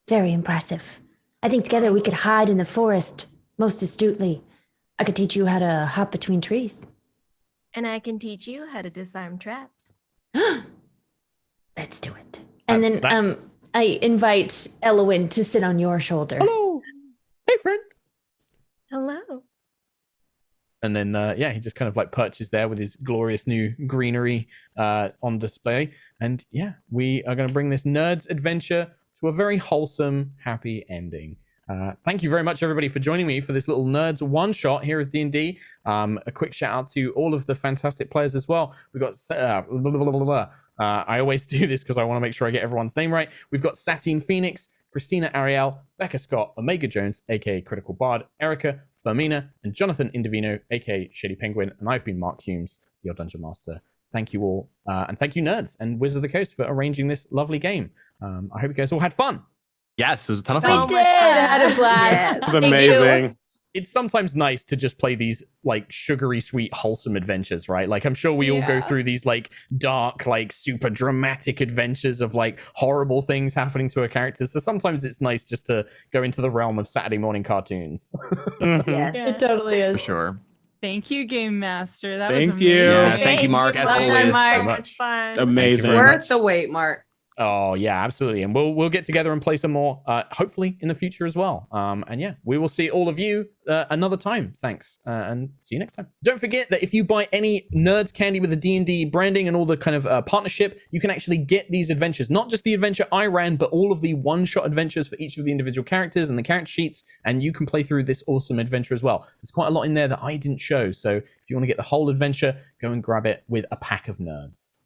Very impressive. I think together we could hide in the forest most astutely. I could teach you how to hop between trees. And I can teach you how to disarm traps. Let's do it. And That's- then I invite Elowin to sit on your shoulder. Hello. Hey, friend. Hello. And then, yeah, he just kind of like perches there with his glorious new greenery on display. And yeah, we are going to bring this Nerds adventure to a very wholesome, happy ending. Thank you very much, everybody, for joining me for this little Nerds one-shot here at D&D. A quick shout-out to all of the fantastic players as well. We've got... I always do this because I want to make sure I get everyone's name right. We've got Satine Phoenix, Christina Ariel, Becca Scott, Omega Jones, aka Critical Bard, Erica, Fermina, and Jonathan Indovino, aka Shady Penguin. And I've been Mark Humes, your Dungeon Master. Thank you all. And thank you, Nerds and Wizards of the Coast, for arranging this lovely game. I hope you guys all had fun. Yes, it was a ton of We fun. did. I had a blast. It was Thank you. amazing. It's sometimes nice to just play these like sugary sweet wholesome adventures, right? Like I'm sure we all go through these like dark, like super dramatic adventures of like horrible things happening to our characters. So sometimes it's nice just to go into the realm of Saturday morning cartoons. Mhm. Yeah. It totally is. For sure. Thank you, Game Master. That Thank was you. amazing. Yes, thank you, Mark, as Well done, always. Mark. So much. Fun. Amazing. very Worth much. the wait, Mark. Oh yeah, absolutely, and we'll get together and play some more, hopefully in the future as well. And yeah, we will see all of you another time. Thanks, and see you next time. Don't forget that if you buy any Nerds candy with the D&D branding and all the kind of partnership, you can actually get these adventures. Not just the adventure I ran, but all of the one-shot adventures for each of the individual characters and the character sheets, and you can play through this awesome adventure as well. There's quite a lot in there that I didn't show, so if you want to get the whole adventure, go and grab it with a pack of Nerds.